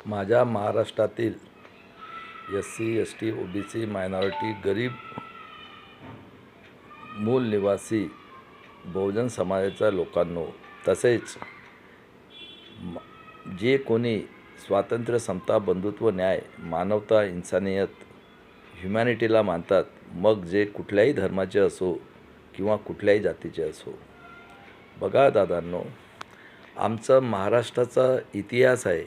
माझ्या महाराष्ट्रातील Sc, ST, ओ-बी-सी, minority, गरीब, मूल निवासी, बहुजन समाजाच्या लोकांनो, तसेच जे कोणी स्वातंत्र्य, समता, बंधुत्व, न्याय, मानवता, इन्सानियत, ह्युमॅनिटीला मानतात, मग जे कुठल्याही धर्माचे असो किंवा कुठल्याही जातीचे असो. बघा दादांनो, आमचा महाराष्ट्राचा इतिहास आहे.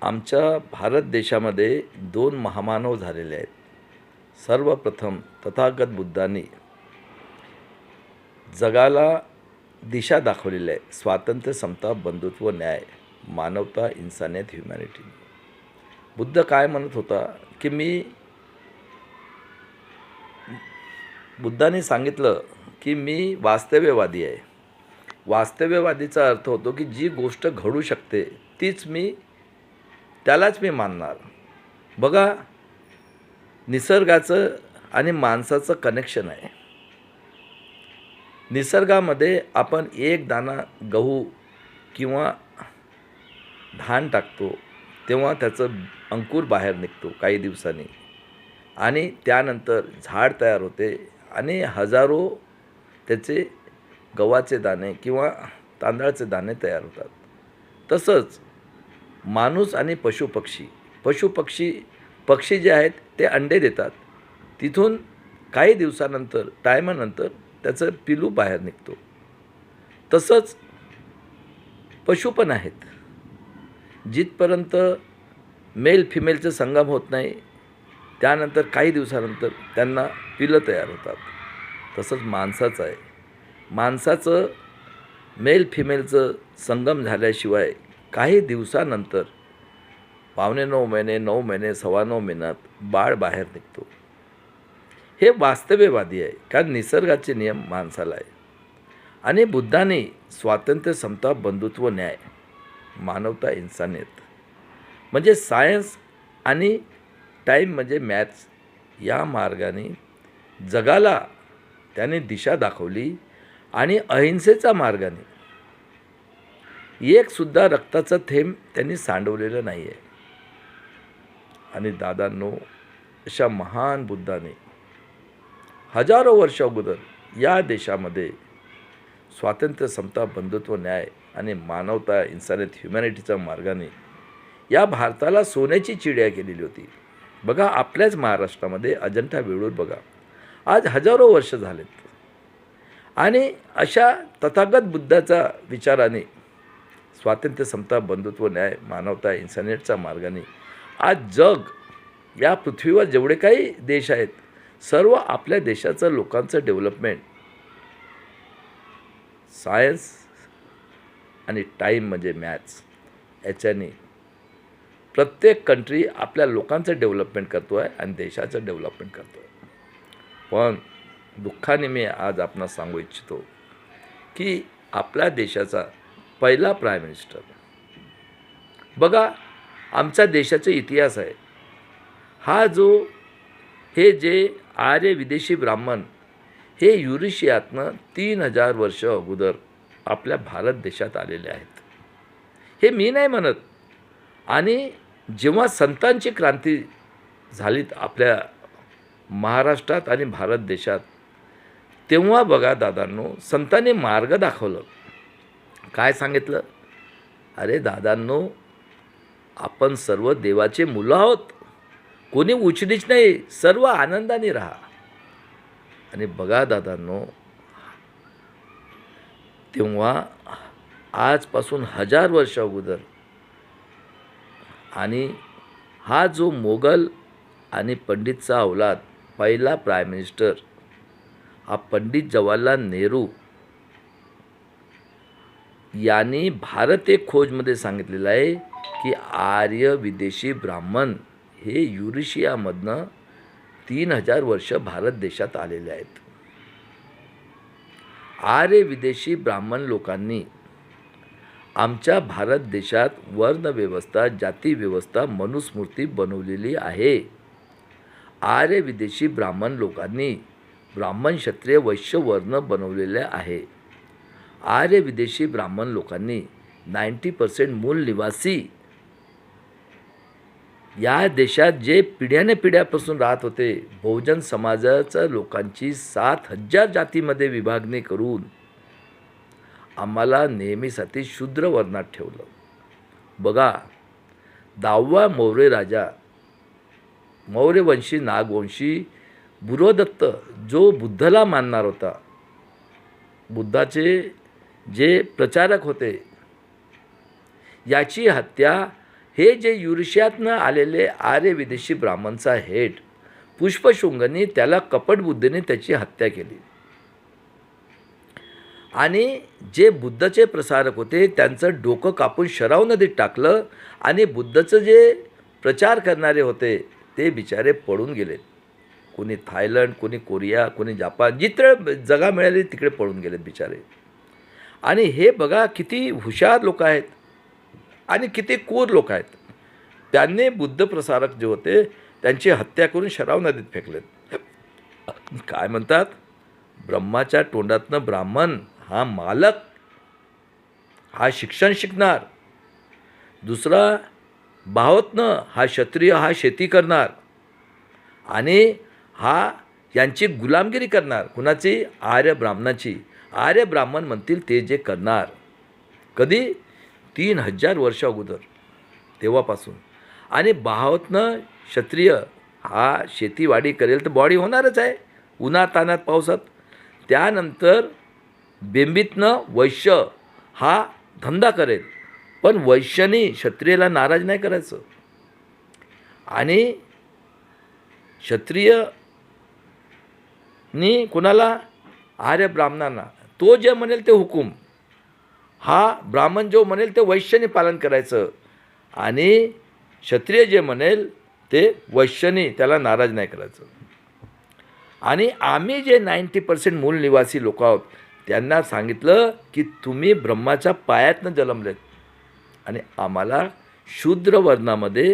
आमच्या भारत देशामध्ये 2 महामानव झालेले आहेत. सर्वप्रथम तथागत बुद्धांनी जगाला दिशा दाखवलेली आहे. स्वातंत्र्य, समता, बंधुत्व, न्याय, मानवता, इन्सानियत, ह्युमॅनिटी. बुद्ध काय म्हणत होता की बुद्धाने सांगितलं की मी वास्तव्यवादी आहे. वास्तव्यवादीचा अर्थ होतो की जी गोष्ट घडू शकते त्यालाच मी मानणार. बघा, निसर्गाचं आणि माणसाचं कनेक्शन आहे. निसर्गामध्ये आपण एक दाणा गहू किंवा धान टाकतो तेव्हा त्याचं अंकुर बाहेर निघतो काही दिवसांनी, आणि त्यानंतर झाड तयार होते आणि हजारो त्याचे गव्हाचे दाणे किंवा तांदळाचे दाणे तयार होतात. तसंच माणूस आणि पक्षी जे आहेत ते अंडे देतात. तिथून काही दिवसानंतर, टायमानंतर त्याचं पिलू बाहेर निघतो. तसंच पशु पण आहेत. जिथपर्यंत मेल फिमेलचं संगम होत नाही, त्यानंतर काही दिवसानंतर त्यांना पिलं तयार होतात. तसंच माणसाचं आहे. माणसाचं मेल फिमेलचं संगम झाल्याशिवाय काही दिवसानंतर 8.25 महिने, 9 महिने, 9.25 महिन्यात बाळ बाहेर निघतो. हे वास्तव्यवादी आहे, कारण निसर्गाचे नियम माणसाला आहे. आणि बुद्धाने स्वातंत्र्य, समता, बंधुत्व, न्याय, मानवता, इन्सानियत म्हणजे सायन्स आणि टाईम म्हणजे मॅथ्स या मार्गाने जगाला त्याने दिशा दाखवली. आणि अहिंसेच्या मार्गाने एकसुद्धा रक्ताचं थेंब त्यांनी सांडवलेलं नाही आहे. आणि दादांनो, अशा महान बुद्धाने हजारो वर्ष अगोदर या देशामध्ये स्वातंत्र्य, समता, बंधुत्व, न्याय आणि मानवता, इन्सानियत, ह्युमॅनिटीच्या मार्गाने या भारताला सोन्याची चिडिया केलेली होती. बघा, आपल्याच महाराष्ट्रामध्ये अजंठा वेरूळ बघा, आज हजारो वर्ष झालेत. आणि अशा तथागत बुद्धाच्या विचाराने स्वातंत्र्य, समता, बंधुत्व, न्याय, मानवता, इन्सानियतच्या मार्गाने आज जग, या पृथ्वीवर जेवढे काही देश आहेत, सर्व आपल्या देशाचं लोकांचं डेव्हलपमेंट सायन्स आणि टाईम म्हणजे मॅथ्स याच्याने प्रत्येक कंट्री आपल्या लोकांचं डेव्हलपमेंट करतो आहे आणि देशाचं डेव्हलपमेंट करतो आहे. पण दुःखाने मी आज आपणास सांगू इच्छितो की आपल्या देशाचा पहिला प्राईम मिनिस्टर, बघा, आमच्या देशाचा इतिहास आहे हा हे जे आर्य विदेशी ब्राह्मण हे युरेशियातनं 3000 वर्ष अगोदर आपल्या भारत देशात आलेले आहेत. हे मी नाही म्हणत. आणि जेव्हा संतांची क्रांती झालीत आपल्या महाराष्ट्रात आणि भारत देशात, तेव्हा बघा दादांनो, संतांनी मार्ग दाखवलं. काय सांगितलं? अरे दादांनो, आपण सर्व देवाचे मुलं आहोत, कोणी उचनीच नाही, सर्व आनंदाने राहा. आणि बघा दादांनो, तेव्हा आजपासून 1000 वर्ष अगोदर, आणि हा जो मोगल आणि पंडितचा अवलाद पहिला प्राईम मिनिस्टर हा पंडित जवाहरलाल नेहरू यांनी भारत एक खोजमध्ये सांगितलेलं आहे की आर्य विदेशी ब्राह्मण हे युरेशियामधनं 3000 वर्ष भारत देशात आलेले आहेत. आर्य विदेशी ब्राह्मण लोकांनी आमच्या भारत देशात वर्णव्यवस्था, जातीव्यवस्था, मनुस्मृती बनवलेली आहे. आर्य विदेशी ब्राह्मण लोकांनी ब्राह्मण, क्षत्रिय, वैश्य वर्ण बनवलेले आहे. आर्य विदेशी ब्राह्मण लोकांनी 90% मूल निवासी या देशात जे पिढ्याने पिढ्यापासून राहत होते, बहुजन समाजाच्या लोकांची 7,000 जातीमध्ये विभागणी करून आम्हाला नेहमीसाठी शूद्र वर्णात ठेवलं. बघा, 10वा मौर्य राजा, मौर्यवंशी नागवंशी बुरोदत्त, जो बुद्धाला मानणार होता, बुद्धाचे जे प्रचारक होते, याची हत्या हे जे युरेशियातनं आलेले आर्य विदेशी ब्राह्मणचा हेड पुष्पशृंगनी त्याला कपटबुद्धीने त्याची हत्या केली. आणि जे बुद्धाचे प्रसारक होते त्यांचं डोकं कापून शराव नदीत टाकलं. आणि बुद्धाचं जे प्रचार करणारे होते ते बिचारे पळून गेलेत. कोणी थायलंड, कोणी कोरिया, कोणी जपान, जिथे जगा मिळाली तिकडे पळून गेलेत बिचारे. आणि हे बघा किती हुशार लोक आहेत आणि किती क्रूर लोक आहेत. त्यांनी बुद्ध प्रसारक जे होते त्यांची हत्या करून शराव नदीत फेकलेत. काय म्हणतात, ब्रह्माच्या तोंडातनं ब्राह्मण हा मालक, हा शिक्षण शिकणार, दुसरा भावतनं हा क्षत्रिय, हा शेती करणार, आणि हा यांची गुलामगिरी करणार. कुणाची? आर्य ब्राह्मणाची. आर्य ब्राह्मण म्हणतील ते जे करणार. कधी? 3000 वर्ष अगोदर, तेव्हापासून. आणि भावतनं क्षत्रिय हा शेतीवाडी करेल तर बॉडी होणारच आहे उन्हातानात पावसात. त्यानंतर बिंबीतनं वैश्य हा धंदा करेल, पण वैश्यानी क्षत्रियाला नाराज नाही करायचं. आणि क्षत्रियनी कोणाला? आर्य ब्राह्मणांना. तो जे म्हणेल ते हुकूम, हा ब्राह्मण जो म्हणेल ते वैश्याने पालन करायचं, आणि क्षत्रिय जे म्हणेल ते वैश्याने त्याला नाराज नाही करायचं. आणि आम्ही जे 90% मूल निवासी लोक आहोत त्यांना सांगितलं की तुम्ही ब्रह्माच्या पायातनं जन्मलेत, आणि आम्हाला शूद्र वर्णामध्ये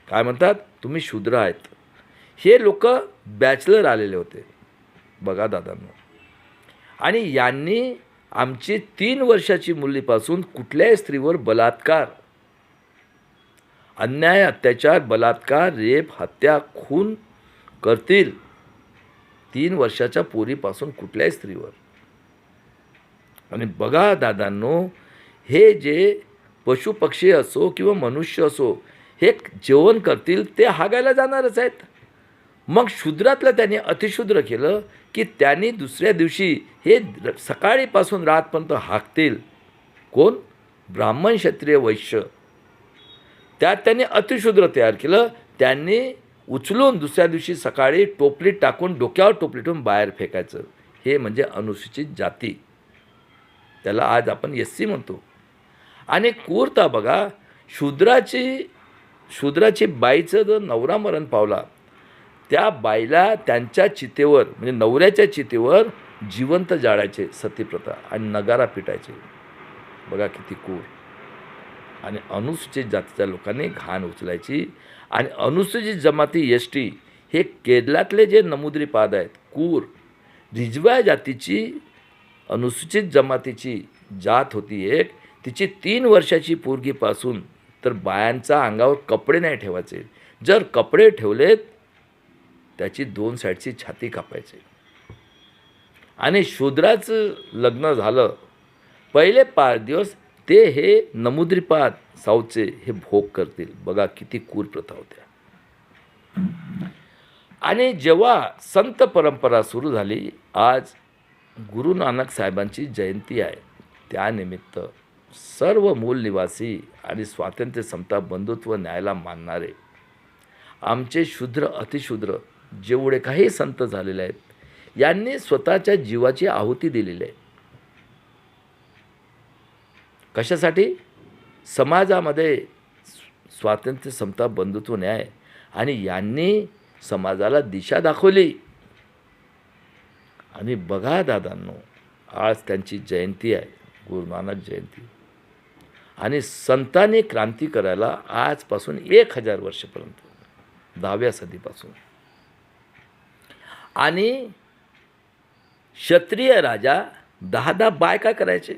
काय म्हणतात, तुम्ही शूद्र आहेत. हे लोक बॅचलर आलेले होते बघा दादांनो. आणि यांनी आमची 3 वर्षाची मुलीपासून कुठल्याही स्त्रीवर बलात्कार, अन्याय, अत्याचार, बलात्कार, रेप, हत्या, खून करतील 3 वर्षाच्या पोरीपासून कुठल्याही स्त्रीवर. आणि बघा दादांनो, हे जे पशुपक्षी असो किंवा मनुष्य असो, हे जेवण करतील ते हागायला जाणारच आहेत. मग शूद्रातलं त्यांनी अतिशूद्र केलं की त्यांनी दुसऱ्या दिवशी हे सकाळीपासून रातपर्यंत हाकतील. कोण? ब्राह्मण, क्षत्रिय, वैश्य. त्यात त्यांनी अतिशूद्र तयार केलं. त्यांनी उचलून दुसऱ्या दिवशी सकाळी टोपलीत टाकून, डोक्यावर टोपली ठेवून बाहेर फेकायचं. हे म्हणजे अनुसूचित जाती. त्याला आज आपण SC म्हणतो. आणि क्रूरता बघा, शूद्राची बाईचं जर नवरा मरण पावला, त्या बाईला त्यांच्या चितेवर, म्हणजे नवऱ्याच्या चितेवर जिवंत जाळायचे, सतीप्रथा, आणि नगारा पिटायचे. बघा किती क्रूर. आणि अनुसूचित जातीच्या लोकांनी घाण उचलायची. आणि अनुसूचित जमाती ST हे केरळातले जे नमुद्रीपाद आहेत, कूर, रिजव्या जातीची अनुसूचित जमातीची जात होती एक, तिची 3 वर्षाची पोरगीपासून तर बायांचा अंगावर कपडे नाही ठेवायचे. जर कपडे ठेवलेत त्याची 2 साईडची छाती कापायचे. आणि शूद्राचं लग्न झालं पहिले 5 दिवस ते हे नमुद्रीपाद साऊथचे हे भोग करतील. बघा किती क्रूर प्रथा होत्या. आणि जेव्हा संत परंपरा सुरू झाली, आज गुरु नानक साहेबांची जयंती आहे, त्यानिमित्त सर्व मूल निवासी आणि स्वातंत्र्य, समता, बंधुत्व, न्यायाला मानणारे आमचे शूद्र, अतिशूद्र जेवढे काही संत झालेले आहेत, यांनी स्वतःच्या जीवाची आहुती दिलेली आहे. कशासाठी? समाजामध्ये स्वातंत्र्य, समता, बंधुत्व, न्याय. आणि यांनी समाजाला दिशा दाखवली. आणि बघा दादांनो, आज त्यांची जयंती आहे, गुरु नानक जयंती. आणि संतांनी क्रांती करायला आजपासून 1000 वर्षापर्यंत, 10व्या सदीपासून. आणि क्षत्रिय राजा 10 बायका करायचे.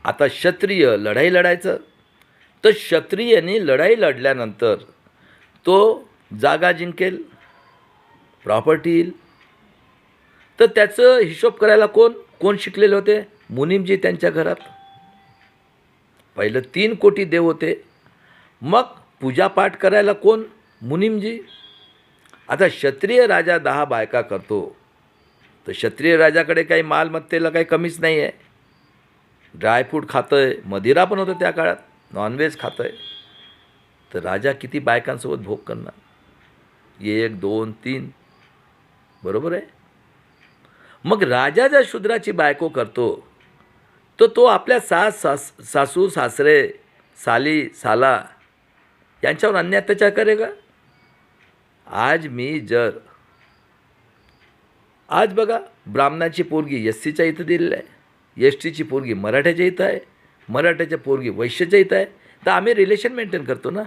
आता क्षत्रिय लढाई लढायचं, तर क्षत्रियांनी लढाई लढल्यानंतर तो जागा जिंकेल, प्रॉपर्टी येईल, तर त्याचं हिशोब करायला कोण शिकलेले होते? मुनीमजी त्यांच्या घरात. पहिलं 3 कोटी देव होते, मग पूजापाठ करायला कोण? मुनीमजी. आता क्षत्रिय राजा 10 बायका करतो, तर क्षत्रिय राजाकडे काही मालमत्तेला काही कमीच नाही आहे. ड्रायफ्रूट खातं आहे, मदिरा पण होतं त्या काळात, नॉनव्हेज खातं आहे, तर राजा किती बायकांसोबत भोग करणार? 1, 2, 3, बरोबर आहे. मग राजा ज्या शूद्राची बायको करतो, तर तो आपल्या सासू सासरे साली साला यांच्यावर अन्याय अत्याचार करेल का? आज बघा, ब्राह्मणाची पोरगी एससीच्या इथं दिलेलं आहे, एसटीची पोरगी मराठ्याच्या इथं आहे, मराठ्याच्या पोरगी वैश्याच्या इथं आहे, तर आम्ही रिलेशन मेंटेन करतो ना.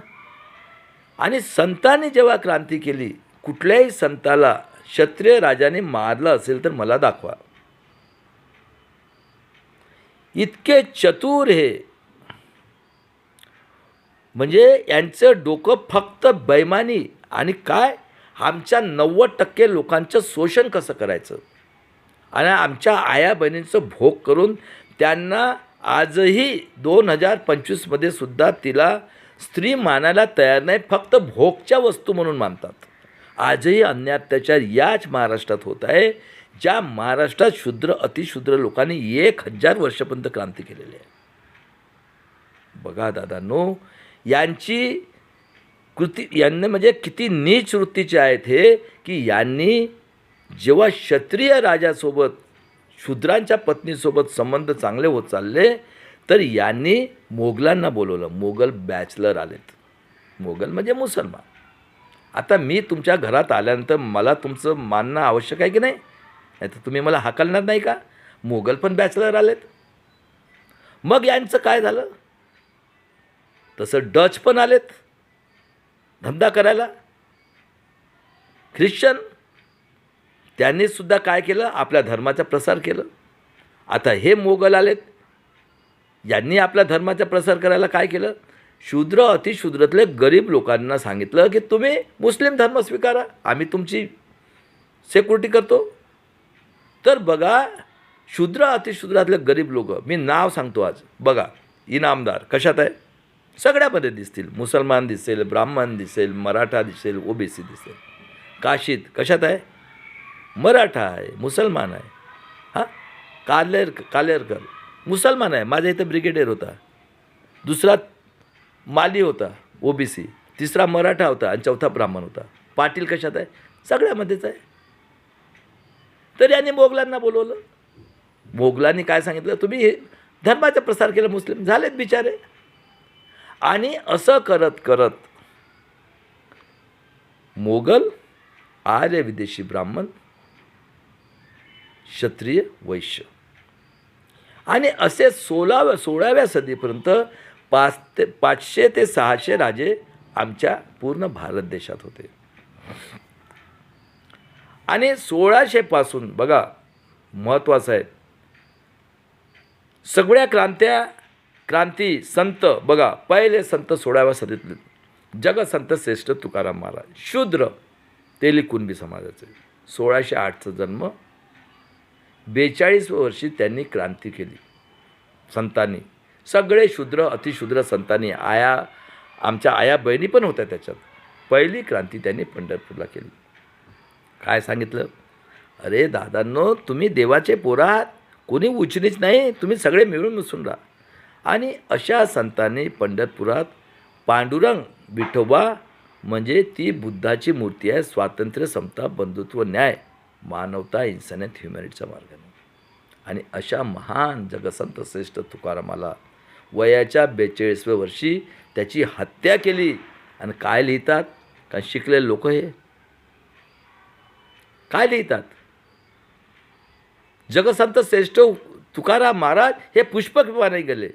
आणि संतांनी जेव्हा क्रांती केली, कुठल्याही संताला क्षत्रिय राजाने मारलं असेल तर मला दाखवा. इतके चतुर हे, म्हणजे यांचं डोकं फक्त बैमानी आणि काय, आमच्या 90% लोकांचं शोषण कसं करायचं आणि आमच्या आया बहिणींचं भोग करून त्यांना आजही 2025मध्ये सुद्धा तिला स्त्री मानायला तयार नाही, फक्त भोगच्या वस्तू म्हणून मानतात. आजही अन्याय अत्याचार याच महाराष्ट्रात होत आहे, ज्या महाराष्ट्रात शूद्र अतिशूद्र लोकांनी 1000 वर्षापर्यंत क्रांती केलेली आहे. बघा दादांनो, यांची कृती, यांनी म्हणजे किती नीच वृत्तीचे आहेत हे, की यांनी जेव्हा क्षत्रिय राजासोबत शूद्रांच्या पत्नीसोबत संबंध चांगले होत चालले, तर यांनी मोगलांना बोलवलं. मोगल बॅचलर आलेत, मोगल म्हणजे मुसलमान. आता मी तुमच्या घरात आल्यानंतर मला तुमचं मानणं आवश्यक आहे की नाही? नाही तर तुम्ही मला हाकलणार नाही का? मोगल पण बॅचलर आलेत. मग यांचं काय झालं? तसं डच पण आलेत धंदा करायला. ख्रिश्चन, त्यांनीसुद्धा काय केलं? आपल्या धर्माचा प्रसार केलं. आता हे मोगल आलेत, यांनी आपल्या धर्माचा प्रसार करायला काय केलं? शूद्र अतिशूद्रातले गरीब लोकांना सांगितलं की तुम्ही मुस्लिम धर्म स्वीकारा, आम्ही तुमची सिक्युरिटी करतो. तर बघा, शूद्र अतिशूद्रातले गरीब लोक, मी नाव सांगतो आज, बघा, इनामदार कशात आहे? सगळ्यामध्ये दिसतील. मुसलमान दिसेल, ब्राह्मण दिसेल, मराठा दिसेल, ओबीसी दिसेल. काशीत कशात आहे? मराठा आहे, मुसलमान आहे. हां, कालेरकर मुसलमान आहे, माझ्या इथं ब्रिगेडियर होता, दुसरा माली होता ओबीसी, तिसरा मराठा होता आणि चौथा ब्राह्मण होता. पाटील कशात आहे? सगळ्यामध्येच आहे. तर यांनी मोगलांना बोलवलं. मोगलांनी काय सांगितलं? तुम्ही हे धर्माचा प्रसार केला, मुस्लिम झालेत बिचारे. आणि असं करत करत मोगल, आर्य विदेशी ब्राह्मण, क्षत्रिय वैश्य, आणि असे 16व्या सदीपर्यंत 500 ते 600 राजे आमच्या पूर्ण भारत देशात होते. आणि 1600 पासून बघा, महत्त्वाचं आहे, सगळ्या क्रांती संत बघा, पहिले संत 16व्या सदीतले जगसंत श्रेष्ठ तुकाराम महाराज, शूद्र, तेली कुणबी समाजाचे, 1608चा जन्म, 42 वर्षी त्यांनी क्रांती केली संतांनी. सगळे शूद्र अतिशूद्र संतांनी, आमच्या आया बहिणी पण होत्या त्याच्यात. पहिली क्रांती त्यांनी पंढरपूरला केली. काय सांगितलं? अरे दादांनो, तुम्ही देवाचे पोरं आहात, कोणी उचनीच नाही, तुम्ही सगळे मिळून मिसळून राहा. आणि अशा संतांनी पंढरपुरात पांडुरंग विठोबा म्हणजे ती बुद्धाची मूर्ती आहे, स्वातंत्र्य, समता, बंधुत्व, न्याय, मानवता, इन्सानियत, ह्युमॅनिटीच्या मार्गाने. आणि अशा महान जगसंत श्रेष्ठ तुकारामाला वयाच्या 42व्या वर्षी त्याची हत्या केली. आणि काय लिहितात? का शिकलेले लोक हे काय लिहितात? जगसंत श्रेष्ठ तुकाराम महाराज हे पुष्पक विमानाने गेले.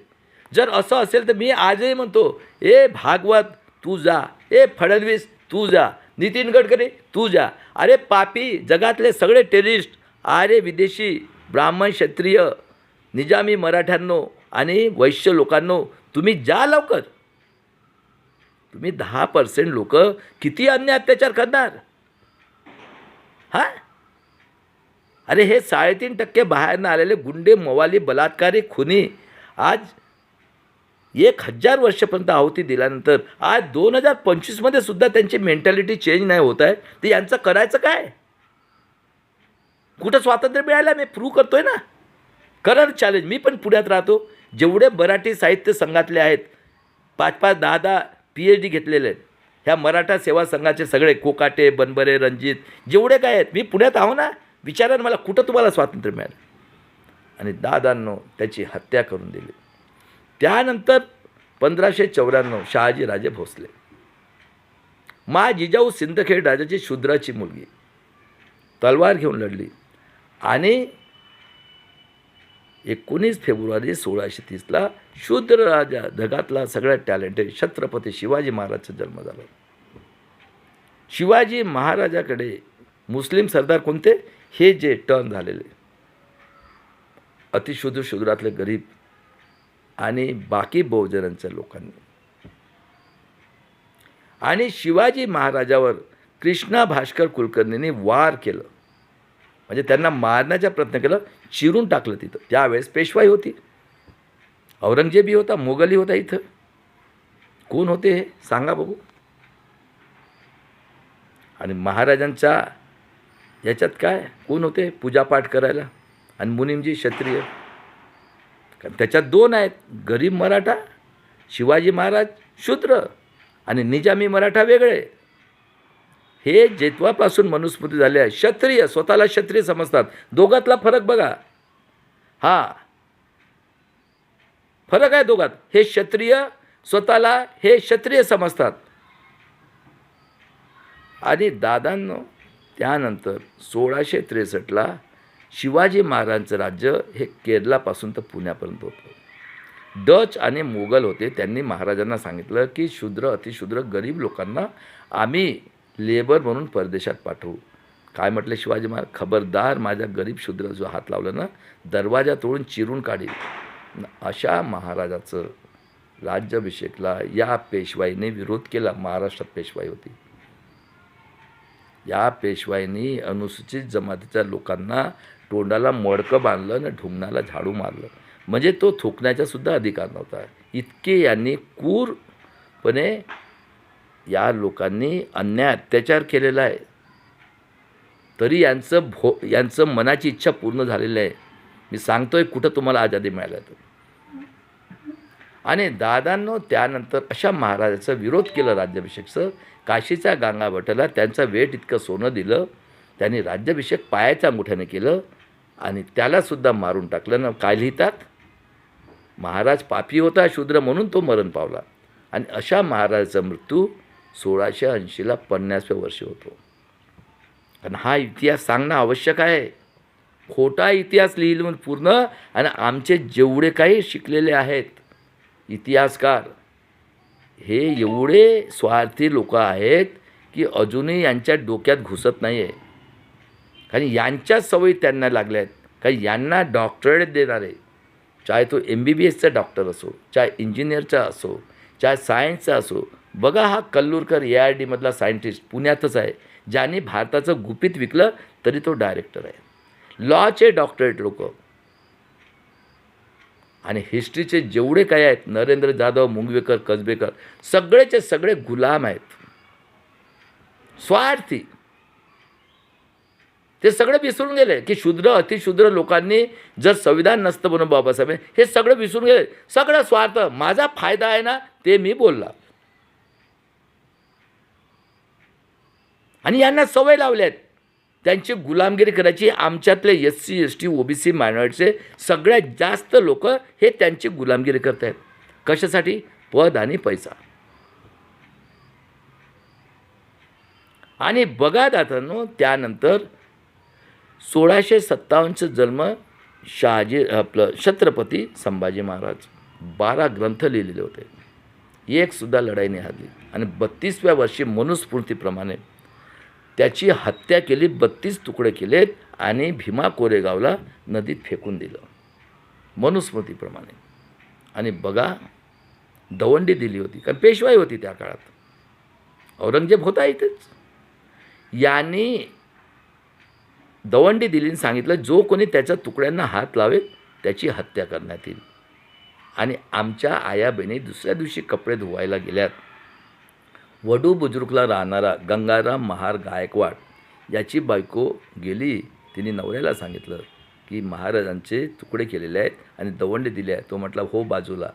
जर असं असेल तर मी आजही म्हणतो, ए भागवत तू जा, ए फडणवीस तू जा, नितीन गडकरी तू जा. अरे पापी, जगातले सगळे टेररिस्ट, आर्य विदेशी, ब्राह्मण, क्षत्रिय, निजामी, मराठ्यांनो, आणि वैश्य लोकांनो, तुम्ही जा लवकर. तुम्ही 10% लोक किती अन्याय अत्याचार करणार? हां, अरे हे 3.5% बाहेरनं आलेले गुंडे, मवाली, बलात्कारी, खुनी आज 1000 वर्षापर्यंत आहुती दिल्यानंतर आज 2025मध्ये सुद्धा त्यांची मेंटॅलिटी चेंज नाही होत आहे. तर यांचं करायचं काय? कुठं स्वातंत्र्य मिळालं? मी प्रूव्ह करतोय ना. करा चॅलेंज. मी पण पुण्यात राहतो. जेवढे मराठी साहित्य संघातले आहेत, 5-5, 10-10 PhD घेतलेले आहेत, ह्या मराठा सेवा संघाचे सगळे कोकाटे, बनबरे, रणजित जेवढे काय आहेत, मी पुण्यात आहो ना. विचारा ना मला, कुठं तुम्हाला स्वातंत्र्य मिळालं? आणि दादांनो त्याची हत्या करून दिली. त्यानंतर 1594 शहाजीराजे भोसले, मा जिजाऊ सिंदखेड राजाची शूद्राची मुलगी तलवार घेऊन लढली आणि 19 फेब्रुवारी 1630ला शूद्र राजा, जगातला सगळ्यात टॅलेंटेड छत्रपती शिवाजी महाराजचा जन्म झाला. शिवाजी महाराजाकडे मुस्लिम सरदार कोणते? हे जे टर्न झालेले अतिशूद्र, शूद्रातले गरीब आणि बाकी बहुजनांच्या लोकांनी. आणि शिवाजी महाराजावर कृष्णा भास्कर कुलकर्णींनी वार केलं, म्हणजे त्यांना मारण्याचा प्रयत्न केला, चिरून टाकलं तिथं. त्यावेळेस पेशवाई होती, औरंगजेबी होता, मोगली होता. इथं कोण होते हे सांगा बघू. आणि महाराजांच्या याच्यात काय कोण होते पूजापाठ करायला? आणि मुनीमजी क्षत्रिय. कारण त्याच्यात 2 आहेत, गरीब मराठा शिवाजी महाराज शूद्र आणि निजामी मराठा वेगळे. हे जेव्हापासून मनुस्मृती झाली आहे, क्षत्रिय स्वतःला क्षत्रिय समजतात. दोघातला फरक बघा. हा फरक आहे दोघात. हे क्षत्रिय स्वतःला हे क्षत्रिय समजतात. आणि दादांनो त्यानंतर 1663ला शिवाजी महाराजांचं राज्य हे केरळापासून तर पुण्यापर्यंत होतं. डच आणि मोगल होते, त्यांनी महाराजांना सांगितलं की शूद्र, अतिशूद्र, गरीब लोकांना आम्ही लेबर म्हणून परदेशात पाठवू. काय म्हटलं शिवाजी महाराज? खबरदार माझ्या गरीब शूद्र जो हात लावला ना, दरवाजा तोडून चिरून काढील. अशा महाराजाचं राज्याभिषेकला या पेशवाईने विरोध केला. महाराष्ट्रात पेशवाई होती. या पेशवाईने अनुसूचित जमातीच्या लोकांना तोंडाला मडकं बांधलं आणि ढुंगणाला झाडू मारलं, म्हणजे तो थुंकण्याचा सुद्धा अधिकार नव्हता. इतके यांनी क्रूरपणे या लोकांनी अन्याय अत्याचार केलेला आहे. तरी यांचं मनाची इच्छा पूर्ण झालेली आहे. मी सांगतोय कुठं तुम्हाला आझादी मिळाल्या तर. आणि दादांनो त्यानंतर अशा महाराजाचा विरोध केला राज्याभिषेकचं. काशीच्या गांगाभट्टाला त्यांचा वेट इतकं सोनं दिलं, त्यांनी राज्याभिषेक पायाच्या अंगुठ्याने केलं आणि त्यालासुद्धा मारून टाकलं ना. काय लिहितात? महाराज पापी होता, शूद्र म्हणून तो मरण पावला. आणि अशा महाराजाचा मृत्यू 1680ला 50व्या वर्षी होतो. आणि हा इतिहास सांगणं आवश्यक आहे. खोटा इतिहास लिहिलं पूर्ण. आणि आमचे जेवढे काही शिकलेले आहेत इतिहासकार, हे एवढे स्वार्थी लोक आहेत की अजूनही यांच्या डोक्यात घुसत नाही आहे. कारण यांच्या सवयी त्यांना लागल्या आहेत. कारण यांना डॉक्टरेट देणारे, चाहे तो MBBSचा डॉक्टर असो, चाहे इंजिनियरचा असो, चाहे सायन्सचा असो. बघा हा कल्लूरकर ARDमधला सायंटिस्ट पुण्यातच आहे, ज्याने भारताचं गुपित विकलं तरी तो डायरेक्टर आहे. लॉचे डॉक्टरेट लोक आणि हिस्ट्रीचे जेवढे काय आहेत, नरेंद्र जाधव, मुंगवेकर, कसबेकर, सगळेचे सगळे गुलाम आहेत, स्वार्थी. ते सगळे विसरून गेले की शूद्र, अतिशूद्र लोकांनी जर संविधान नसतं म्हणून बाबासाहेब, हे सगळं विसरून गेले. सगळं स्वार्थ, माझा फायदा आहे ना ते मी बोलला. आणि यांना सवय लावल्यात त्यांची गुलामगिरी करायची. आमच्यातले SC ST OBC मायनॉरिटीचे सगळ्यात जास्त लोक हे त्यांची गुलामगिरी करत आहेत. कशासाठी? पद आणि पैसा. आणि बघा दादांनो त्यानंतर 1657चा जन्म छत्रपती संभाजी महाराज. 12 ग्रंथ लिहिलेले होते, एक सुद्धा लढाई नाही हरली. आणि 32व्या वर्षी मनुस्मृतीप्रमाणे त्याची हत्या केली, 32 तुकडे केलेत आणि भीमा कोरेगावला नदीत फेकून दिलं मनुस्मृतीप्रमाणे. आणि बघा दवंडी दिली होती, कारण पेशवाई होती त्या काळात, औरंगजेब होता इथेच. यांनी दवंडी दिली आणि सांगितलं जो कोणी त्याच्या तुकड्यांना हात लावेल त्याची हत्या करण्यात येईल. आणि आमच्या आया बहिणी दुसऱ्या दिवशी कपडे धुवायला गेल्यात. वडू बुजुर्गला राहणारा गंगाराम महार गायकवाड याची बायको गेली. तिने नवऱ्याला सांगितलं की महाराजांचे तुकडे केलेले आहेत आणि दवंडी दिले आहे. तो म्हटला हो बाजूला.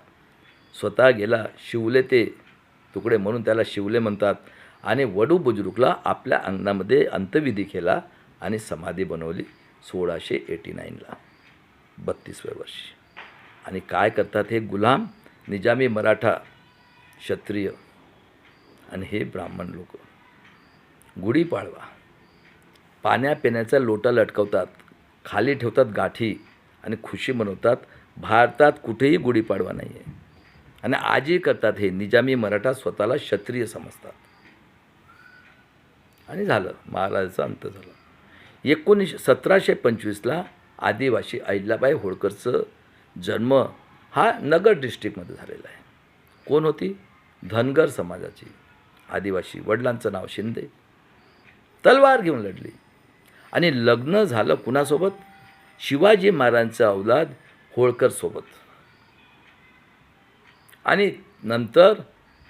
स्वतः गेला, शिवले ते तुकडे, म्हणून त्याला शिवले म्हणतात. आणि वडू बुजुर्गला आपल्या अंगणामध्ये अंत्यविधी केला आणि समाधी बनवली 1689ला, 32व्या वर्षी. आणि काय करतात हे गुलाम, निजामी मराठा क्षत्रिय आणि हे ब्राह्मण लोक. गुढीपाडवा पाण्यापिण्याचा लोटा लटकवतात, खाली ठेवतात गाठी आणि खुशी मनवतात. भारतात कुठेही गुढीपाडवा नाही आहे. आणि आजही करतात हे. निजामी मराठा स्वतःला क्षत्रिय समजतात. आणि झालं, महाराजाचा अंत झाला. 1725ला आदिवासी अहिल्याबाई होळकरचं जन्म हा नगर डिस्ट्रिक्टमध्ये झालेला आहे. कोण होती? धनगर समाजाची आदिवासी. वडिलांचं नाव शिंदे. तलवार घेऊन लढली आणि लग्न झालं कुणासोबत? शिवाजी महाराजांचा औलाद होळकरसोबत. आणि नंतर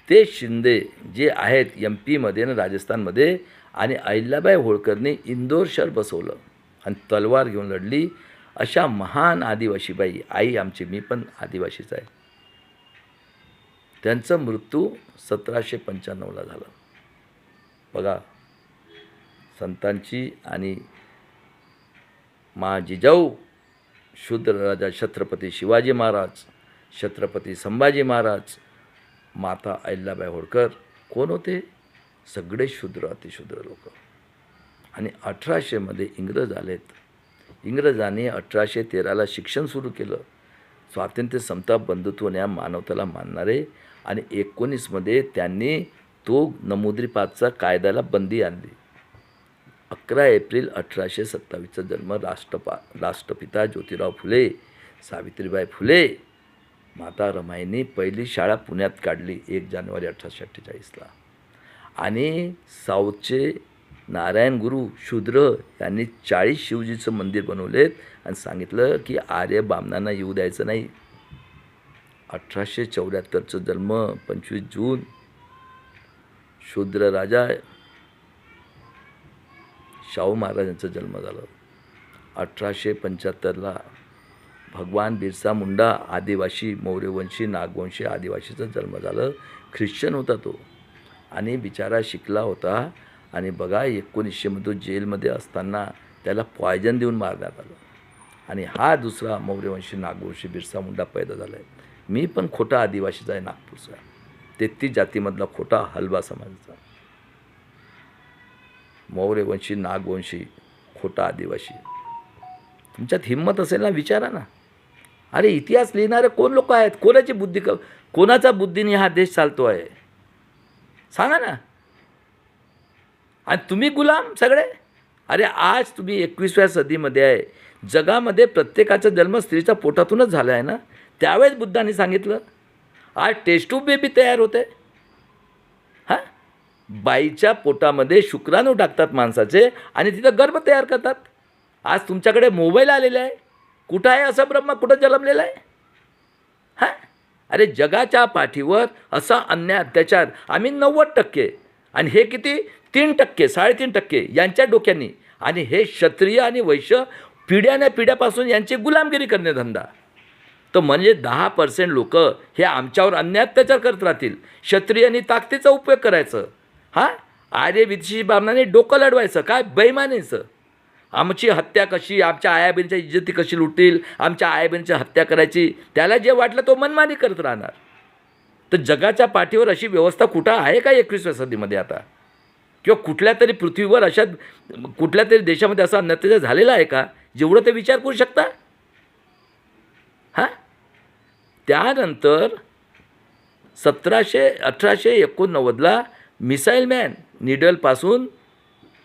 ते शिंदे जे आहेत MP मध्ये आणि राजस्थानमध्ये, आणि अहिल्याबाई होळकरने इंदोर शहर बसवलं आणि तलवार घेऊन लढली. अशा महान आदिवासी बाई, आई आमची, मी पण आदिवासीच आहे, त्यांचा मृत्यू 1795ला झाला. बघा, संतांची आणि मा जिजाऊ, शूद्र राजा छत्रपती शिवाजी महाराज, छत्रपती संभाजी महाराज, माता अहिल्याबाई होळकर कोण होते? सगळे शूद्र, अतिशूद्र लोक. आणि 1800मध्ये इंग्रज आलेत. इंग्रजांनी 1813ला शिक्षण सुरू केलं, स्वातंत्र्य, समता, बंधुत्व या मानवतेला मानणारे. आणि 19मध्ये त्यांनी तो नमुद्रीपातचा कायद्याला बंदी आणली. 11 एप्रिल 1827चा जन्म राष्ट्रपिता ज्योतिराव फुले, सावित्रीबाई फुले, माता रमाईंनी पहिली शाळा पुण्यात काढली 1 जानेवारी 1848ला. आणि साऊथचे नारायण गुरु शूद्र यांनी 40 शिवजीचं मंदिर बनवलेत आणि सांगितलं की आर्य बामणांना येऊ द्यायचं नाही. 1874चा जन्म 25 जून, शूद्र राजा शाहू महाराजांचा जन्म झाला. 1875ला भगवान बिरसा मुंडा, आदिवासी, मौर्यवंशी, नागवंशी आदिवासीचा जन्म झाला. ख्रिश्चन होता तो आणि बिचारा शिकला होता. आणि बघा 1900मध्ये जेलमध्ये असताना त्याला पॉयझन देऊन मारण्यात आलं. आणि हा दुसरा मौर्यवंशी, नागवंशी बिरसा मुंडा पैदा झाला आहे. मी पण खोटा आदिवासीचा आहे, नागपूरचा, 33 जातीमधला खोटा हलवा समाजाचा. मौर्यवंशी, नागवंशी, खोटा आदिवासी. तुमच्यात हिंमत असेल ना, विचारा ना. अरे इतिहास लिहिणारे कोण लोक आहेत? कोणाची बुद्धी, कोणाचा बुद्धीने हा देश चालतो आहे? सांगा ना. आणि तुम्ही गुलाम सगळे. अरे आज तुम्ही 21व्या सदीमध्ये आहे. जगामध्ये प्रत्येकाचा जन्म स्त्रीच्या पोटातूनच झाला आहे ना. त्यावेळेस बुद्धाने सांगितलं. आज टेस्ट ट्यूब बेबी तयार होते. हां, बाईच्या पोटामध्ये शुक्राणू टाकतात माणसाचे आणि तिथं गर्भ तयार करतात. आज तुमच्याकडे मोबाईल आलेला आहे. कुठं आहे असं ब्रह्म? कुठं जन्मलेला आहे? हां, अरे जगाच्या पाठीवर असा अन्याय, अत्याचार आम्ही 90% आणि हे किती 3%, 3.5% यांच्या डोक्यांनी. आणि हे क्षत्रिय आणि वैश्य पिढ्याने पिढ्यापासून यांची गुलामगिरी करणे धंदा. तर म्हणजे 10% लोक हे आमच्यावर अन्याय अत्याचार करत राहतील. क्षत्रियांनी ताकदीचा उपयोग करायचं. हां, आर्य विदेशी बामणाने डोकं लढवायचं. काय बेईमानीचं. आमची हत्या कशी, आमच्या आयाबींच्या इज्जती कशी लुटतील, आमच्या आयाबींची हत्या करायची, त्याला जे वाटलं तो मनमानी करत राहणार. तर जगाच्या पाठीवर अशी व्यवस्था कुठं आहे का 21व्या सदीमध्ये आता? किंवा कुठल्या तरी पृथ्वीवर अशा कुठल्या तरी देशामध्ये असा अत्याचार झालेला आहे का? जेवढं ते विचार करू शकता. हां, त्यानंतर 1889ला मिसाईल मॅन, निडलपासून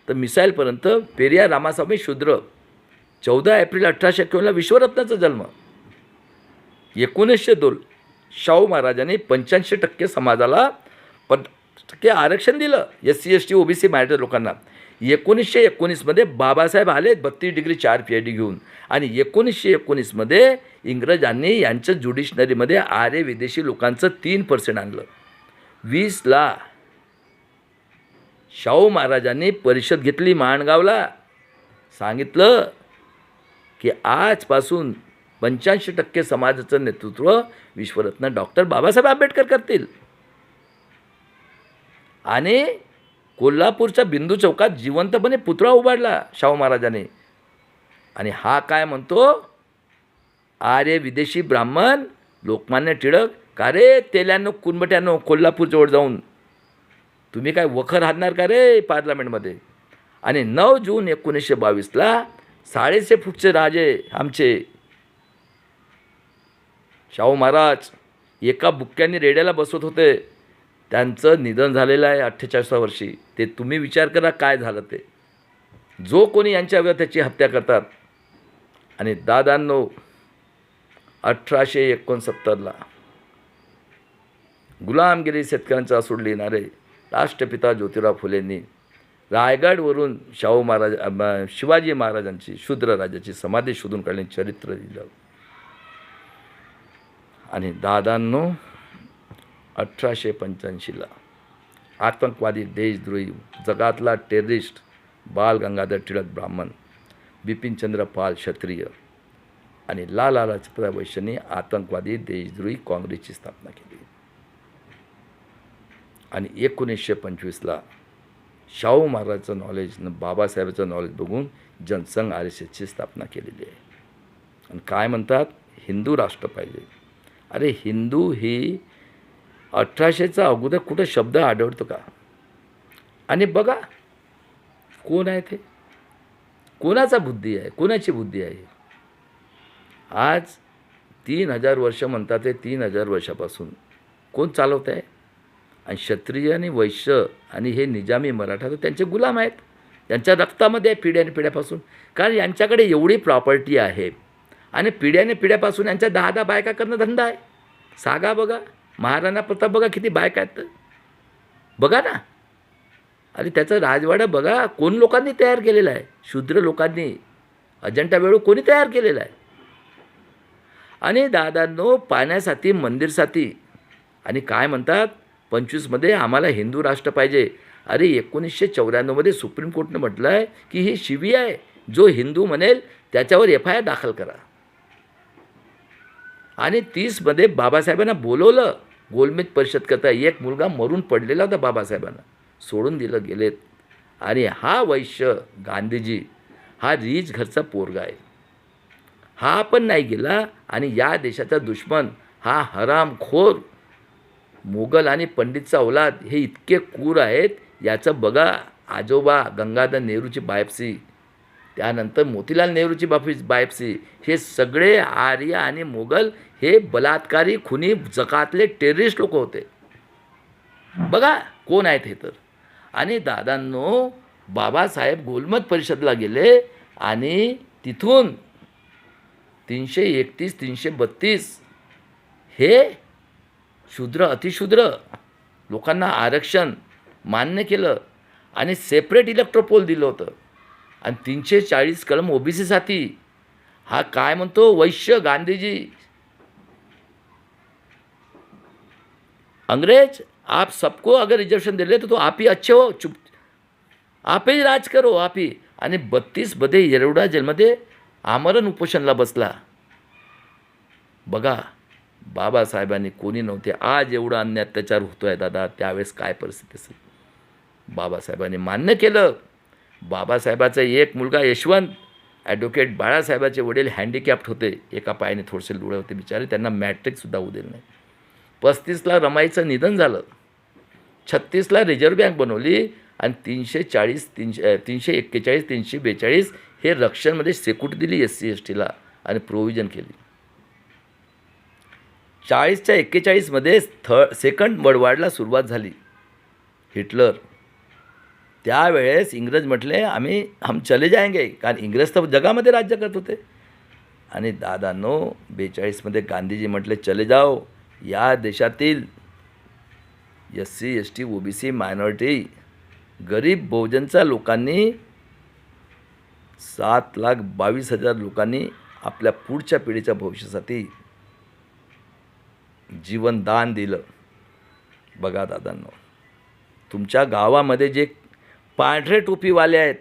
तर मिसाईलपर्यंत पेरियार रामास्वामी शूद्र. 14 एप्रिल 1851ला विश्वरत्नाचा जन्म. 1902 शाहू महाराजांनी 85% समाजाला 50% आरक्षण दिलं, SC ST OBC मराठा लोकांना. 1919मध्ये बाबासाहेब आले 32 डिग्री 4 PhD घेऊन, आणि 1919मध्ये इंग्रजांनी यांचं ज्युडिशनरीमध्ये आर्य विदेशी लोकांचं 3% आणलं. 20ला शाहू महाराजांनी परिषद घेतली माणगावला, सांगितलं की आजपासून 85% समाजाचं नेतृत्व विश्वरत्न डॉक्टर बाबासाहेब आंबेडकर करतील. आणि कोल्हापूरच्या बिंदू चौकात जिवंतपणे पुतळा उभारला शाहू महाराजांनी. आणि हा काय म्हणतो, आर्य विदेशी ब्राह्मण लोकमान्य टिळक, का रे तेल्यानो कुणबट्यानो कोल्हापूरजवळ जाऊन तुम्ही काय वखर हाणणार का रे पार्लमेंटमध्ये. आणि 9 जून 1922ला 650 फूटचे राजे आमचे शाहू महाराज एका बुक्क्याने रेड्याला बसवत होते, त्यांचं निधन झालेलं आहे 48व्या वर्षी. ते तुम्ही विचार करा काय झालं ते. जो कोणी यांच्या त्याची हत्या करतात. आणि दादांनो 1869ला गुलामगिरी शेतकऱ्यांचा असूड लिहिणारे राष्ट्रपिता ज्योतिराव फुलेंनी रायगडवरून शाहू महाराज शिवाजी महाराजांची शूद्र राजाची समाधी शोधून काढण्याचे चरित्र लिहिलं. आणि दादांनो 1885ला आतंकवादी देशद्रोही जगातला टेररिस्ट बाल गंगाधर टिळक ब्राह्मण, बिपिनचंद्र पाल क्षत्रिय आणि लाला लाजपतराय वैश्यांनी आतंकवादी देशद्रोही काँग्रेसची स्थापना केली. आणि 1925ला शाहू महाराजांचं नॉलेज न बाबासाहेबांचं नॉलेज बघून जनसंघ RSSची स्थापना केलेली आहे. आणि काय म्हणतात, हिंदू राष्ट्र पाहिजे. अरे हिंदू ही 1800चा अगोदर कुठं शब्द आढळतो का. आणि बघा कोण आहे ते, कोणाचा बुद्धी आहे, कोणाची बुद्धी आहे. आज 3000 वर्ष म्हणतात, ते 3000 वर्षापासून कोण चालवत आहे. आणि क्षत्रिय आणि वैश्य आणि हे निजामी मराठा तर त्यांचे गुलाम आहेत, त्यांच्या रक्तामध्ये आहे पिढ्याने पिढ्यापासून. कारण यांच्याकडे एवढी प्रॉपर्टी आहे आणि पिढ्याने पिढ्यापासून यांच्या 10 बायका करणं धंदा आहे. सागा बघा, महाराणा प्रताप बघा किती बायका आहेत बघा ना. आणि त्याचं राजवाडा बघा कोण लोकांनी तयार केलेला आहे, शूद्र लोकांनी. अजंठा वेळू कोणी तयार केलेला आहे. आणि दादांनो पाण्यासाठी मंदिरसाठी. आणि काय म्हणतात 25मध्ये आम्हाला हिंदू राष्ट्र पाहिजे. अरे 1994मध्ये सुप्रीम कोर्टनं म्हटलं आहे की ही शिवी आहे, जो हिंदू म्हणेल त्याच्यावर FIR दाखल करा. आणि 30मध्ये बाबासाहेबांना बोलवलं गोलमेज परिषद करता. एक मुलगा मरून पडलेला होता, बाबासाहेबांना सोडून दिलं गेलेत. आणि हा वैश्य गांधीजी हा रीच घरचा पोरगा आहे, हा पण नाही गेला. आणि या देशाचा दुश्मन हा हरामखोर मोगल आणि पंडितचा औलाद हे इतके क्रूर आहेत. याचं बघा आजोबा गंगाधर नेहरूची बायोप्सी, त्यानंतर मोतीलाल नेहरूची बायोप्सी. हे सगळे आर्य आणि मोगल हे बलात्कारी खुनी जगातले टेररिस्ट लोक होते. बघा कोण आहेत हे तर. आणि दादांनो बाबासाहेब गोलमेज परिषदला गेले आणि तिथून 331 332 हे शूद्र अतिशूद्र लोकांना आरक्षण मान्य केलं आणि सेपरेट इलेक्ट्रोपोल दिलं होतं. आणि 340 कलम OBCसाठी. हा काय म्हणतो वैश्य गांधीजी, अंग्रेज आप सबको अगर रिजर्वेशन दे रहे तो आप ही अच्छे हो, चुप आप ही राज करो आप ही. आणि 32मध्ये येरवडा जेलमध्ये आमरण उपोषणला बसला. बघा बाबासाहेबांनी कोणी नव्हते. आज एवढा अन्याय अत्याचार होतो आहे दादा, त्यावेळेस काय परिस्थिती असेल. बाबासाहेबांनी मान्य केलं. बाबासाहेबाचा एक मुलगा यशवंत, ॲडव्होकेट बाळासाहेबाचे वडील हँडिकॅप्ट होते, एका पायाने थोडेसे लुळे होते बिचारे, त्यांना मॅट्रिकसुद्धा होऊ दिलं नाही. 35ला रमाईचं निधन झालं. 36ला रिझर्व्ह बँक बनवली. आणि 341 342 हे रक्षणमध्ये सेक्युरिटी दिली SC STला आणि प्रोव्हिजन केली. 40च्या 41मध्ये सेकंड वर्ल्ड वॉरला सुरुवात झाली. हिटलर त्यावेळेस इंग्रज म्हटले हम चले जाएंगे, कारण इंग्रज तर जगामध्ये राज्य करत होते. आणि दादांनो 42मध्ये गांधीजी म्हटले चले जाओ, या देशातील SC ST OBC मायनॉरिटी गरीब बहुजनच्या लोकांनी 7,22,000 लोकांनी आपल्या पुढच्या पिढीच्या भविष्यासाठी जीवनदान दिलं. बघा दादांनो, तुमच्या गावामध्ये जे पांढरे टोपीवाले आहेत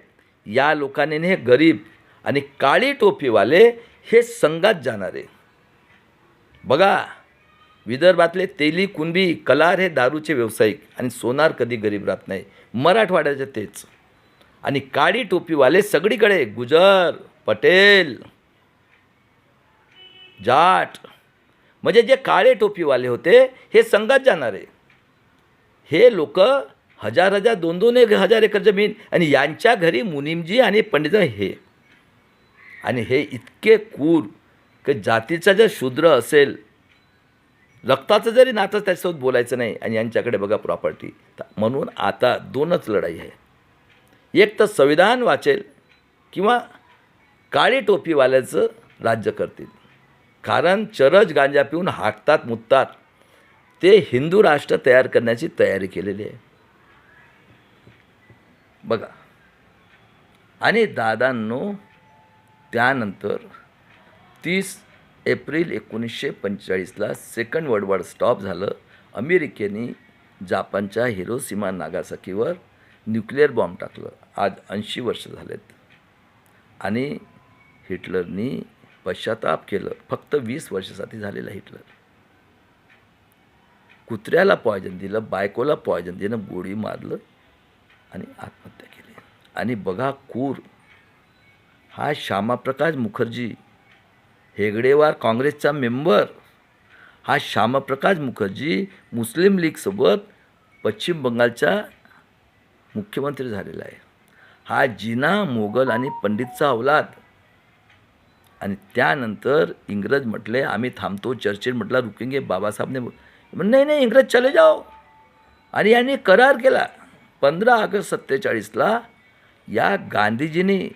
या लोकांनी हे गरीब आणि काळी टोपीवाले हे संघात जाणारे. बघा, विदर्भातले तेली, कुणबी, कलार हे दारूचे व्यावसायिक आणि सोनार कधी गरीब राहत नाही. मराठवाड्याचे तेच. आणि काळी टोपीवाले सगळीकडे गुजर, पटेल, जाट, म्हणजे जे काळे टोपीवाले होते हे संघात जाणारे. हे लोक 1,000 2,000 1,000 एकर जमीन आणि यांच्या घरी मुनीमजी आणि पंडित हे. आणि हे इतके क्रूर की जातीचा जर शूद्र असेल, रक्ताचं जरी नातं त्याच्यासोबत बोलायचं नाही. आणि यांच्याकडे बघा प्रॉपर्टी. म्हणून आता 2च लढाई आहे. एक तर संविधान वाचेल किंवा काळी टोपीवाल्याचं राज्य करतील. कारण चरस गांजा पिऊन हाकतात मुततात. ते हिंदू राष्ट्र तयार करण्याची तयारी केलेली आहे. बघा, आणि दादांनो, त्यानंतर 30 एप्रिल 1945ला सेकंड वर्ल्ड वॉर स्टॉप झालं. अमेरिकेने जापानच्या हिरोशिमा नागासाकीवर न्यूक्लिअर बॉम्ब टाकलं. आज 80 वर्ष झालेत. आणि हिटलरनी पश्चाताप केलं. फक्त 20 वर्षासाठी झालेला हिटलर. कुत्र्याला पॉयझन दिलं, बायकोला पॉयझन दिलं, गोळी मारलं आणि आत्महत्या केली. आणि बघा, क्रूर हा श्यामाप्रकाश मुखर्जी, हेगडेवार काँग्रेसचा मेंबर, हा श्यामाप्रकाश मुखर्जी मुस्लिम लीगसोबत पश्चिम बंगालचा मुख्यमंत्री झालेला आहे. हा जिना, मोगल आणि पंडितचा अवलाद. आणि त्यानंतर इंग्रज म्हटले आम्ही थांबतो. चर्चिल म्हटला रुकेंगे. बाबासाहेबने नाही नाही, इंग्रज चले जाओ. आणि यांनी करार केला. 15 ऑगस्ट 47ला या गांधीजींनी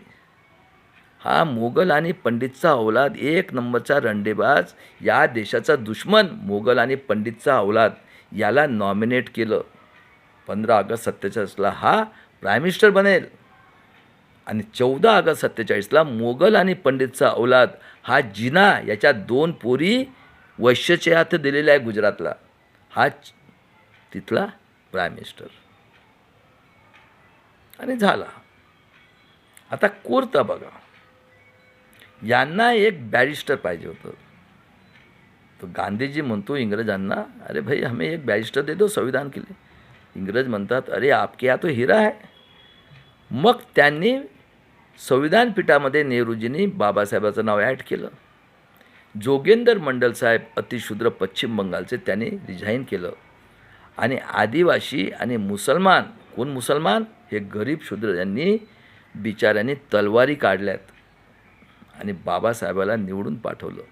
हा मोगल आणि पंडितचा अवलाद, 1 नंबरचा रंडेबाज, या देशाचा दुश्मन मोगल आणि पंडितचा अवलाद, याला नॉमिनेट केलं. 15 ऑगस्ट 47ला हा प्राईम मिनिस्टर बनेल. आणि 14 ऑगस्ट 47ला मोगल आणि पंडितचा अवलाद हा जिना, याच्या 2 पोरी वैश्याच्या हात दिलेला आहे गुजरातला, हा तिथला प्राईम मिनिस्टर. आणि झाला. आता कोर्ता बघा, यांना एक बॅरिस्टर पाहिजे होतं. तो गांधीजी म्हणतो इंग्रजांना, अरे भाई हमें एक बॅरिस्टर दे दो संविधान के लिए. इंग्रज म्हणतात अरे आपके यहाँ तो हीरा है. मग त्यांनी संविधान पीठामध्ये नेहरूजींनी बाबासाहेबाचं नाव ॲड केलं. जोगेंद्र मंडल साहेब अतिशूद्र पश्चिम बंगालचे, त्यांनी रिझाईन केलं. आणि आदिवासी आणि मुसलमान, कोण मुसलमान, हे गरीब शूद्र यांनी बिचाऱ्यांनी तलवारी काढल्यात आणि बाबासाहेबाला निवडून पाठवलं.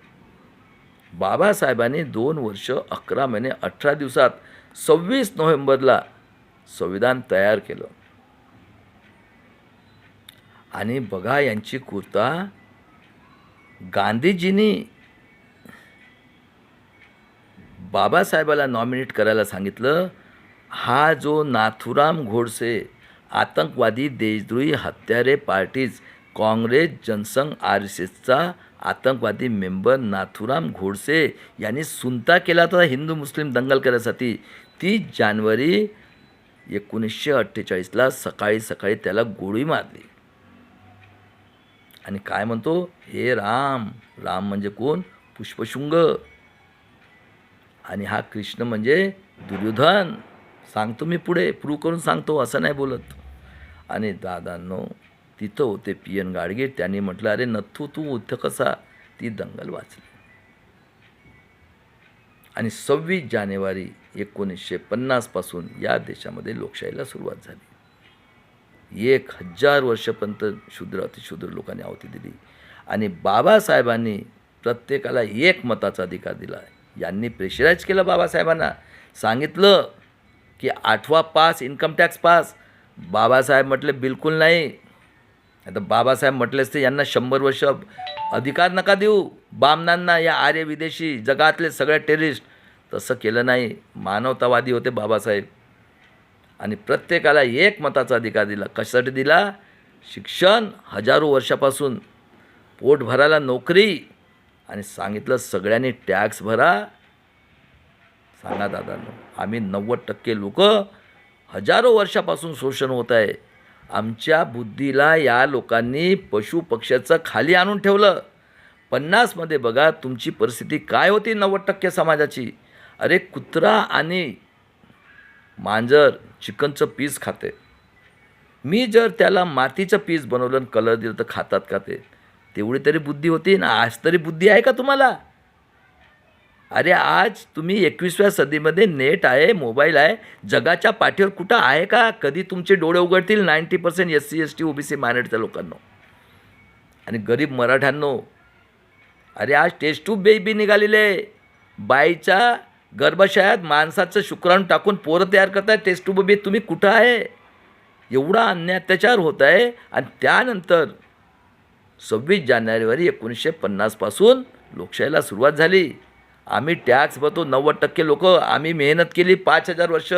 बाबासाहेबांनी 2 वर्ष 11 महिने 18 दिवसात 26 नोव्हेंबरला संविधान तयार केलं. आणि बघा यांची कृता, गांधीजींनी बाबासाहेबाला नॉमिनेट करायला सांगितलं. हा जो नाथुराम गोडसे, आतंकवादी, देशद्रोही, हत्यारे पार्टीज, काँग्रेस, जनसंघ, RSSचा आतंकवादी मेंबर नाथुराम गोडसे यांनी सुनता केला होता हिंदू मुस्लिम दंगल करण्यासाठी. 30 जानेवारी 1948ला सकाळी सकाळी त्याला गोळी मारली. आणि काय म्हणतो, हे राम. राम म्हणजे कोण, पुष्पशृंग. आणि हा कृष्ण म्हणजे दुर्योधन. सांगतो मी पुढे, प्रूव्ह करून सांगतो, असं नाही बोलत. आणि दादांनो, तिथं होते PN गाडगीळ. त्यांनी म्हटलं अरे नथू तू इथं कसा, ती दंगल वाचली. आणि 26 जानेवारी 1950 पासून या देशामध्ये लोकशाहीला सुरुवात झाली. 1000 वर्षापर्यंत शूद्र अतिशूद्र लोकांनी आहुती दिली. आणि बाबासाहेबांनी प्रत्येकाला एक मताचा अधिकार दिला. यांनी प्रेशराईज केलं बाबासाहेबांना. सांगितलं की 8वा pass, income tax pass. Babasaheb म्हटले बिलकुल नाही. आता बाबासाहेब म्हटले असते यांना 100 वर्ष अधिकार नका देऊ बामणांना, या आर्य विदेशी जगातले सगळे टेररिस्ट. तसं केलं नाही. मानवतावादी होते बाबासाहेब आणि प्रत्येकाला एक मताचा अधिकार दिला. कशासाठी दिला? शिक्षण, हजारो वर्षापासून पोट भरायला नोकरी, आणि सांगितलं सगळ्यांनी टॅक्स भरा. सांगा दादांनो, आम्ही 90% लोक हजारो वर्षापासून शोषण होत आहे. आमच्या बुद्धीला या लोकांनी पशु पक्ष्याचं खाली आणून ठेवलं. 50मध्ये बघा तुमची परिस्थिती काय होती 90% समाजाची. अरे कुत्रा आणि मांजर चिकनचं पीस खाते. मी जर त्याला मातीचं पीस बनवलं आणि कलर दिलं तर खातात का ते? तेवढी तरी बुद्धी होती ना. आज तरी बुद्धी आहे का तुम्हाला? अरे आज तुम्ही 21व्या सदीमध्ये नेट आहे, मोबाईल आहे. जगाच्या पाठीवर कुठं आहे का कधी तुमचे डोळे उघडतील 90% SC ST OBC मायनॉरिटीच्या लोकांनो आणि गरीब मराठ्यांनो? अरे आज टेस्ट ट्यूब बेबी निघालेले. बाईच्या गर्भाशयात माणसाचं शुक्राणू टाकून पोरं तयार करताय टेस्ट ट्यूब बेबी. तुम्ही कुठं आहे? एवढा अन्याय अत्याचार होत आहे. आणि त्यानंतर 26 जानेवारी 1950 पासून लोकशाहीला सुरुवात झाली. आम्ही टॅक्स भरतो 90% लोक. आम्ही मेहनत केली 5000 वर्ष,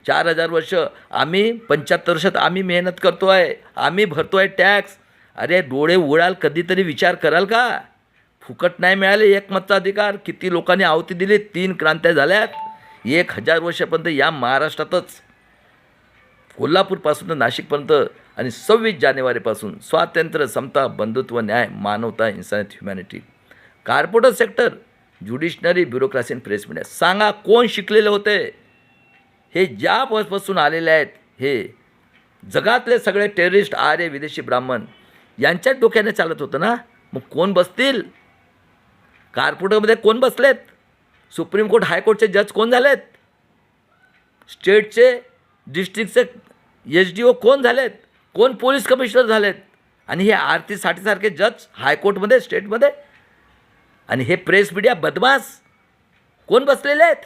4000 वर्ष. आम्ही 75 वर्षात आम्ही मेहनत करतो आहे. आम्ही भरतो आहे टॅक्स. अरे डोळे उघडाल कधीतरी विचार कराल का? फुकट नाही मिळाले एकमतचा अधिकार. किती लोकांनी आहुती दिली. 3 क्रांत्या झाल्यात 1000 वर्षापर्यंत या महाराष्ट्रातच. कोल्हापूरपासून नाशिकपर्यंत. आणि 26 जानेवारीपासून स्वातंत्र्य, समता, बंधुत्व, न्याय, मानवता, इन्सानियत, humanity. Corporate sector, judiciary, bureaucracy, press media. सांगा कोण शिकलेले होते? हे ज्यापासून आलेले आहेत हे जगातले सगळे टेररिस्ट, आर्य, विदेशी, ब्राह्मण यांच्याच डोक्याने चालत होतं ना. मग कोण बसतील? कॉर्पोरेटमध्ये कोण बसलेत? सुप्रीम कोर्ट, हायकोर्टचे जज कोण झालेत? स्टेटचे, डिस्ट्रिक्टचे SDO कोण झालेत? कोण पोलीस कमिशनर झालेत? आणि हे आरती साठीसारखे जज हायकोर्टमध्ये, स्टेटमध्ये. आणि हे प्रेस मीडिया बदमाश कोण बसलेले आहेत?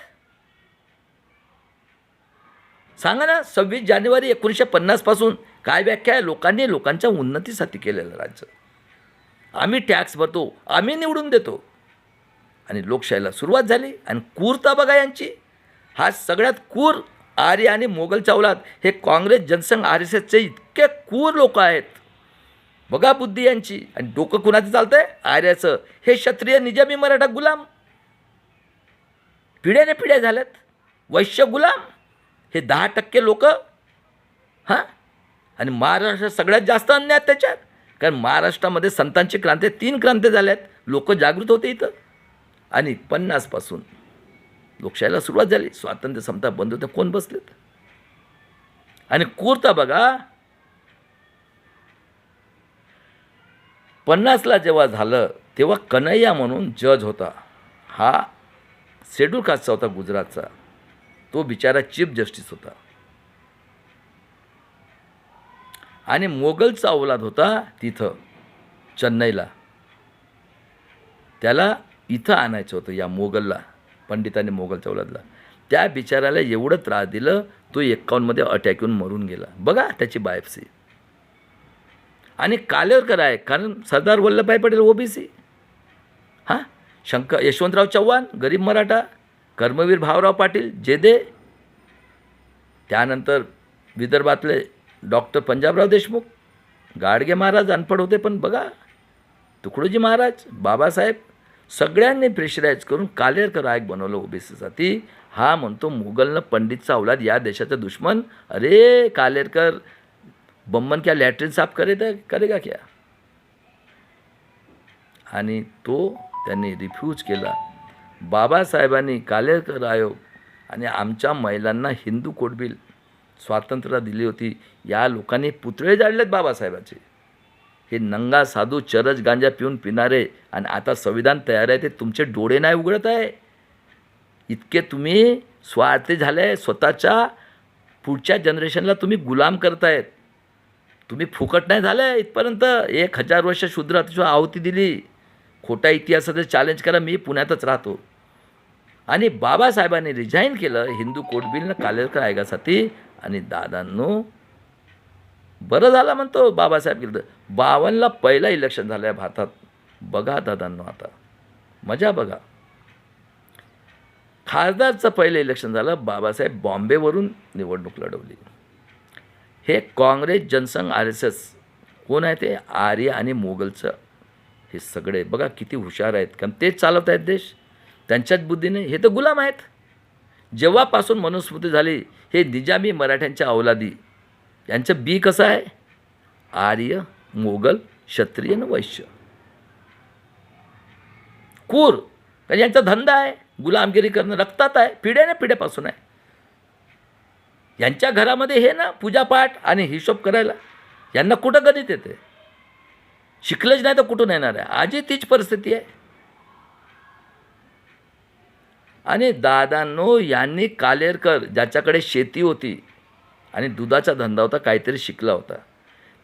सांगा ना. 26 जानेवारी 1950 पासून काय व्याख्या आहे? लोकांनी लोकांच्या उन्नतीसाठी केलेलं राज्य. आम्ही टॅक्स भरतो, आम्ही निवडून देतो. आणि लोकशाहीला सुरुवात झाली. आणि क्रूरता बघा यांची. हा सगळ्यात क्रूर आर्य आणि मोगलच्या औलाद हे काँग्रेस, जनसंघ, RSSचे इतके क्रूर लोक आहेत. बघा बुद्धी यांची. आणि डोकं कुणाचं चालतंय? आर्याचं. हे क्षत्रिय, निजामी, मराठा गुलाम पिढ्याने पिढ्या झाल्यात. वैश्य गुलाम हे 10% लोक. हां. आणि महाराष्ट्रात सगळ्यात जास्त अन्याय अत्याचार. कारण महाराष्ट्रामध्ये संतांची क्रांती, 3 क्रांती झाल्यात. लोक जागृत होते इथं. आणि 50 पासून लोकशाहीला सुरुवात झाली. स्वातंत्र्य, समता, बंधुत्व कोण बसलेत? आणि क्रूरता बघा. 50ला जेव्हा झालं तेव्हा कन्हैया म्हणून जज होता. हा शेड्यूल कास्टचा होता गुजरातचा. तो बिचारा चीफ जस्टिस होता. आणि मोगलचा औलाद होता तिथं चेन्नईला. त्याला इथं आणायचं होतं या मोगलला, पंडितांनी मोगलच्या औलादला. त्या बिचाराला एवढं त्रास दिलं तो 51मध्ये अटॅक येऊन मरून गेला. बघा त्याची बायोप्सी. आणि कालेरकर आहे कारण सरदार वल्लभभाई पटेल OBC. हां. यशवंतराव चव्हाण गरीब मराठा. कर्मवीर भाऊराव पाटील जेदे. त्यानंतर विदर्भातले डॉक्टर पंजाबराव देशमुख. गाडगे महाराज अनपढ होते पण बघा. तुकडोजी महाराज, बाबासाहेब सगळ्यांनी प्रेशराईज करून कालेरकर आयोग बनवलं OBCसाठी. हा म्हणतो मुघलनं पंडितचा औलाद या देशाचा दुश्मन. अरे कालेरकर बम्मन क्या लॅट्रिन साफ करेगा क्या? आणि तो त्यांनी रिफ्यूज केला. बाबासाहेबांनी कालेरकर आयोग आणि आमच्या महिलांना हिंदू कोड बिल स्वातंत्र्य दिली होती. या लोकांनी पुतळे जाळलेत बाबासाहेबाचे. हे नंगा साधू चरस गांजा पिऊन पिणारे. आणि आता संविधान तयार आहे ते तुमचे डोळे नाही उघडत आहे. इतके तुम्ही स्वार्थी झाले. स्वतःच्या पुढच्या जनरेशनला तुम्ही गुलाम करतायत. तुम्ही फुकट नाही झाले इथपर्यंत. 1000 वर्ष शूद्र अतिशय आहुती दिली. खोटा इतिहासाचं चॅलेंज करा. मी पुण्यातच राहतो. आणि बाबासाहेबांनी रिझाईन केलं हिंदू कोड बिलनं कालेरकर आयोगासाठी. आणि दादांनो बरं झालं म्हणतो बाबासाहेब केलं. 52ला पहिला इलेक्शन झालं आहे भारतात. बघा दादांनो आता मजा बघा. खासदारचं पहिलं इलेक्शन झालं, बाबासाहेब बॉम्बेवरून निवडणूक लढवली. हे काँग्रेस, जनसंघ, RSS कोण आहे ते आर्य आणि मोगलचं, हे सगळे बघा किती हुशार आहेत, कारण तेच चालवत आहेत देश त्यांच्याच बुद्धीने. हे तर गुलाम आहेत. जेव्हापासून मनुस्मृती झाली, हे निजामी मराठ्यांच्या अवलादी, यांचं बी कसं आहे, आर्य, मोगल, क्षत्रिय आणि वैश्य, कूर. कारण यांचा धंदा आहे गुलामगिरी करणं, रक्तात आहे, पिढ्याने पिढ्यापासून आहे. यांच्या घरामध्ये हे ना पूजापाठ आणि हिशोब करायला, यांना कुठं गणित येते, शिकलंच नाही तर कुठून येणार आहे. आजही तीच परिस्थिती आहे. आणि दादांनो, यांनी कालेरकर, ज्याच्याकडे शेती होती आणि दुधाचा धंदा होता, काहीतरी शिकला होता,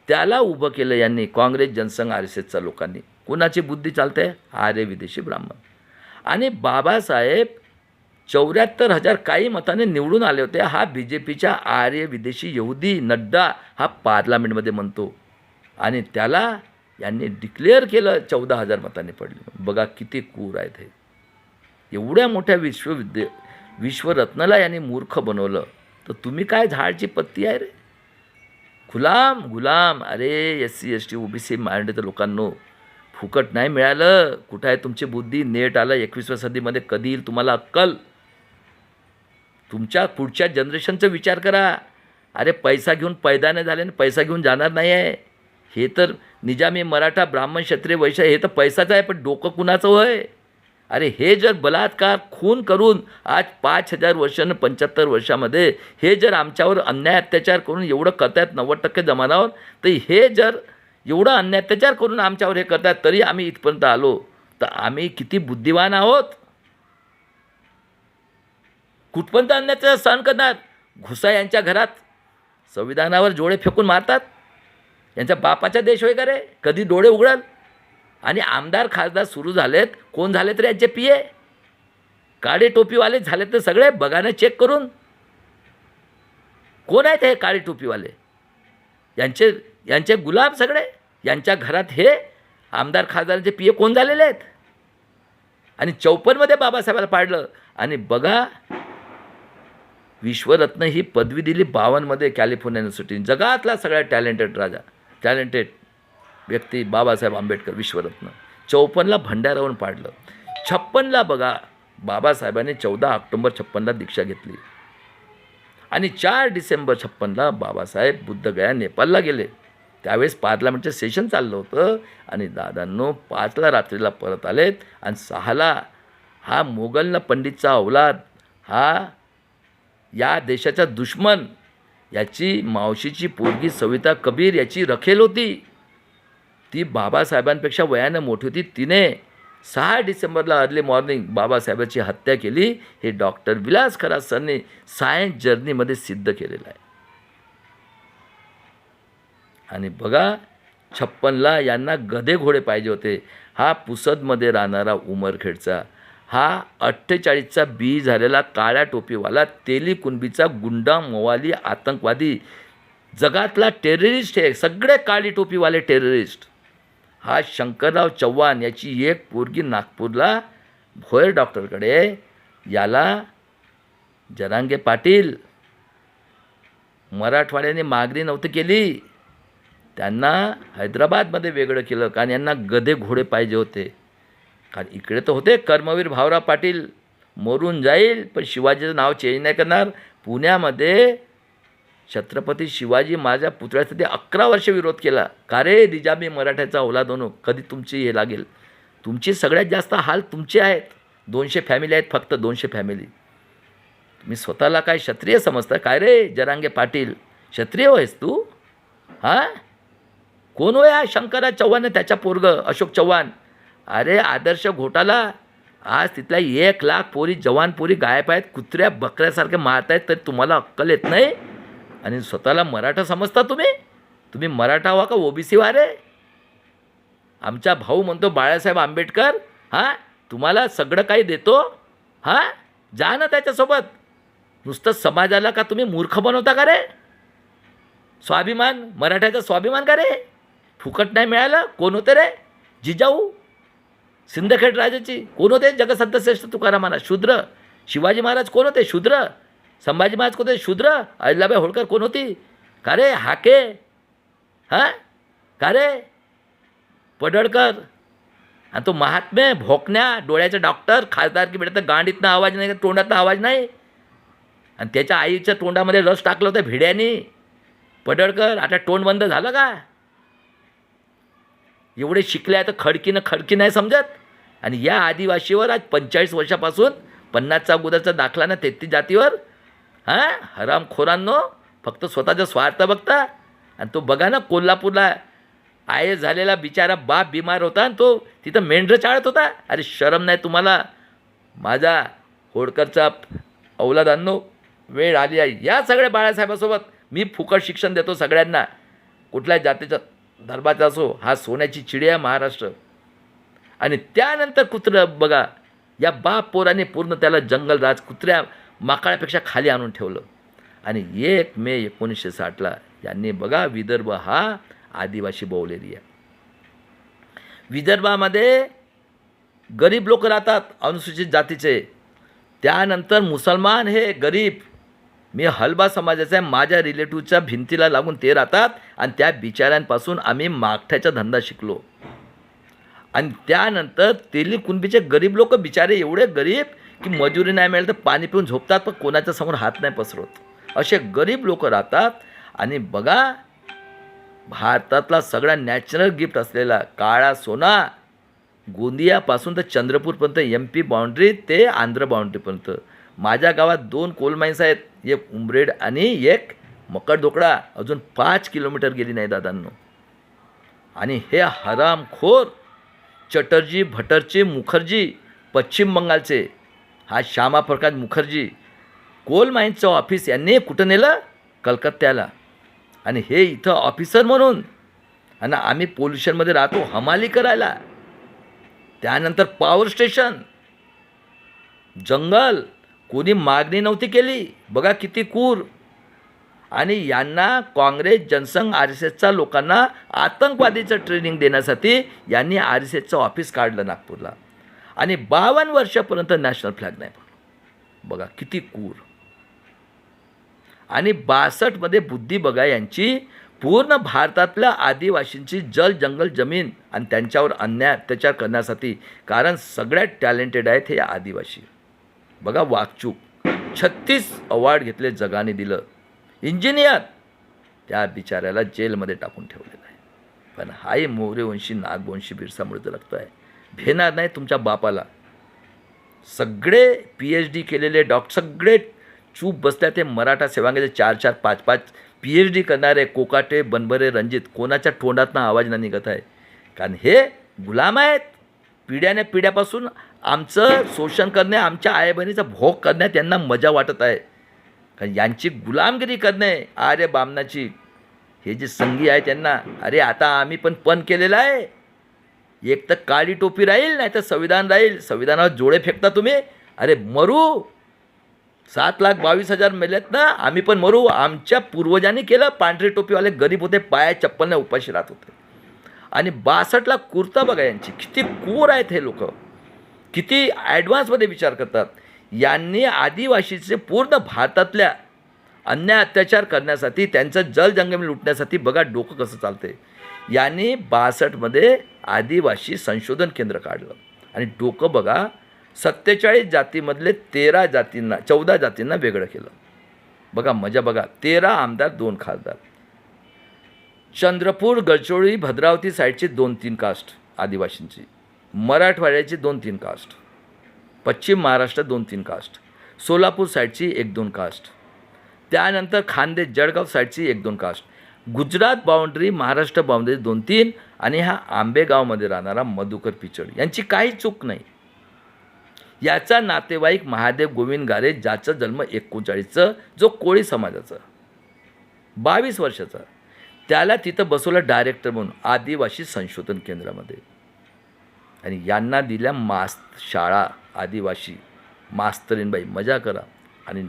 त्याला उभं केलं यांनी, काँग्रेस, जनसंघ, RSSच्या लोकांनी. कुणाची बुद्धी चालते, आर्य विदेशी ब्राह्मण. आणि बाबासाहेब 74,000 काही मताने निवडून आले होते. हा BJPच्या आर्य विदेशी यहुदी नड्डा हा पार्लमेंटमध्ये म्हणतो, आणि त्याला यांनी डिक्लेअर केलं, 14,000 मतांनी पडले. बघा किती क्रूर आहेत हे. एवढ्या मोठ्या विश्वरत्नाला यांनी मूर्ख बनवलं, तर तुम्ही काय झाडची पत्ती आहे रे, गुलाम. अरे SC ST OBC माइंडेड लोकांनो, फुकट नाही मिळालं. कुठं आहे तुमची बुद्धी? नेट आलं 21व्या सदीमध्ये, कधी येईल तुम्हाला अक्कल? तुमच्या पुढच्या जनरेशनचा विचार करा. अरे पैसा घेऊन पैदा नाही झाले, पैसा घेऊन जाणार नाही आहे. हे तर निजामी, मराठा, ब्राह्मण, क्षत्रिय, वैश्य, हे तर पैसाच आहे, पण डोकं कुणाचं होय? अरे हे जर बलात्कार, खून करून आज 5,000 वर्षानं 75 वर्षामध्ये हे जर आमच्यावर अन्याय अत्याचार करून एवढं करतायत 90% जमानावर, तर हे जर एवढं अन्याय अत्याचार करून आमच्यावर हे करतात, तरी आम्ही इथपर्यंत आलो, तर आम्ही किती बुद्धिवान आहोत? कुठपर्यंत अन्याय सहन करणार? घुसा यांच्या घरात संविधानावर जोडे फेकून मारतात. यांच्या बापाचा देश होय का रे? कधी डोळे उघडाल? आणि आमदार, खासदार सुरू झालेत, कोण झाले तर यांचे PA, काळे टोपीवाले झालेत तर सगळे. बघा ना चेक करून, कोण आहेत हे काळे टोपीवाले? यांचे गुलाम सगळे. यांच्या घरात हे आमदार, खासदारांचे PA कोण झालेले आहेत? आणि 54मध्ये बाबासाहेबाला पाडलं. आणि बघा, विश्वरत्न ही पदवी दिली 52मध्ये कॅलिफोर्निया युनिव्हर्सिटी. जगातला सगळ्यात टॅलेंटेड व्यक्ती बाबासाहेब आंबेडकर, विश्वरत्न. 54ला भंडारावरून पाडलं. 56ला बघा, बाबासाहेबांनी 14 ऑक्टोबर 56ला दीक्षा घेतली, आणि 4 डिसेंबर 56ला बाबासाहेब बुद्धगया, नेपाळला गेले. त्यावेळेस पार्लमेंटचं सेशन चाललं होतं, आणि दादांनो 5ला रात्रीला परत आलेत. आणि 6ला हा मोगलनं पंडितचा अवलाद, हा या देशाचा दुश्मन, याची मावशीची पोरगी सविता कबीर याची रखेल होती. ती बाबासाहेबांपेक्षा वयानं मोठी होती. तिने 6 डिसेंबरला अर्ली मॉर्निंग बाबासाहेबांची हत्या केली. हे डॉक्टर विलास खरात सरने सायन्स जर्नीमध्ये सिद्ध केलेलं आहे. आणि बघा, 56ला यांना गधे घोडे पाहिजे होते. हा पुसदमध्ये राहणारा उमरखेडचा, हा 48चा बी झालेला काळ्या टोपीवाला तेली कुणबीचा गुंडा, मवाली, आतंकवादी, जगातला टेररिस्ट आहे. सगळे काळी टोपीवाले टेररिस्ट. हा शंकरराव चव्हाण, याची एक पोरगी नागपूरला भोयर डॉक्टरकडे. याला जरांगे पाटील, मराठवाड्याने मागणी नव्हती केली, त्यांना हैदराबादमध्ये वेगळं केलं, कारण यांना गधे घोडे पाहिजे होते. कारण इकडे तर होते कर्मवीर भाऊराव पाटील, मरून जाईल पण शिवाजीचं नाव चेंज नाही करणार. पुण्यामध्ये छत्रपती शिवाजी माझ्या पुतळ्यासाठी 11 वर्ष विरोध केला. का रे निजामी मराठ्याचा औलाद होणं, कधी तुमची हे लागेल? तुमची सगळ्यात जास्त हाल तुमचे आहेत. 200 फॅमिली आहेत, फक्त 200 फॅमिली. तुम्ही स्वतःला काय क्षत्रिय समजता काय रे? जरांगे पाटील, क्षत्रिय होयस तू? हां, कोण होय? शंकरराव चव्हाण, त्याच्या पोरगं अशोक चव्हाण. अरे आदर्श घोटाला. आज तिथल्या 1 लाख पोरी, जवान पोरी गायब आहेत, कुत्र्या बकऱ्यासारखे मारत आहेत, तर तुम्हाला अक्कल येत नाही. आणि स्वतःला मराठा समजता तुम्ही? तुम्ही मराठा व्हा का OBC व्हा रे? आमचा भाऊ म्हणतो बाळासाहेब आंबेडकर, हां तुम्हाला सगळं काही देतो, हां जा ना त्याच्यासोबत. नुसतं समाजाला का तुम्ही मूर्ख बनवता का रे? स्वाभिमान, मराठ्याचा स्वाभिमान का रे? फुकट नाही मिळालं. कोण होते रे? जिजाऊ, सिंदखेड राजाची कोण होते? जगसंत श्रेष्ठ तुकारामाला. शूद्र शिवाजी महाराज कोण होते? शूद्र. संभाजी महाराज कोण होते? शूद्र. अहिल्याबाई होळकर कोण होती? का रे हाके? हां, का रे पडळकर? आणि तो महात्मे भोकण्या डोळ्याचा डॉक्टर, खासदार की बेटा, तर गांडीतनं आवाज नाही, तोंडातनं आवाज नाही, आणि त्याच्या आईच्या तोंडामध्ये रस टाकलं होतं भिड्यानी. पडळकर आता तोंड बंद झालं का? एवढे शिकले आहे तर खडकी नाही समजत. आणि या आदिवासीवर आज 45 वर्षापासून 50चा अगोदरचा दाखला ना 33 जातीवर. हां, हरामखोरांनो, फक्त स्वतःचा स्वार्थ बघता. आणि तो बघा ना, कोल्हापूरला आय झालेला बिचारा बाप बिमार होता आणि तो तिथं मेंढरं चाळत होता. अरे शरम नाही तुम्हाला? माझा होळकरचा औलादांनो, वेळ आली आहे. या सगळ्या बाळासाहेबासोबत मी फुकट शिक्षण देतो सगळ्यांना, कुठल्याही जातीचा धर्माचा असो. हा सोन्याची चिडी आहे महाराष्ट्र. आणि त्यानंतर कुत्रं बघा, या बाप पोराने पूर्ण त्याला जंगल राज कुत्र्या माकाळापेक्षा खाली आणून ठेवलं. आणि 1 मे 1960ला यांनी बघा, विदर्भ हा आदिवासी बहुल एरिया. विदर्भामध्ये गरीब लोक राहतात अनुसूचित जातीचे. त्यानंतर मुसलमान हे गरीब. मी हलबा समाजाचा आहे, माझ्या रिलेटिव्हच्या भिंतीला लागून ते राहतात. आणि त्या बिचाऱ्यांपासून आम्ही मागठ्याचा धंदा शिकलो. आणि त्यानंतर तेली कुणबीचे गरीब लोक बिचारे एवढे गरीब की मजुरी नाही मिळेल तर पाणी पिऊन झोपतात, पण कोणाच्या समोर हात नाही पसरवत. असे गरीब लोक राहतात. आणि बघा, भारतातला सगळा नॅचरल गिफ्ट असलेला काळा सोना, गोंदियापासून तर चंद्रपूरपर्यंत, MP बाउंड्री ते आंध्र बाउंड्रीपर्यंत. माझ्या गावात 2 कोल माईन्स आहेत, एक उमरेड आणि एक मकडदोकडा. अजून 5 किलोमीटर गेली नाही दादांनो. आणि हे हरामखोर चटर्जी, भटरजी, मुखर्जी, पश्चिम बंगालचे, हा श्यामाप्रकाश मुखर्जी, कोल माईन्सचं ऑफिस यांनी कुठं नेलं? कलकत्त्याला. आणि हे इथं ऑफिसर म्हणून. आणि आम्ही पोल्युशनमध्ये राहतो हमाली करायला. त्यानंतर पॉवर स्टेशन, जंगल, कोणी मागणी नव्हती केली. बघा किती कूर. आणि यांना काँग्रेस, जनसंघ, RSSच्या लोकांना आतंकवादीचं ट्रेनिंग देण्यासाठी यांनी RSSचं ऑफिस काढलं नागपूरला. आणि 52 वर्षापर्यंत नॅशनल फ्लॅग नाही पडला. बघा किती कूर. आणि 62मध्ये बुद्धी बघा यांची पूर्ण भारतातल्या आदिवासींची जल, जंगल, जमीन आणि त्यांच्यावर अन्याय अत्याचार करण्यासाठी. कारण सगळ्यात टॅलेंटेड आहेत हे आदिवासी. बघा वागचूक, 36 अवॉर्ड घेतले, जगाने दिलं. इंजिनियर, त्या बिचाऱ्याला जेलमध्ये टाकून ठेवलेलं आहे. पण हाही मोरेवंशी, नागवंशी, बिरसा मुंडाचं रक्त आहे. भेणार नाही तुमच्या बापाला. सगळे PhD केलेले डॉक्टर सगळे चूप बसल्या. ते मराठा सेवांगाचे 4-4, 5-5 PhD करणारे कोकाटे, बनबरे, रणजित, कोणाच्या तोंडातनं आवाज नाही निघत आहे. कारण हे गुलाम आहेत. पिढ्यापासून आमचं शोषण करणे, आमच्या आई बहिणीचा भोग करण्यात त्यांना मजा वाटत आहे. कारण यांची गुलामगिरी करणे आर्य बामणाची, हे जे संगी आहे त्यांना, अरे आता आम्ही पण केलेलं आहे. एक तर काळी टोपी राहील, नाही तर संविधान राहील. संविधानावर जोडे फेकता तुम्ही. अरे मरू, 7,22,000 मेलेत ना, आम्ही पण मरू. आमच्या पूर्वजांनी केलं. पांढरी टोपीवाले गरीब होते, पाया चप्पलने उपाशी राहत होते. आणि 62ला कुर्ता बघा यांची, किती कूर आहेत हे लोक, किती ॲडव्हान्समध्ये विचार करतात. यांनी आदिवासीचे पूर्ण भारतातल्या अन्याय अत्याचार करण्यासाठी, त्यांचं जल जंगम लुटण्यासाठी बघा डोकं कसं चालते. यांनी 62मध्ये आदिवासी संशोधन केंद्र काढलं. आणि डोकं बघा, 47 जातीमधले 14 जातींना वेगळं केलं. बघा मजा बघा. 13 आमदार, 2 खासदार. चंद्रपूर, गडचिरोली, भद्रावती साईडची 2-3 कास्ट आदिवासींची. मराठवाड्याची 2-3 कास्ट. पश्चिम महाराष्ट्र 2-3 कास्ट. सोलापूर साईडची 1-2 कास्ट. त्यानंतर खानदेश, जळगाव साईडची 1-2 caste. Gujarat boundary, Maharashtra boundary 2-3. आणि हा आंबेगावमध्ये राहणारा मधुकर पिचड, यांची काही चूक नाही. याचा नातेवाईक महादेव गोविंद गारे, ज्याचा जन्म 1939, जो कोळी समाजाचा, 22 वर्षाचा, त्याला तिथं बसवलं डायरेक्टर म्हणून आदिवासी संशोधन केंद्रामध्ये. आणि यांना दिल्या शाळा, आदिवासी मास्तरीनबाई. मजा करा. आणि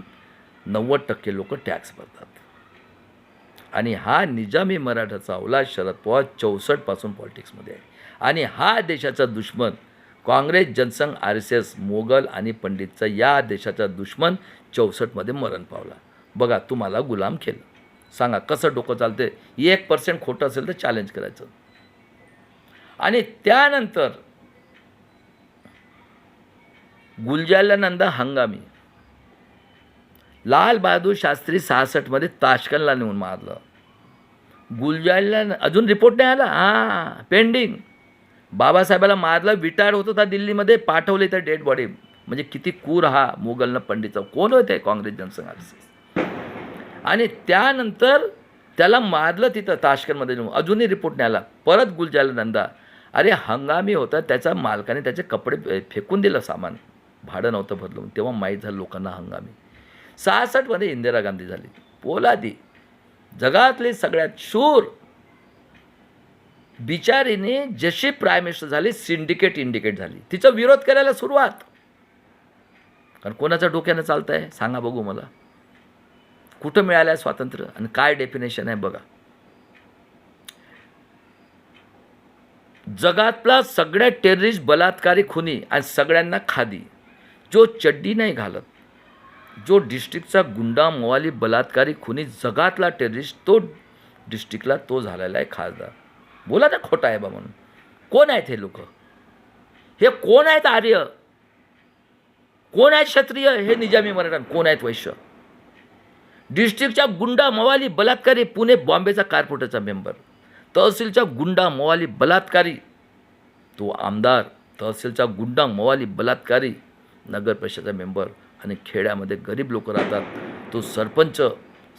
90% लोक टॅक्स भरतात. आणि हा निजामी मराठाचा अवलाद शरद पवार 64 पासून पॉलिटिक्समध्ये आहे. आणि हा देशाचा दुश्मन काँग्रेस, जनसंघ, RSS, मोगल आणि पंडितचा या देशाचा दुश्मन 64मध्ये मरण पावला. बघा, तुम्हाला गुलाम केलं. सांगा कसं डोकं चालते? 1% खोटं असेल तर चॅलेंज करायचं. आणि त्यानंतर गुलजारनंदा हंगामी, लाल बहादूर शास्त्री 66मध्ये ताशकंदला नेऊन मारलं. गुलजारला अजून रिपोर्ट नाही आला, पेंडिंग. बाबासाहेबाला मारलं, विटायर होत होता दिल्लीमध्ये, पाठवले तर डेड बॉडी. म्हणजे किती क्रूर हा मोगलनं पंडितचा. कोण होते? काँग्रेस, जनसंघ, RSS. आणि त्यानंतर त्याला मारलं तिथं ताशकंदमध्ये नेऊन, अजूनही रिपोर्ट नाही आला. परत गुलजारनंदा, अरे हंगामी होता, त्याचा मालकाने त्याचे कपडे फेकून दिलं, सामान भाडं नव्हतं भरलं. तेव्हा माहीत झालं लोकांना हंगामी. 66मध्ये इंदिरा गांधी झाली, पोलादी, जगातली सगळ्यात शूर. बिचारीने जशी प्राईम मिनिस्टर झाली, सिंडिकेट इंडिकेट झाली. तिचा विरोध करायला सुरुवात. कारण कोणाच्या डोक्यानं चालतं आहे सांगा बघू मला? कुठं मिळालं आहे स्वातंत्र्य आणि काय डेफिनेशन आहे बघा. जगातला सगळ्यात टेररिस्ट, बलात्कारी, खुनी आणि सगळ्यांना खादी, जो चड्डी नाही घालत, जो डिस्ट्रिक्टचा गुंडा, मवाली, बलात्कारी, खुनी, जगातला टेररिस्ट, तो डिस्ट्रिक्टला तो झालेला आहे खासदार. बोला ना खोटा आहे बा म्हणून. कोण आहेत हे लोक? हे कोण आहेत आर्य? कोण आहेत क्षत्रिय? हे निजामी मराठा. कोण आहेत वैश्य? डिस्ट्रिक्टच्या गुंडा, मवाली, बलात्कारी, पुणे बॉम्बेचा कॉर्पोरेटरचा मेंबर, तहसीलचा गुंडा, मवाली, बलात्कारी तो आमदार, तहसीलचा गुंडा, मवाली, बलात्कारी नगर परिषदेचा मेंबर, आणि खेड्यामध्ये गरीब लोक राहतात तो सरपंच.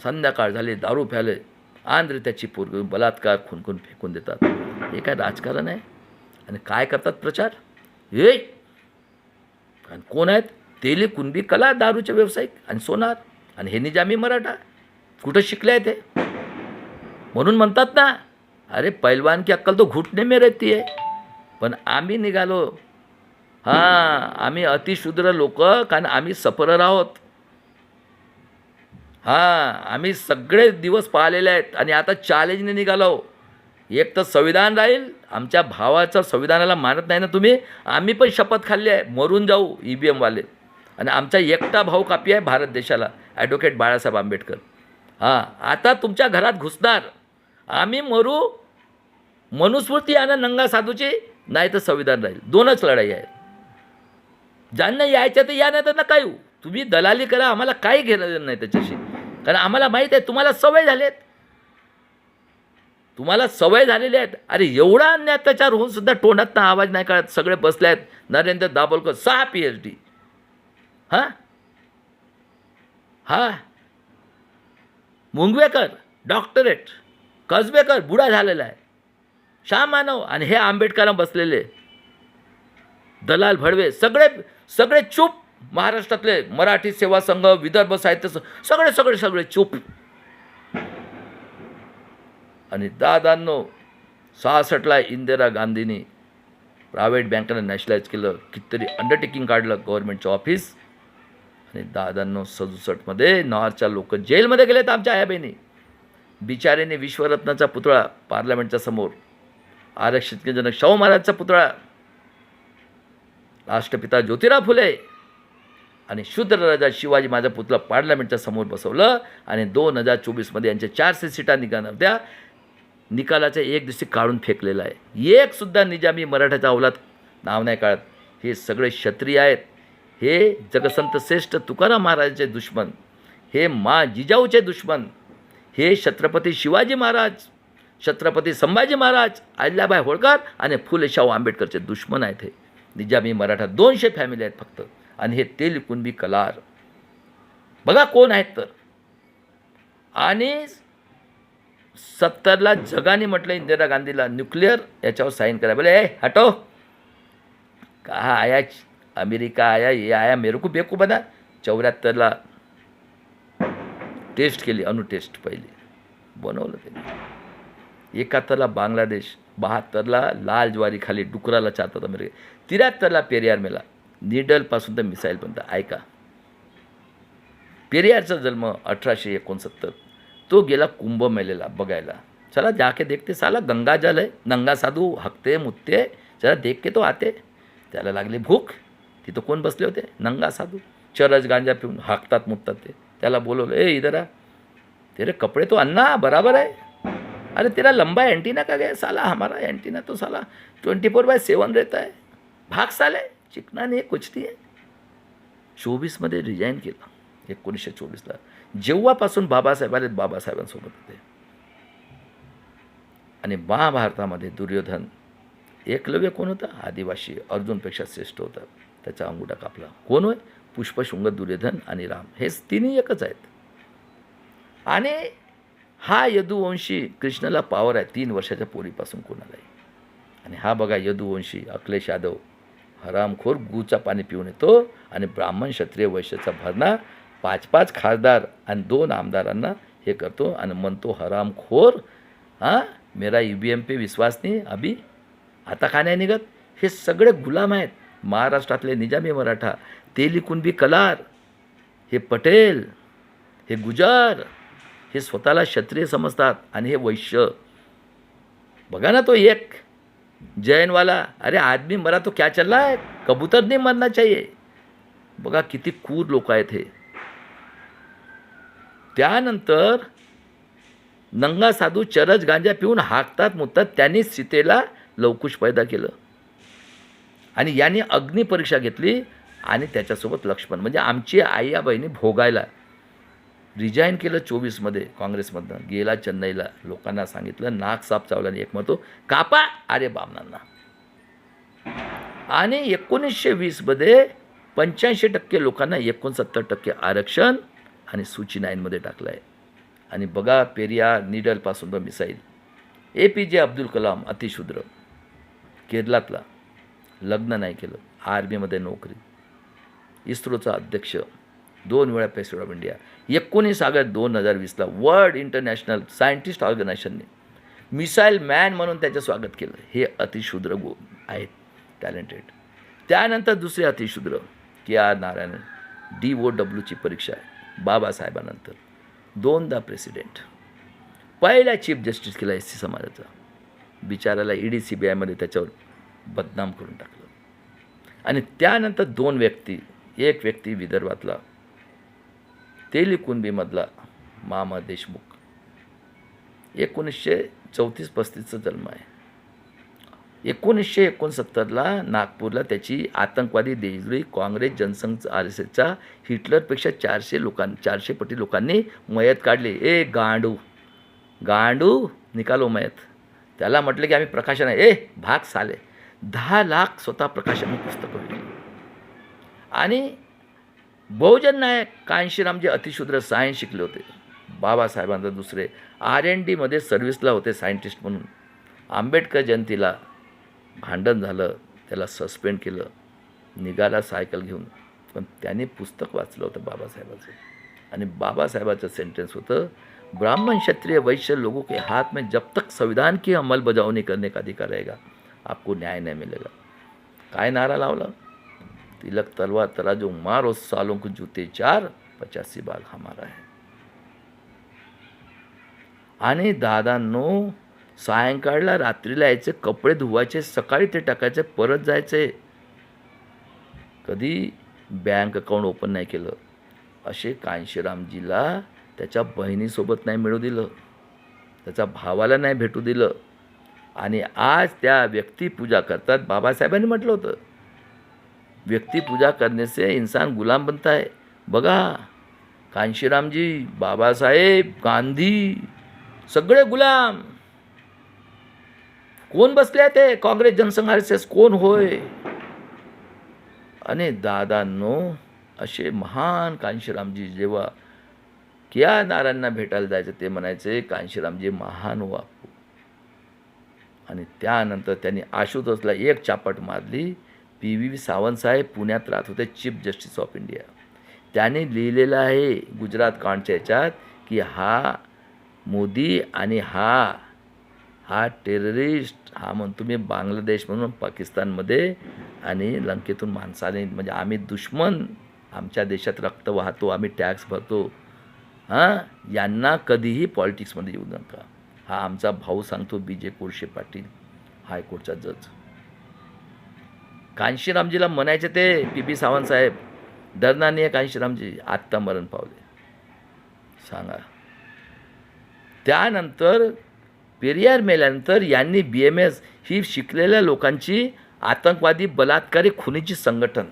संध्याकाळ झाली, दारू प्याले, आंध्र त्याची पोरगी बलात्कार, खून फेकून देतात. हे काय राजकारण आहे? आणि काय करतात प्रचार? हे आणि कोण आहेत? तेली, कुणबी, कला, दारूचे व्यावसायिक आणि सोनार. आणि हे निजामी मराठा कुठं शिकले आहेत हे? म्हणून म्हणतात ना, अरे पैलवान की अक्कल तो घुटणे में रहती है. पण आम्ही निघालो, हां, आम्ही अतिशूद्र लोक, कारण आम्ही सफरर आहोत. हां, आम्ही सगळे दिवस पाहिलेले आहेत आणि आता चॅलेंजने निघालो. एक तर संविधान राहील, आमच्या भावाचं संविधानाला मानत नाही ना तुम्ही. आम्ही पण शपथ खाल्ली आहे, मरून जाऊ EVM वाले. आणि आमचा एकटा भाऊ कापी आहे भारत देशाला, ॲडव्होकेट बाळासाहेब आंबेडकर. हां, आता तुमच्या घरात घुसणार. आम्ही मरू, मनुस्मृती आणा नंगा साधूची, नाही तर संविधान राहील. दोनच लढाई आहे. ज्यांना यायचं तर या, नाही तर नका येऊ. तुम्ही दलाली करा, आम्हाला काही घेणं नाही त्याच्याशी. कारण आम्हाला माहीत आहे तुम्हाला सवय झाली आहेत. तुम्हाला सवय झालेली आहेत. अरे एवढा अन्याय अत्याचार होऊन सुद्धा तोंडातनं आवाज नाही काढत. सगळे बसले आहेत. नरेंद्र दाभोलकर 6 PhD. हां, मुंगवेकर डॉक्टरेट, कसबेकर बुडा झालेला आहे, श्याम मानव, आणि हे आंबेडकरांना बसलेले दलाल भडवे सगळे चूप. महाराष्ट्रातले मराठी सेवा संघ, विदर्भ साहित्य सगळे चूप. आणि दादांनो 66ला इंदिरा गांधींनी प्रायव्हेट बँकांना नॅशनलाइज केलं, कितीतरी अंडरटेकिंग काढलं गव्हर्नमेंटचं ऑफिस. आणि दादांनो 67मध्ये नॉरच्या लोक जेलमध्ये गेलेत. आमच्या आया बहिणी बिचारेने विश्वरत्नाचा पुतळा पार्लमेंटच्या समोर, आरक्षित जनक शाहू महाराजचा पुतळा, राष्ट्रपिता ज्योतिराव फुले आणि शूद्र राजा शिवाजी माझा पुतळा पार्लमेंटच्या समोर बसवलं. आणि 2024मध्ये यांच्या 400 सीटा निघाल्या होत्या. निकालाच्या एक दिवशी काढून फेकलेला आहे. एकसुद्धा निजामी मराठाचा अवलाद नाव नाही काढत. हे सगळे क्षत्रिय आहेत. हे जगसंत श्रेष्ठ तुकाराम महाराजांचे दुश्मन, हे मा जिजाऊचे दुश्मन, हे छत्रपती शिवाजी महाराज, छत्रपती संभाजी महाराज, अहिल्याबाई होळकर आणि फुले शाहू आंबेडकरचे दुश्मन आहेत. हे निजामी मराठा 200 फॅमिली आहेत फक्त. आणि हे तेली, कुणबी, कलार बघा कोण आहेत तर. आणि 70ला जगाने म्हटलं इंदिरा गांधीला न्यूक्लिअर याच्यावर साईन करा. बोले हटो, कहा आया अमेरिका, आया ये आया, मेरे को बेवकूफ बना. 74ला टेस्ट केली, अणु टेस्ट पहिली बनवलं त्यांनी. 71ला बांगलादेश, 72ला लाल ज्वारी खाली डुकराला चालतात अमेरिका, 73ला पेरियार मेला, निडलपासून तर मिसाईलपर्यंत. ऐका, पेरियारचा जन्म 1869. तो गेला कुंभमेळ्याला बघायला. चला जाके देखते, साला गंगा जल है, नंगा साधू हकते मुतते, चला देख के तो आते. त्याला लागली भूक. तिथं कोण बसले होते? नंगा साधू, चरस गांजा पिऊन हाकतात मुततात ते. त्याला बोलवलं, ए इधर आ, तेरे कपड़े तो अन्ना बराबर है, अरे तेरा लंबा एंटीना का गया साला, हमारा एंटीना तो साला 24/7 रहता है, भाग साले, चिकना नाही कुछ नाही आहे. 24मध्ये रिजाईन केलं, 1924ला. जेव्हापासून बाबासाहेब आले बाबासाहेबांसोबत होते. आणि महाभारतामध्ये दुर्योधन, एकलव्य कोण होता? आदिवासी, अर्जुनपेक्षा श्रेष्ठ होता. त्याचा अंगुठा कापला. कोण होय? पुष्पशृंग, दुर्योधन आणि राम, हेच तिन्ही एकच आहेत. आणि हा यदुवंशी कृष्णाला पावर आहे 3 वर्षाच्या पोरीपासून कोणालाही. आणि हा बघा यदुवंशी अखिलेश यादव, हरामखोर, गूचा पाणी पिऊन येतो आणि ब्राह्मण, क्षत्रिय, वैश्याचा भरणा 5-5 खासदार आणि 2 आमदारांना हे करतो आणि म्हणतो हरामखोर, हां मेरा EVM पे विश्वास नाही अभि, आता का नाही निघत? हे सगळे गुलाम आहेत महाराष्ट्रातले. निजामी मराठा, तेली कुणबी कलार, हे पटेल, हे गुजर, हे स्वतःला क्षत्रिय समजतात आणि हे वैश्य. बघा ना तो एक जैनवाला, अरे आदमी मरा तो क्या चल रहा है, कबूतर नहीं मरना चाहिए. बघा किती क्रूर लोक आहेत हे. त्यानंतर नंगा साधू चरस गांजा पिऊन हाकतात मुततात. त्यांनी सीतेला लवकुश पैदा केलं आणि यांनी अग्निपरीक्षा घेतली आणि त्याच्यासोबत लक्ष्मण, म्हणजे आमची आई या बहिणी भोगायला रिजाईन केलं 24मध्ये काँग्रेसमधनं. गेला चेन्नईला, लोकांना सांगितलं नाक साप चावल्याने एक म्हणतो कापा अरे बामणांना. आणि 1920मध्ये 85% लोकांना 69% आरक्षण आणि सूची 9मध्ये टाकलं आहे. आणि बघा पेरियार नीडलपासून तर मिसाईल. APJ अब्दुल कलाम अतिशूद्र, केरळातला, लग्न नाही केलं, आर्मीमध्ये नोकरी, इस्रोचा अध्यक्ष, 2 वेळा प्रेसिडेंट ऑफ इंडिया. 19 ऑगस्ट 2020ला वर्ल्ड इंटरनॅशनल सायंटिस्ट ऑर्गनायझेशनने मिसाईल मॅन म्हणून त्याचं स्वागत केलं. हे अतिशूद्र आहेत, टॅलेंटेड. त्यानंतर दुसरे अतिशूद्र KR नारायण, DOWची परीक्षा आहे. बाबासाहेबानंतर 2दा प्रेसिडेंट, पहिला चीफ जस्टिस केला SC समाजाचा. बिचाराला ED CBIमध्ये त्याच्यावर बदनाम करून टाकलं. आणि त्यानंतर 2 व्यक्ती, एक व्यक्ती विदर्भातला तेली कुणबीमधला मामा देशमुख, 1934-35चा जन्म आहे. 1969ला नागपूरला त्याची आतंकवादी देशद्रोही काँग्रेस, जनसंघ, RSSचा हिटलरपेक्षा 400 पटी लोकांनी मयत काढली. ए गांडू गांडू निकालो मयत. त्याला म्हटलं की आम्ही प्रकाशन आहे, भाग साले. 10 लाख स्वतः प्रकाशन पुस्तकं विकली. आणि बहुजन नायक कांशीरामजी अतिशूद्र सायन्स शिकले होते. बाबासाहेबांचा दुसरे R&Dमध्ये सर्व्हिसला होते सायंटिस्ट म्हणून. आंबेडकर जयंतीला भांडण झालं, त्याला सस्पेंड केलं, निघाला सायकल घेऊन. पण त्याने पुस्तक वाचलं होतं बाबासाहेबाचं. आणि बाबासाहेबाचं सेंटेन्स होतं, ब्राह्मण, क्षत्रिय, वैश्य लोगों के हाथ में जब तक संविधान की अंमलबजावनी करने का अधिकार रहेगा आपको न्याय नहीं मिलेगा. काय नारा लावला? तिलक तलवार तराजू मारो सालों को जूते 4, 85 भाग हमारा है. आणि दादांनो, सायंकाळला रात्रीला यायचे, कपडे धुवायचे, सकाळी ते टाकायचे, परत जायचे. कधी बँक अकाउंट ओपन नाही केलं. असे कांशीरामजीला त्याच्या बहिणीसोबत नाही मिळू दिलं, त्याच्या भावाला नाही भेटू दिलं. आणि आज त्या व्यक्तिपूजा करतात. बाबासाहेबांनी म्हटलं होतं व्यक्तिपूजा करने से इंसान गुलाम बनता है. बघा कांशीरामजी, बाबासाहेब, गांधी, सगळे गुलाम. कोण बसले ते? काँग्रेस, जनसंघ, RSS कोण होय? आणि दादांनो, असे महान कांशीरामजी जेव्हा KR नारायणांना भेटायला जायचं ते म्हणायचे कांशीरामजी महान हो आपको. आणि त्यानंतर त्यांनी आशुतोषला एक चापट मारली. PV सावंत साहेब पुण्यात राहत होते, चीफ जस्टिस ऑफ इंडिया. त्याने लिहिलेलं आहे गुजरात कांडच्या याच्यात की हा मोदी आणि हा टेररिस्ट, हा म्हणतो मी बांगलादेश म्हणून पाकिस्तानमध्ये आणि लंकेतून माणसाने, म्हणजे आम्ही दुश्मन, आमच्या देशात रक्त वाहतो, आम्ही टॅक्स भरतो, यांना कधीही पॉलिटिक्समध्ये येऊ नका. हा आमचा भाऊ सांगतो BJ कोळशे पाटील, हायकोर्टचा जज. कांशीरामजीला म्हणायचे ते पी सावंत साहेब, डरणार नाही आहे कांशीरामजी, आत्ता मरण पावले. सांगा. त्यानंतर पेरियार मेल्यानंतर यांनी BMS ही शिकलेल्या लोकांची आतंकवादी बलात्कारी खुनीची संघटन,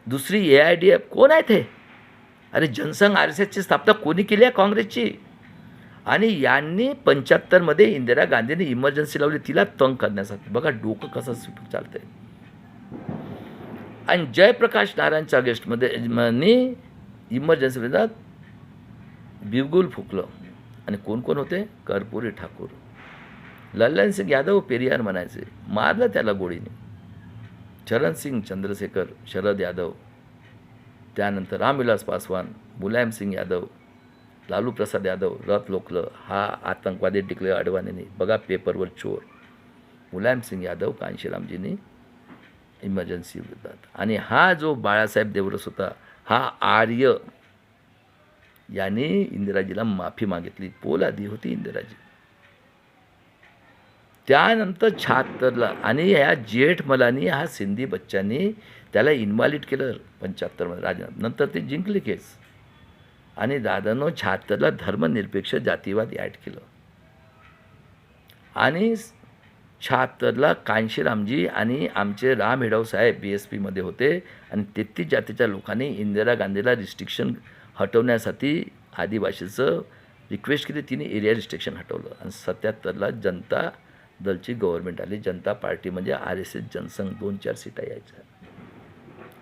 दुसरी AIDF कोण आहे ते? अरे जनसंघ RSSची स्थापना कोणी केली आहे? काँग्रेसची. आणि यांनी 75मध्ये इंदिरा गांधींनी इमर्जन्सी लावली तिला तंग करण्यासाठी. बघा डोकं कसं चालतंय. आणि जयप्रकाश नारायणच्या गेस्टमध्ये इमर्जन्सी विरोधात बिगुल फुकलं. आणि कोण कोण होते? कर्पूरी ठाकूर, लल्लन सिंग यादव पेरियार म्हणायचे, मारलं त्याला गोळीने. चरण सिंग चंद्रशेखर, शरद यादव, त्यानंतर रामविलास पासवान, मुलायम सिंग यादव, लालू प्रसाद यादव, रथ लोकलं. हा आतंकवादी डिक्लेअर अडवाणीने. बघा पेपरवर चोर. मुलायम सिंग यादव कांशीरामजींनी इमर्जन्सी विरोधात. आणि हा जो बाळासाहेब देवरस होता, हा आर्य, यांनी इंदिराजीला माफी मागितली. पोलादी होती इंदिराजी. त्यानंतर 76ला आणि ह्या जेठमलानी हा सिंधी बच्चांनी त्याला इन्व्हॅलिड केलं 75मध्ये राजीनामा. नंतर ते जिंकले केस. आणि दादानं 76ला धर्मनिरपेक्ष जातीवाद ॲड केलं. आणि 76ला कांशीरामजी आणि आमचे राम हेडव साहेब BSPमध्ये होते. आणि 33 जातीच्या लोकांनी इंदिरा गांधीला रिस्ट्रिक्शन हटवण्यासाठी आदिवासीचं रिक्वेस्ट केली. तिने एरिया रिस्ट्रिक्शन हटवलं. आणि 77ला जनता दलची गव्हर्नमेंट आली. जनता पार्टी म्हणजे RSS जनसंघ 2-4 सीटा यायच्या.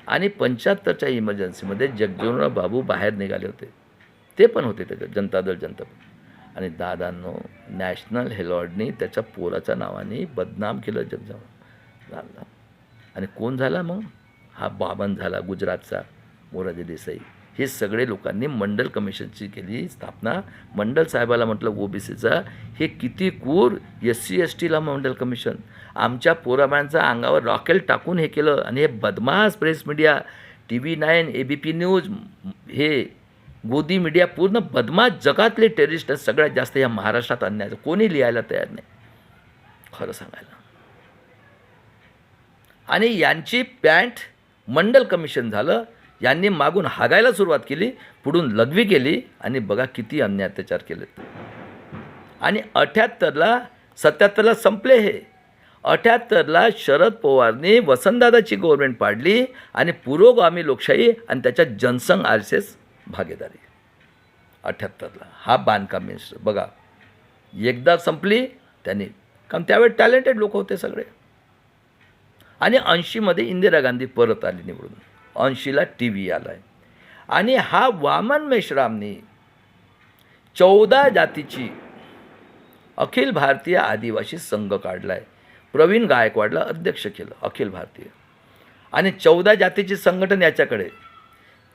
आणि 75च्या इमर्जन्सीमध्ये जगजीवनराव बाबू बाहेर निघाले होते. ते पण होते त्याच्यात, जनता दल जनता. आणि दादांनो नॅशनल हेरॉल्डनी त्याच्या पोराच्या नावाने बदनाम केलं जगजीवनराव. आणि कोण झाला मग? हा बाबन झाला गुजरातचा, मोरारजी देसाई. हे सगळे लोकांनी मंडल कमिशनची केली स्थापना. मंडल साहेबाला म्हटलं OBCचा हे किती क्रूर, SC STला मंडल कमिशन. आमच्या पोराबाळांच्या अंगावर रॉकेल टाकून हे केलं. आणि हे बदमाश press media, TV9, ABP news, हे गोदी मीडिया पूर्ण बदमाश जगातले टेररिस्ट सगळ्यात जास्त या महाराष्ट्रात आणण्याचं कोणी लिहायला तयार नाही खरं सांगायला. आणि यांची पॅन्ट मंडल कमिशन झालं. यांनी मागून हागायला सुरुवात केली, पुढून लघवी केली. आणि बघा किती अन्याय अत्याचार केलेत. आणि 78ला 77ला संपले हे. 78ला शरद पवारने वसंतदादाची गव्हर्नमेंट पाडली आणि पुरोगामी लोकशाही आणि त्याच्यात जनसंघ RSS भागीदारी. 78ला हा बांधकाम मिनिस्टर बघा एकदा संपली त्यांनी, कारण त्यावेळी टॅलेंटेड लोक होते सगळे. आणि 80मध्ये इंदिरा गांधी परत आली निवडून. 80ला TV आला आहे. आणि हा वामन मेश्रामनी 14 जातीची अखिल भारतीय आदिवासी संघ काढला आहे. प्रवीण गायकवाडला अध्यक्ष केलं अखिल भारतीय. आणि 14 जातीची संघटन याच्याकडे.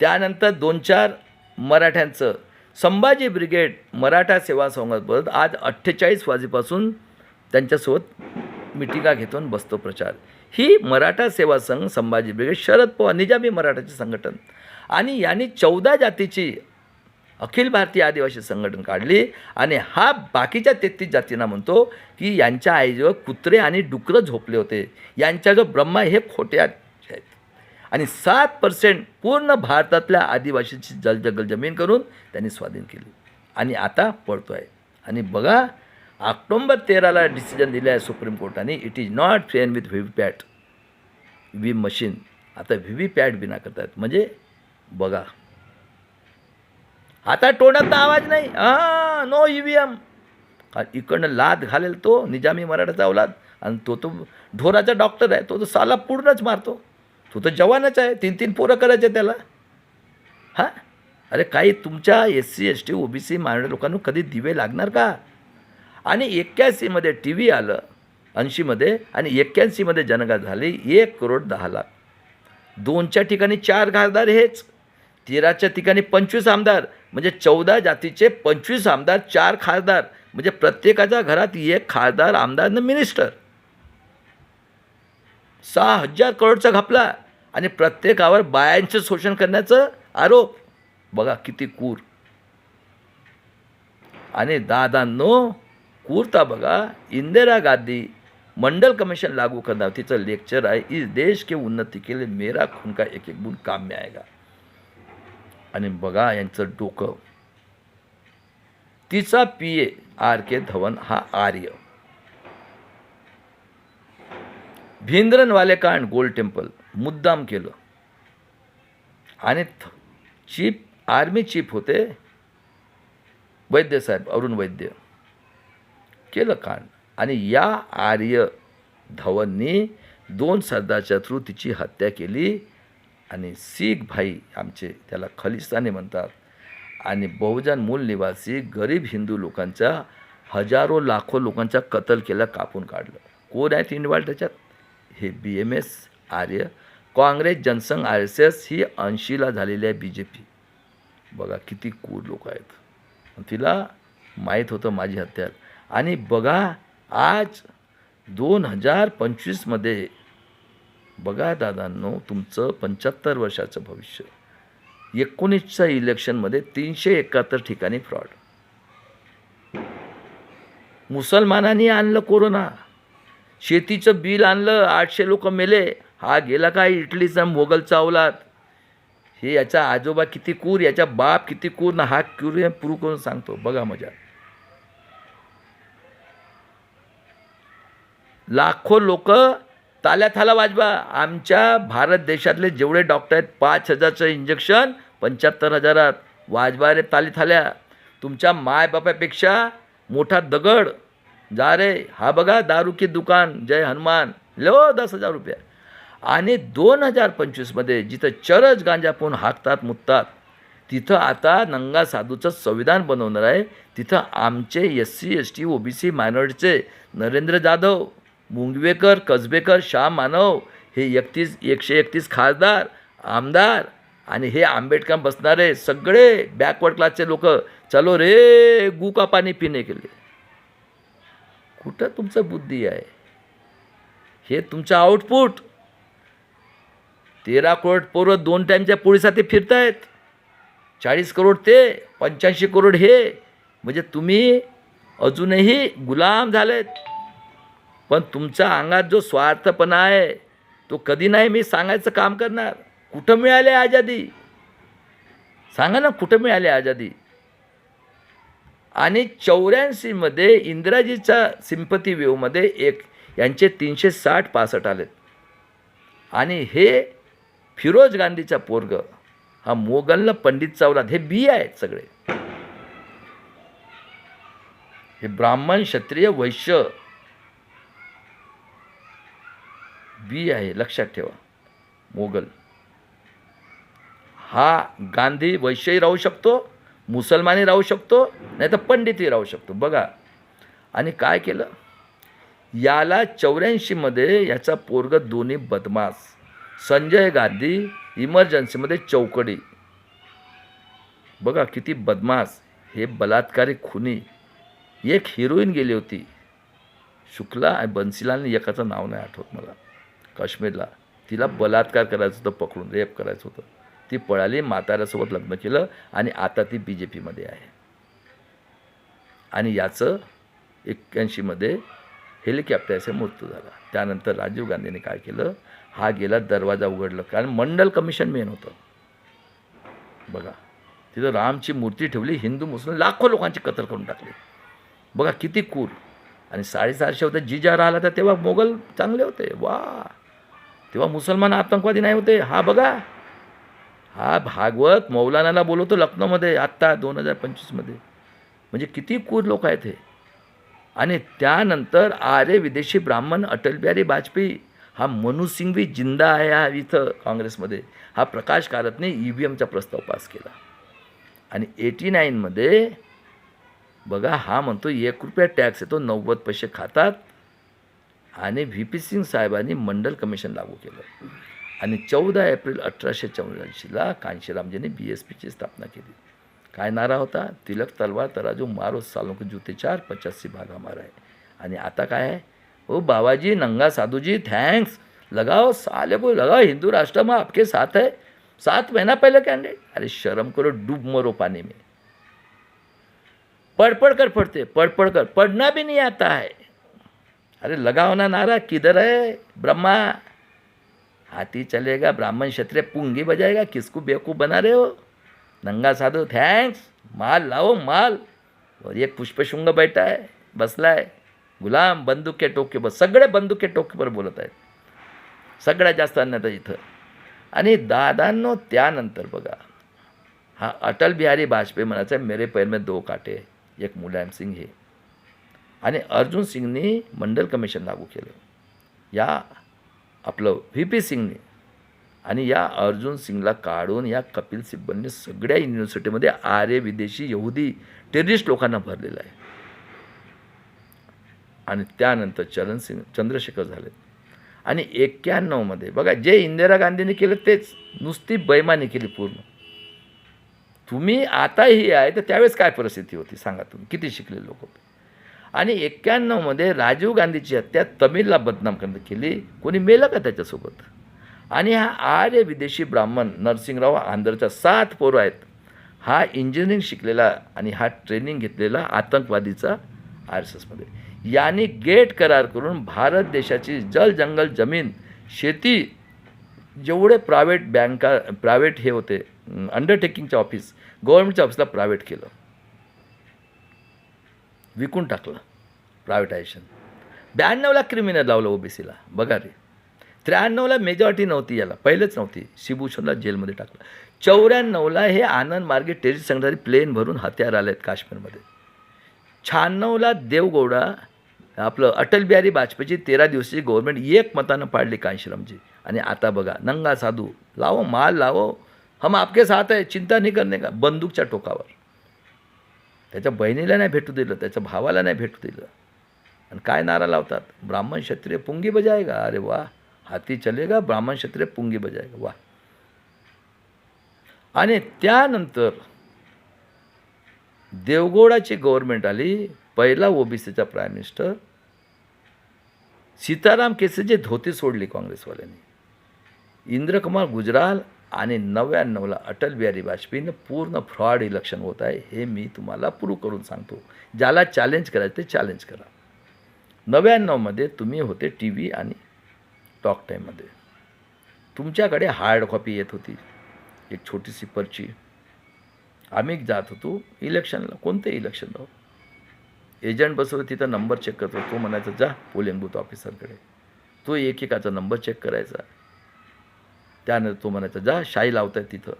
त्यानंतर 2-4 मराठ्यांचं संभाजी ब्रिगेड मराठा सेवा संघासोबत आज 48 वाजेपासून त्यांच्यासोबत मिटिंगा घेतून बसतो प्रचार. ही मराठा सेवा संघ संभाजी ब्रिगेड शरद पवार निजामी मराठाचे संघटन. आणि यांनी 14 जातीची अखिल भारतीय आदिवासी संघटन काढली. आणि हा बाकीच्या 33 जातींना म्हणतो की यांच्या आईजवळ कुत्रे आणि डुकरं झोपले होते, यांच्याजवळ ब्रह्मा हे खोटे आहेत. आणि 7% पूर्ण भारतातल्या आदिवासीची जलजंगल जमीन करून त्यांनी स्वाधीन केली. आणि आता पळतो आहे. आणि बघा ऑक्टोबर 13ला डिसिजन दिलं आहे सुप्रीम कोर्टाने, it is not fair with VVPAT machine. आता व्हीव्हीपॅट बिना करतात म्हणजे बघा आता तोंडात आवाज नाही. No EVM. इकडनं लाद घालेल तो निजामी मराठाचा अवलाद. आणि तो ढोराचा डॉक्टर आहे, तो साला पूर्णच मारतो. तो तर जवानच आहे, 3-3 पोरं करायचे त्याला. हां अरे काही तुमच्या SC ST OBC मारणाऱ्या लोकांना कधी दिवे लागणार का? आणि 81मध्ये TV आलं 80मध्ये. आणि 81मध्ये जनगणना झाली 1,10,00,000. 2च्या ठिकाणी 4 खासदार हेच, 13च्या ठिकाणी 25 आमदार, म्हणजे 14 जातीचे 25 आमदार, 4 खासदार, म्हणजे प्रत्येकाच्या घरात 1 खासदार आमदार न मिनिस्टर. 6,000 करोडचा घपला. आणि प्रत्येकावर बायांचं शोषण करण्याचं आरोप. बघा किती कूर. आणि दादांनो कूरता बघा. इंदिरा गांधी मंडल कमीशन लागू करना, तिचं लेक्चर आहे, इस देश के उन्नती के लिए मेरा खून का एक एक बूंद काम में आएगा. आणि बघा यांचं डोकं. तिचा PA RK धवन हा आर्य. भिंद्रनवाले कांड गोल्ड टेम्पल मुद्दाम केलं. आणि आर्मी चीफ होते वैद्य साहेब, अरुण वैद्य, केलं कांड. आणि या आर्य धवननी 2 सरदारच्या थ्रू तिची हत्या केली. आणि शीख भाई आमचे, त्याला खलिस्तानी म्हणतात, आणि बहुजन मूल निवासी गरीब हिंदू लोकांच्या हजारो लाखो लोकांचा कत्ल केला, कापून काढलं. कोण आहेत इन्व्हॉल्व त्याच्यात? हे BMS आर्य, काँग्रेस, जनसंघ, RSS ही 80ला झालेली आहे BJP. बघा किती क्रूर लोक आहेत. तिला माहीत होतं माझी हत्या. आणि बघा आज 2025मध्ये बघा दादांनो, तुमचं 75 वर्षाचं भविष्य. 19च्या इलेक्शनमध्ये 371 ठिकाणी फ्रॉड. मुसलमानांनी आणलं कोरोना, शेतीचं बिल आणलं, 800 लोक मेले. हा गेला काय इटलीचा मोगलचा अवलाद. हे याचा आजोबा किती क्रूर, याचा बाप किती क्रूर ना, हा क्रूर प्रूव्ह करून सांगतो. बघा मजा. लाखो लोक ताल्या थाला वाजवा. आमच्या भारत देशातले जेवढे डॉक्टर आहेत, 5,000चं इंजेक्शन 75,000 वाजवा रे ताली थाल्या. तुमच्या मायबापापेक्षा मोठा दगड. जा रे. हा बघा दारू की दुकान, जय हनुमान, लो 10,000 रुपये. आणि 2025मध्ये जिथं चरस गांजा पाहून हाकतात मुततात, तिथं आता नंगा साधूचं संविधान बनवणार आहे. तिथं आमचे SC ST OBC मायनॉरिटीचे Narendra Jadhav, मुंगवेकर, Kasbekar, Shah मानव हे 131 खासदार, आमदार, आणि हे आंबेडकर बसणारे सगळे बॅकवर्ड क्लासचे लोक, चलो रे गू का पाणी पिणे के लिए. कुठं तुमचं बुद्धी आहे? हे तुमचं आउटपुट. 13 करोड पोरं 2 टाईमच्या पोळीसाठी फिरतायत. 40 करोड ते 85 करोड हे. म्हणजे तुम्ही अजूनही गुलाम झालेत. पण तुमच्या अंगात जो स्वार्थपणा आहे तो कधी नाही मी सांगायचं काम करणार. कुठं मिळाले आझादी? सांगा ना, कुठं मिळाले आझादी? आणि 84मध्ये इंदिराजीच्या सिंपती वेव्हमध्ये यांचे 360-65 आलेत. आणि हे फिरोज गांधीचा पोरग, हा मोगलनं पंडित चावलात, हे बी आहेत सगळे. हे ब्राह्मण, क्षत्रिय, वैश्य बी आहे, लक्षात ठेवा. मोगल हा गांधी वैश्यही राहू शकतो, मुसलमानही राहू शकतो, नाही तर पंडितही राहू शकतो. बघा. आणि काय केलं याला 84मध्ये याचा पोरग दोन्ही बदमाश. संजय गांधी इमर्जन्सीमध्ये चौकडी. बघा किती बदमाश. हे बलात्कारी खुनी. एक हिरोईन गेली होती शुक्ला आणि बन्सीलालने, एकाचं नाव नाही आठवत मला, काश्मीरला. तिला बलात्कार करायचं होतं, पकडून रेप करायचं होतं. ती पळाली, म्हाताऱ्यासोबत लग्न केलं आणि आता ती BJPमध्ये आहे. आणि याचं 81मध्ये हेलिकॉप्टरचा मृत्यू झाला. त्यानंतर राजीव गांधीने काय केलं, हा गेला दरवाजा उघडलं, कारण मंडल कमिशन मेन होतं. बघा तिथं रामची मूर्ती ठेवली, हिंदू मुस्लिम लाखो लोकांची कत्ल करून टाकली. बघा किती क्रूर. आणि 450 होते. जिजा राहिला तर तेव्हा मोगल चांगले होते. वा, तेव्हा मुसलमान आतंकवादी नाही होते. हा बघा, हा भागवत मौलानाला बोलवतो लखनौमध्ये आत्ता 2025मध्ये. म्हणजे किती क्रूर लोक आहेत हे. आणि त्यानंतर आर्य विदेशी ब्राह्मण अटल बिहारी वाजपेयी, हा मनू सिंग भी जिंदा आहे हा इथं काँग्रेसमध्ये. हा प्रकाश कारातने EVMचा प्रस्ताव पास केला. आणि 89मध्ये बघा हा म्हणतो 1 रुपया टॅक्स येतो, 90 पैसे खातात. आणि VP सिंग साहेबांनी मंडल कमिशन लागू केलं. आणि 14 एप्रिल 1884ला कांशीरामजींनी BSPची स्थापना केली. काय नारा होता? तिलक तलवार तराजू मारो सालों के जूते 4 85 भाग हमारा है. आणि आता काय आहे? ओ बाबाजी, नंगा साधू जी, थैंक्स, लगाओ साले को लगाओ, हिंदू राष्ट्र में आपके साथ है. 7 महीना पहले कैंडिडेट. अरे शर्म करो, डूब मरो पानी में. पढ़ कर पढ़ते, पढ़ कर पढ़ना भी नहीं आता है. अरे लगाओ ना नारा, किधर है ब्रह्मा? हाथी चलेगा ब्राह्मण क्षत्रिय पुंगी बजाएगा, किसको बेवकूफ़ बना रहे हो? नंगा साधू थैंक्स, माल लाओ माल. और एक पुष्पशृंग बैठा आहे, बसला आहे गुलाम बंदूक के टोके, बस सगळे बंदूक के टोकेवर बोलत आहेत, सगळ्यात जास्त अन्यथा इथं. आणि दादांनो त्यानंतर बघा, हा अटल बिहारी वाजपेयी म्हणायचा मेरे पैर में दो काटे, एक मुलायम सिंग हे, आणि अर्जुन सिंगनी मंडल कमिशन लागू केलं, या आपलं व्ही पी सिंगनी. आणि या अर्जुन सिंगला काढून या कपिल सिब्बलने सगळ्या युनिव्हर्सिटीमध्ये आर्य विदेशी यहुदी टेररिस्ट लोकांना भरलेलं आहे. आणि त्यानंतर चंद्रशेखर झाले. आणि 91मध्ये बघा, जे इंदिरा गांधींनी केलं तेच नुसती बैमानी केली पूर्ण. तुम्ही आताही आहे तर त्यावेळेस काय परिस्थिती होती सांगा तुम्ही, किती शिकलेले लोक होते. आणि 91मध्ये राजीव गांधीची हत्या तमिळला बदनाम करण्यात केली, कोणी मेलं का त्याच्यासोबत? आणि हा आर्य विदेशी ब्राह्मण नरसिंगराव आंध्रच्या 7 पोरं आहेत, हा इंजिनिअरिंग शिकलेला आणि हा ट्रेनिंग घेतलेला आतंकवादीचा RSSमध्ये. याने गेट करार करून भारत देशाची जल जंगल जमीन शेती जेवढे प्रायव्हेट बँका प्रायव्हेट हे होते अंडरटेकिंगचे ऑफिस गव्हर्नमेंटच्या ऑफिसला प्रायव्हेट केलं, विकून टाकलं प्रायव्हेटायझेशन. 92ला क्रिमिनल लावलं OBCला, बघा रे. 93ला मेजॉरिटी नव्हती, याला पहिलेच नव्हती, शिबूशनला जेलमध्ये टाकलं. 94ला हे आनंद मार्गे टेररिस्ट संघटनाचे प्लेन भरून हत्यार आले आहेत काश्मीरमध्ये. 96ला देवगौडा आपलं अटल बिहारी वाजपेयीची 13 दिवसाची गव्हर्नमेंट एक मतानं पाडली कांशीरामजी. आणि आता बघा, नंगा साधू लावो माल लावो, हम आपके साथ आहे, चिंता नाही करणे का, बंदूकच्या टोकावर. त्याच्या बहिणीला नाही भेटू दिलं, त्याच्या भावाला नाही भेटू दिलं. आणि काय नारा लावतात, ब्राह्मण क्षत्रिय पुंगी बजाएगा. अरे वा, हाती चलेगा ब्राह्मण क्षत्रिय पुंगी बजाएगा, वा. आणि त्यानंतर देवगौडाची गव्हर्नमेंट आली, पहिला OBCचा प्राईम मिनिस्टर. सीताराम केसरीची धोती सोडली काँग्रेसवाल्यांनी. इंद्रकुमार गुजराल. आणि 99ला अटल बिहारी वाजपेयीनं पूर्ण फ्रॉड इलेक्शन होत आहे, हे मी तुम्हाला प्रूव्ह करून सांगतो. ज्याला चॅलेंज करायचं ते चॅलेंज करा. 99मध्ये तुम्ही होते TV आणि टॉक टाईममध्ये, तुमच्याकडे हार्ड कॉपी येत होती, एक छोटीशी पर्ची. आम्ही जात होतो इलेक्शनला, कोणते इलेक्शन हो, एजंट बसवलं तिथं, नंबर चेक करतो, तो म्हणायचा जा पोलिंग बूथ ऑफिसरकडे, तो एकेकाचा नंबर चेक करायचा. त्यानंतर तो म्हणायचा जा शाई लावताय तिथं,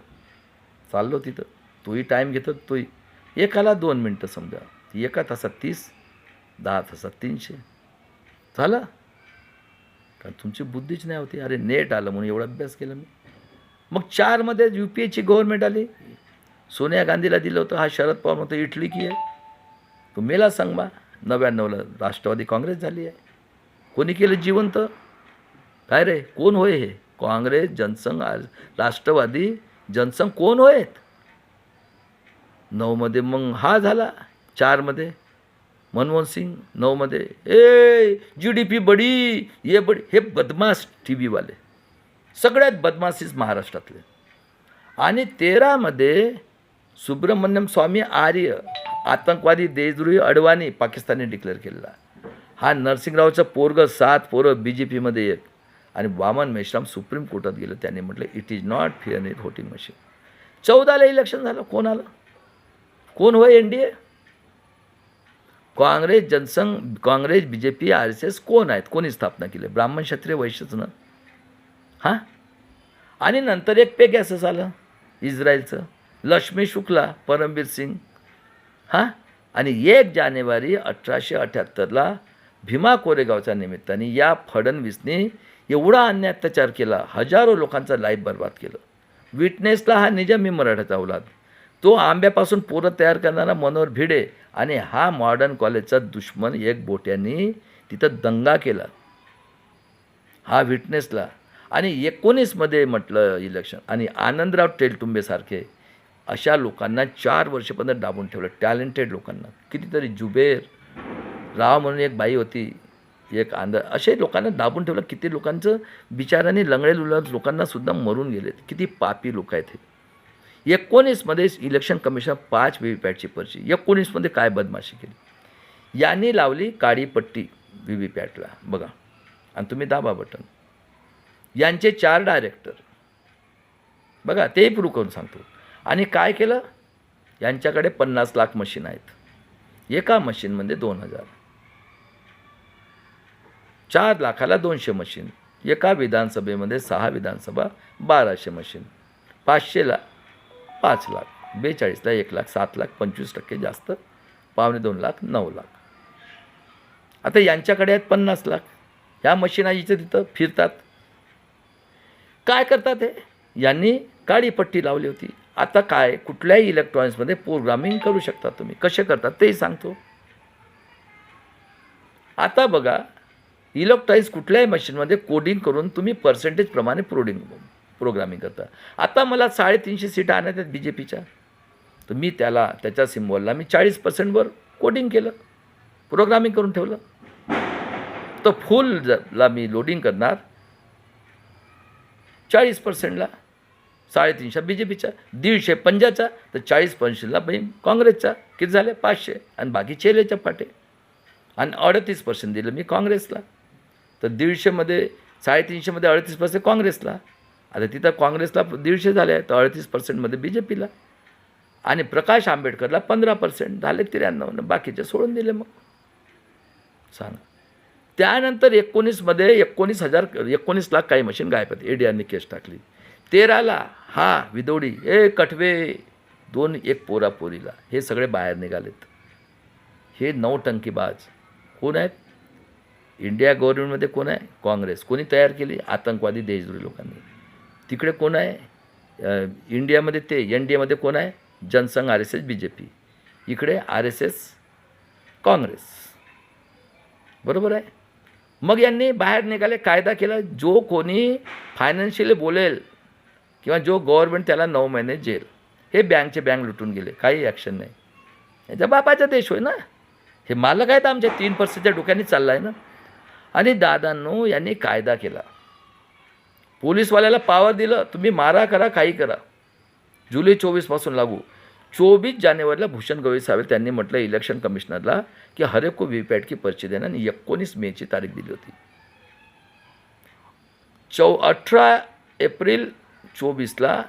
चाललो तिथं, तोही टाईम घेतो, तोही एकाला 2 मिनटं समजा, एका तासात 30, 10 तासात 300 झालं. कारण तुमची बुद्धीच नाही होती. अरे नेट आलं म्हणून एवढा अभ्यास केला मी. मग 4मध्ये UPAची गव्हर्नमेंट आली, सोनिया गांधीला दिलं होतं, हा शरद पवार म्हणतो इटली की आहे, तो मेला सांग बा. 99ला राष्ट्रवादी काँग्रेस झाली आहे. कोणी केलं जिवंत? काय रे, कोण होय हे? काँग्रेस जनसंघ राष्ट्रवादी जनसंघ कोण होत? 9मध्ये मग हा झाला, 4मध्ये मनमोहन सिंग, 9मध्ये GDP बडी ये बडी, हे बदमाश TVवाले सगळ्यात बदमाशीच महाराष्ट्रातले. आणि 13मध्ये सुब्रमण्यम स्वामी आर्य आतंकवादी देशद्रोही अडवाणी पाकिस्तानने डिक्लेअर केलेला. हा नरसिंगरावचं पोरगं 7 पोरं BJPमध्ये एक. आणि वामन मेश्राम सुप्रीम कोर्टात गेलं, त्यांनी म्हटलं it is not fair in voting machine. 14ला इलेक्शन झालं, कोण आलं? कोण होय NDA? Congress Jansangh, Congress BJP RSS कोण आहेत? कोणी स्थापना केली? ब्राह्मण क्षत्रिय वैश्यच ना. हां. आणि नंतर एक पेगॅसस आलं इस्रायलचं, लक्ष्मी शुक्ला, परमबीर सिंग. हां. आणि 1 जानेवारी 1878ला भीमा कोरेगावच्या निमित्ताने या फडणवीसने एवढा अन्याय अत्याचार केला, हजारो लोकांचा लाईफ बर्बाद केलं. विटनेसला हा निजामी मराठाचा अवलाद, तो आंब्यापासून पोरं तयार करणारा मनोहर भिडे, आणि हा मॉडर्न कॉलेजचा दुश्मन एक बोट्यांनी तिथं दंगा केला, हा विटनेसला. आणि 19मध्ये म्हटलं इलेक्शन, आणि आनंदराव तेलतुंबेसारखे अशा लोकांना 4 वर्षापर्यंत दाबून ठेवलं, टॅलेंटेड लोकांना. कितीतरी जुबेर राव म्हणून एक बाई होती, एक असे लोकांना दाबून ठेवलं. किती लोकांचं बिचारांनी लंगडे लोकांना सुद्धा मरून गेलेत. किती पापी लोक आहेत हे. 19मध्ये इलेक्शन कमिशन 5 VVPॅटची पर्ची. 19मध्ये काय बदमाशी केली, यांनी लावली काळी पट्टी व्हीव्हीपॅटला बघा, आणि तुम्ही दाबा बटन. यांचे 4 डायरेक्टर बघा, तेही प्रूव्ह करून सांगतो. आणि काय केलं, यांच्याकडे 50 लाख मशीन आहेत. एका मशीनमध्ये 2000, 4 लाखाला 200 मशीन, एका विधानसभेमध्ये 6 विधानसभा 1200 मशीन, 500ला 5 लाख, 42ला 1 लाख, 7 लाख, 25% जास्त, 2.25 लाख, 9 लाख. आता यांच्याकडे आहेत 50 लाख. ह्या मशीन इथे तिथं फिरतात. काय करतात हे, यांनी काळी पट्टी लावली होती. आता काय, कुठल्याही इलेक्ट्रॉनिक्समध्ये प्रोग्रामिंग करू शकता तुम्ही. कसे करतात तेही सांगतो. आता बघा, इलेक्ट्रॉनिक्स कुठल्याही मशीनमध्ये कोडिंग करून तुम्ही पर्सेंटेजप्रमाणे प्रोग्रामिंग करता. आता मला 350 सीटा आणत आहेत BJPच्या, तर मी त्याच्या सिम्बॉलला मी 40%वर कोडिंग केलं, प्रोग्रामिंग करून ठेवलं. तर फुलला मी लोडिंग करणार 40%ला, 350 BJPच्या, 150 पंजाचा, तर 40%ला काँग्रेसचा. किती झाले, 500, आणि बाकी चेलेच्या पाटे. आणि 38% दिलं मी काँग्रेसला. तर 150मध्ये 350मध्ये 38% काँग्रेसला. आता तिथं काँग्रेसला 150 झाले, तर 38%मध्ये BJPला. आणि प्रकाश आंबेडकरला 15% झाले, 93. बाकीचे सोडून दिले. मग सांगा. त्यानंतर 19मध्ये 19 लाख काही मशीन गायब होती. EDRने केस टाकली. 13ला विदोडी, कठवे, 1 पोरापोरीला, हे सगळे बाहेर निघालेत. हे 9 टंकीबाज कोण आहेत? इंडिया गव्हर्नमेंटमध्ये कोण आहे? काँग्रेस. कोणी तयार केली? आतंकवादी देशद्रोही लोकांनी. तिकडे कोण आहे? इंडियामध्ये NDAमध्ये कोण आहे? Jansangh, RSS, BJP. इकडे RSS, काँग्रेस. बरोबर आहे. मग यांनी बाहेर निघाले, कायदा केला. जो कोणी फायनान्शियली बोलेल किंवा जो गव्हर्नमेंट, त्याला 9 महिने जेल. हे बँक लुटून गेले, काही ॲक्शन नाही. याच्या बापाचा देश होय ना. हे मालक आहेत आमच्या 3%च्या डोक्याने चालला आहे ना. आणि दादांनो, यांनी कायदा केला. पोलीसवाल्याला पावर दिलं, तुम्ही मारा करा, काही करा. जुलै 24पासून लागू. 24 जानेवारीला भूषण गवई साहेब त्यांनी म्हटलं इलेक्शन कमिशनरला की हर एक को वीवीपैट की पर्ची देना, आणि 19 मेची तारीख दिली होती. 18 एप्रिल 24ला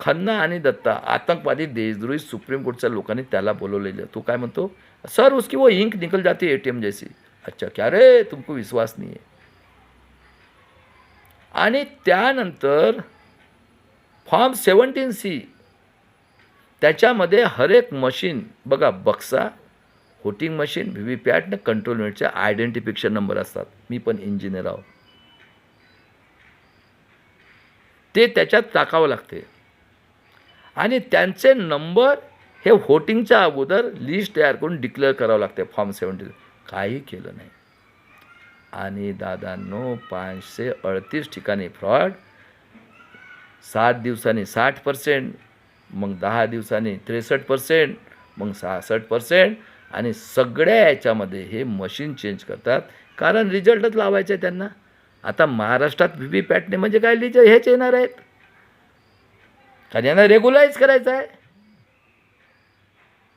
खन्ना आणि दत्ता, आतंकवादी देशद्रोही, सुप्रीम कोर्टच्या लोकांनी त्याला बोलवलेलं. तो काय म्हणतो, सर उसकी वो इंक निकल जाती है ATM जैसी. अच्छा, क्या रे, तुमको विश्वास नाही आहे. आणि त्यानंतर फॉर्म 17C, त्याच्यामध्ये हर एक मशीन बघा, बक्सा, व्होटिंग मशीन, व्हीव्हीपॅट, कंट्रोल युनिटचे आयडेंटिफिकेशन नंबर असतात. मी पण इंजिनियर आहो. ते त्याच्यात टाकावं लागते. आणि त्यांचे नंबर हे व्होटिंगच्या अगोदर लिस्ट तयार करून डिक्लेअर करावं लागते. फॉर्म 17 काही केलं नाही. आणि दादांनो, 538 ठिकाणी फ्रॉड. 7 दिवसांनी 60%, मग 10 दिवसांनी 63%, मग 66%. आणि सगळ्या याच्यामध्ये हे मशीन चेंज करतात, कारण रिझल्टच लावायचे आहे त्यांना. आता महाराष्ट्रात व्हीव्हीपॅटने म्हणजे काय हेच येणार आहेत, कारण यांना रेग्युलाइज करायचं आहे.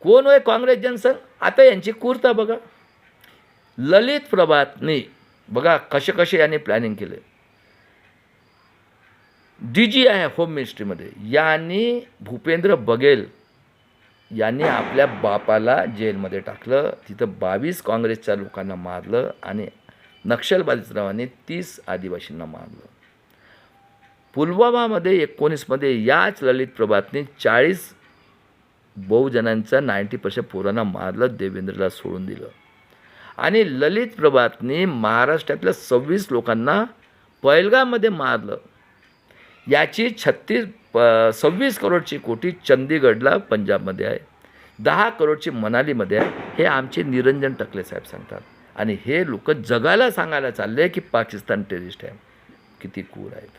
कोण होय? काँग्रेस जनसंघ. आता यांची कुर्ता बघा. ललित प्रभातने बघा कसे यांनी प्लॅनिंग केले. DG आहे होम मिनिस्ट्रीमध्ये, यांनी भूपेंद्र बघेल यांनी आपल्या बापाला जेलमध्ये टाकलं. तिथं 22 काँग्रेसच्या लोकांना मारलं आणि नक्षलवादीरावांनी 30 आदिवासींना मारलं. पुलवामामध्ये 19मध्ये याच ललित प्रभातने 40 बहुजनांचा 90% पोरांना मारलं, देवेंद्रला सोडून दिलं. आणि ललित प्रभातने महाराष्ट्रातल्या 26 लोकांना पहलगाममध्ये मारलं. याची 26 करोडची कोटी चंदीगडला पंजाबमध्ये आहे, 10 करोडची मनालीमध्ये आहे. हे आमचे निरंजन टकले साहेब सांगतात. आणि हे लोक जगाला सांगायला चालले की पाकिस्तान टेररिस्ट आहे. किती क्रूर आहेत.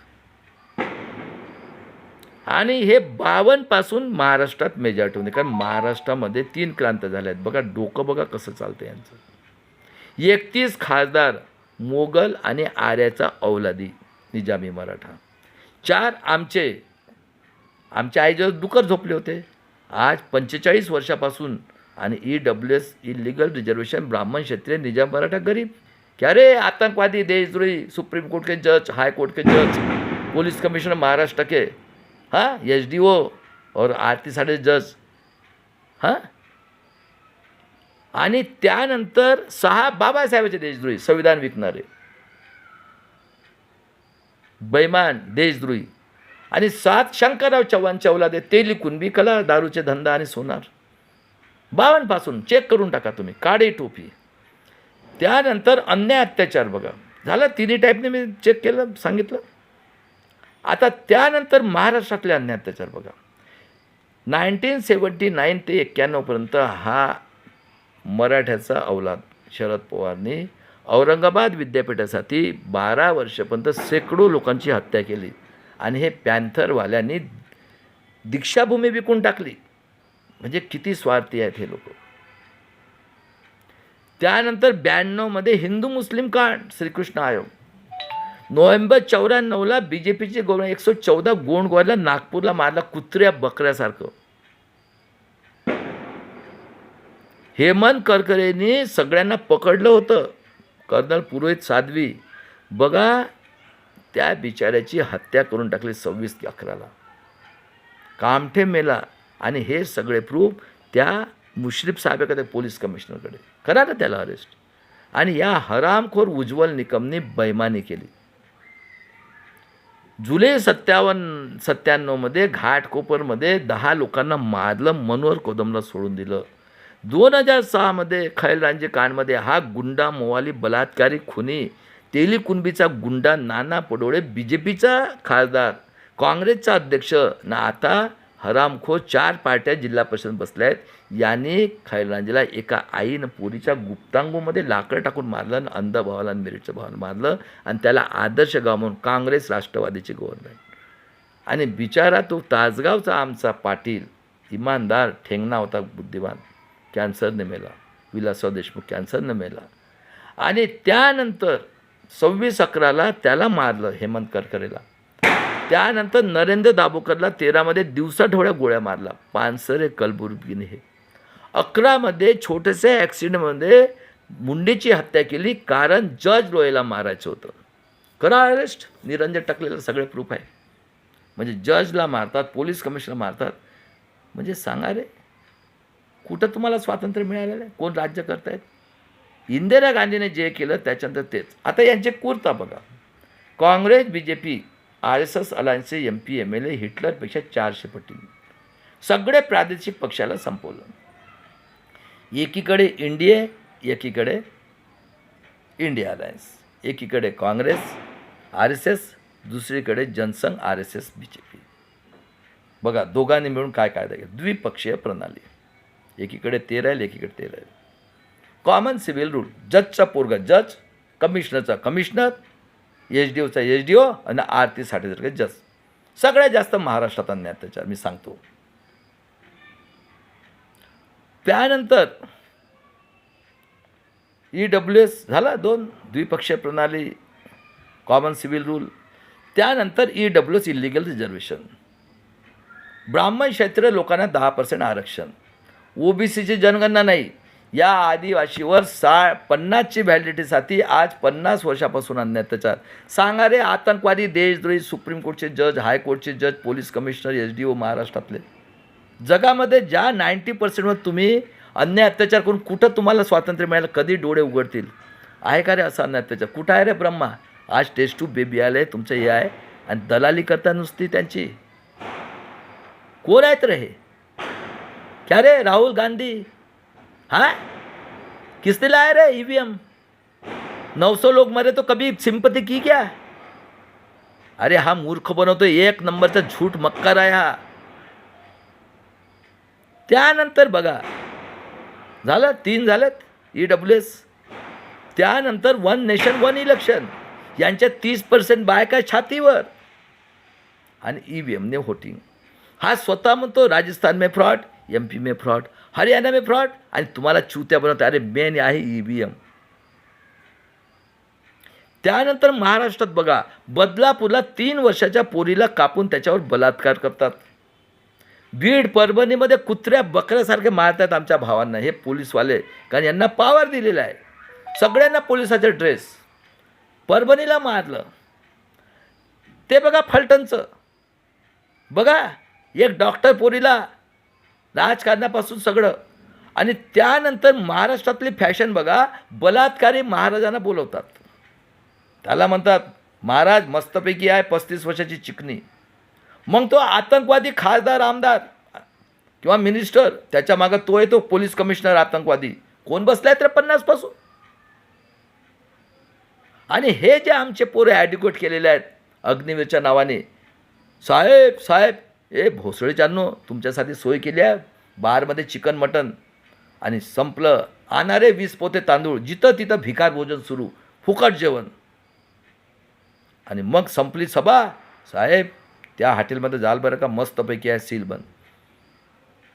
आणि हे 52 पासून महाराष्ट्रात मेजॉरिटी होते, कारण महाराष्ट्रामध्ये 3 क्रांत झाल्या आहेत. बघा डोकं बघा कसं चालतं यांचं. 31 खासदार मोगल आणि आर्याचा औलादी निजामी मराठा. 4 आमच्या आईजवळ डुकर झोपले होते. आज 45 वर्षापासून. आणि EWS इलिगल रिझर्वेशन, ब्राह्मण, क्षत्रिय, निजाम मराठा गरीब. कि अरे आतंकवादी, देशद्रोही, सुप्रीम कोर्ट के जज, हाई कोर्ट के जज, पुलिस कमिश्नर महाराष्ट्र के, हाँ, SDO और आरती साठे जज, हां, आणि त्यानंतर 6 बाबासाहेबांचे देशद्रोही, संविधान विकणारे, बैमान, देशद्रोही, आणि 7 शंकरराव चव्हाणच्या औलादे, तेली कुणबी, कला, दारूचे धंदा आणि सोनार. 52 पासून चेक करून टाका तुम्ही, काळे टोपी. त्यानंतर अन्याय अत्याचार बघा, झालं तिन्ही टाईपने मी चेक केलं, सांगितलं. आता त्यानंतर महाराष्ट्रातले अन्याय अत्याचार बघा. 1979 ते 91 पर्यंत हा मराठ्याचा औलाद शरद पवारनी औरंगाबाद विद्यापीठासाठी 12 वर्षापर्यंत शेकडो लोकांची हत्या केली, आणि हे पॅन्थरवाल्यांनी दीक्षाभूमी विकून टाकली. म्हणजे किती स्वार्थी आहेत हे लोक. त्यानंतर 92 मध्ये हिंदू मुस्लिम कांड, श्रीकृष्ण आयोग. नोव्हेंबर 94ला BJPचे 114 गोंडगोवाला नागपूरला मारला कुत्र्या बकऱ्यासारखं. हेमंत करकरेंनी सगळ्यांना पकडलं होतं, कर्नल पुरोहित साध्वी. बघा त्या बिचाऱ्याची हत्या करून टाकली 26/11ला. कामठे मेला, आणि हे सगळे प्रूफ त्या मुश्रीफ साहेबाकडे, पोलीस कमिशनरकडे. करा ना त्याला अरेस्ट. आणि या हरामखोर उज्ज्वल निकमने बैमानी केली. जुलै 97 मध्ये घाटकोपरमध्ये 10 लोकांना मारलं, मनोहर कोदमला सोडून दिलं. 2006 मध्ये खैलरांजे कांडमध्ये हा गुंडा, मोवाली, बलात्कारी, खुनी, तेली कुणबीचा गुंडा नाना पटोळे, BJPचा खासदार, काँग्रेसचा अध्यक्ष ना आता हरामखोर 4 पार्ट्या जिल्हा परिषद बसल्या आहेत. यांनी खैलरांजेला एका आईनं पोरीच्या गुप्तांगोमध्ये लाकड टाकून मारलं, आणि अंध भावाला आणि मेरिटच्या भावाला मारलं, आणि त्याला आदर्श गाव म्हणून काँग्रेस राष्ट्रवादीची गव्हर्नमेंट. आणि बिचारा तो तासगावचा आमचा पाटील, इमानदार, ठेंगणा होता, बुद्धिवान, कॅन्सरने मेला. विलासराव देशमुख कॅन्सरने मेला. आणि त्यानंतर 26/11ला त्याला मारलं, हेमंत करकरेला. त्यानंतर नरेंद्र दाभोकरला 13 मध्ये दिवसाढवळ्या गोळ्या मारला. पानसरे, कलबुर्गीने हे. 11 मध्ये छोट्याशा ॲक्सिडेंटमध्ये मुंडेची हत्या केली, कारण जज लोयला मारायचं होतं. करा अरेस्ट. निरंजन टकलेला सगळे प्रूफ आहे. म्हणजे जजला मारतात, पोलीस कमिशनर मारतात. म्हणजे सांगा रे, कुठं तुम्हाला स्वातंत्र्य मिळालेलं आहे? कोण राज्य करतायत? इंदिरा गांधीने जे केलं त्याच्यानंतर तेच. आता यांचे कुर्ता बघा. Congress, BJP, RSS अलायन्सचे MP MLA हिटलरपेक्षा 400 पटीने. सगळे प्रादेशिक पक्षाला संपवलं. एकीकडे इंडिया, एकीकडे इंडिया अलायन्स. एकीकडे काँग्रेस, RSS, दुसरीकडे जनसंघ, RSS, BJP. बघा दोघांनी मिळून काय कायदा केला. द्विपक्षीय प्रणाली. एकीकडे 13, एकीकडे 13. Common civil rule. जजचा पोरगा जज, कमिशनरचा कमिशनर, SDOचा SDO, आणि आरती साठेसारखे जज. सगळ्यात जास्त महाराष्ट्रात अन्याय अत्याचार मी सांगतो. त्यानंतर EWS झाला 2, द्विपक्षीय प्रणाली, कॉमन सिव्हिल रूल. त्यानंतर EWS, इलिगल रिझर्वेशन. ब्राह्मण क्षेत्र लोकांना 10% आरक्षण. OBCची जनगणना नाही. या आदिवासीवर 50ची व्हॅलिडिटीसाठी आज 50 वर्षापासून अन्याय अत्याचार. सांगा रे, आतंकवादी, देशद्रोही, सुप्रीम कोर्टचे जज, हायकोर्टचे जज, पोलीस कमिशनर, SDO महाराष्ट्रातले. जगामध्ये ज्या 90%वर तुम्ही अन्याय अत्याचार करून कुठं तुम्हाला स्वातंत्र्य मिळालं? कधी डोळे उघडतील? आहे का रे असा अन्याय अत्याचार? कुठं आहे रे ब्रह्मा? आज टेस्ट टू बेबी आले तुमचं हे आहे, आणि दलाली करता नुसती त्यांची. कोण आहेत रे हे? क्या रे राहुल गांधी? हाँ, किसने लाया रे EVM? 900 लोग मरे तो कभी सिंपत्ती की क्या? अरे हा मूर्ख बनवतो, 1 नंबरचा झूठ मक्कार आहे हा. त्यानंतर बघा, झालं 3 झालेत EWS. त्यानंतर 1 नेशन 1 इलेक्शन. यांच्या 30% बायका छातीवर, आणि EVMने व्होटिंग. हा स्वतः म्हणतो राजस्थान में फ्रॉड, MP में फ्रॉड, हरियाणा में फ्रॉड, आणि तुम्हाला चुत्या बनवता. अरे मेन आहे EVM. त्यानंतर महाराष्ट्रात बघा, बदलापूरला 3 वर्षाच्या पोरीला कापून त्याच्यावर बलात्कार करतात. बीड, परभणीमध्ये कुत्र्या बकऱ्यासारखे मारतात आमच्या भावांना हे पोलीसवाले, कारण यांना पॉवर दिलेला आहे. सगळ्यांना पोलिसाचे ड्रेस. परभणीला मारलं ते बघा फलटणचं. बघा एक डॉक्टर पोरीला राजकारणापासून सगळं. आणि त्यानंतर महाराष्ट्रातली फॅशन बघा, बलात्कारी महाराजांना बोलवतात. त्याला म्हणतात महाराज मस्तपैकी आहे 35 वर्षाची चिकनी. मग तो आतंकवादी खासदार आमदार किंवा मिनिस्टर, त्याच्या मागं तो आहे तो पोलीस कमिशनर आतंकवादी. कोण बसलाय 53 पासून. आणि हे जे आमचे पोरं ॲडिक्वेट केलेले आहेत अग्निवीरच्या नावाने, साहेब साहेब ए भोसळेच्यांनो तुमच्यासाठी सोय केली आहे बारमध्ये चिकन मटन. आणि संपलं. आणणारे 20 पोते तांदूळ, जिथं तिथं भिकार भोजन सुरू, फुकट जेवण. आणि मग संपली सभा. साहेब त्या हॉटेलमध्ये जाल बरं का, मस्तपैकी आहे सील बंद.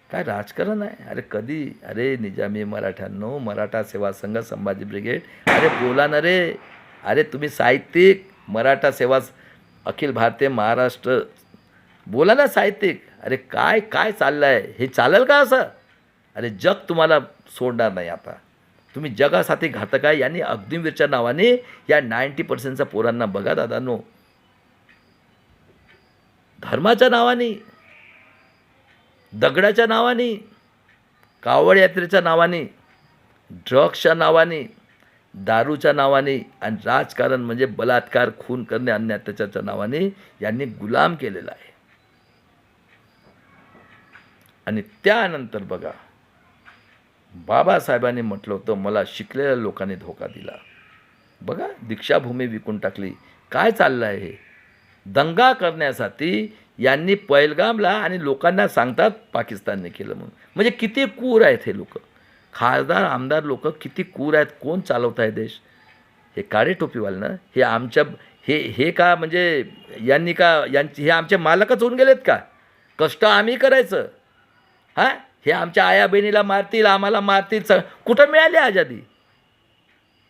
काय राजकारण आहे. अरे कधी, अरे निजामी मराठ्यांनो, मराठा सेवा संघ, संभाजी ब्रिगेड, अरे बोला ना रे. अरे तुम्ही साहित्यिक, मराठा सेवा, अखिल भारतीय महाराष्ट्र, बोला ना साहित्यिक. अरे काय काय चाललं आहे हे, चालेल का असं. अरे जग तुम्हाला सोडणार नाही. आता तुम्ही जगासाठी घातक आहे. यांनी अग्निवीरच्या नावाने या 90% पोरांना बघा दादांनो, धर्माच्या नावाने, दगडाच्या नावाने, कावड यात्रेच्या नावाने, ड्रग्सच्या नावाने, दारूच्या नावाने आणि राजकारण म्हणजे बलात्कार, खून करणे, अन्य अत्याचाराच्या नावाने यांनी गुलाम केलेला आहे. आणि त्यानंतर बघा बाबासाहेबांनी म्हटलं होतं मला शिकलेल्या लोकांनी धोका दिला. बघा दीक्षाभूमी विकून टाकली. काय चाललं आहे हे. दंगा करण्यासाठी यांनी पहिलगामला आणि लोकांना सांगतात पाकिस्तानने केलं म्हणून. म्हणजे किती क्रूर आहेत हे लोक. खासदार आमदार लोक किती क्रूर आहेत. कोण चालवत आहे देश. हे काळे टोपीवाले ना, हे आमच्या हे का म्हणजे यांनी का हे आमचे मालकच होऊन गेलेत का. कष्ट आम्ही करायचं. हां हे आमच्या आया बहिणीला मारतील, आम्हाला मारतील. कुठं मिळाली आजादी.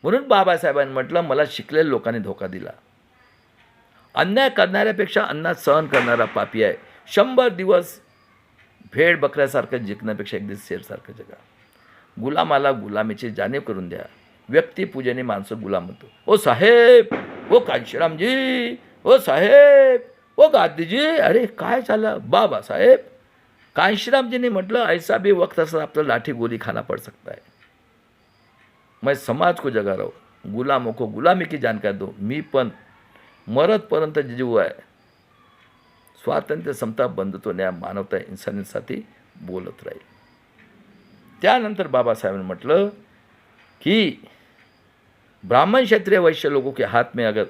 म्हणून बाबासाहेबांनी म्हटलं मला शिकलेल्या लोकांनी धोका दिला. अन्याय करणाऱ्यापेक्षा अन्याय सहन करणारा पापी आहे. 100 दिवस भेड बकऱ्यासारखं जिंकण्यापेक्षा एक दिवस शेरसारखं जगा. गुलामाला गुलामीची जाणीव करून द्या. व्यक्तिपूजेने माणसं गुलाम होतो. ओ साहेब, ओ कांशीरामजी, ओ साहेब, ओ गांधीजी. अरे काय झालं बाबासाहेब. कांशीरामजीने म्हटलं ऐसा भी वक्त असं आपलं लाठी गोली खाना पड़ सकता है. मैं समाज को जगा रहा हूँ, गुलामों को गुलामी की जानकारी दो. मी पण मरतपर्यंत जीव आहे. स्वातंत्र्य, समता, बंधुत्व, न्याय, मानवता, इंसानीसाठी बोलत राहील. त्यानंतर बाबासाहेबांनी म्हटलं की ब्राह्मण क्षत्रिय वैश्य लोगों के हाथ में अगर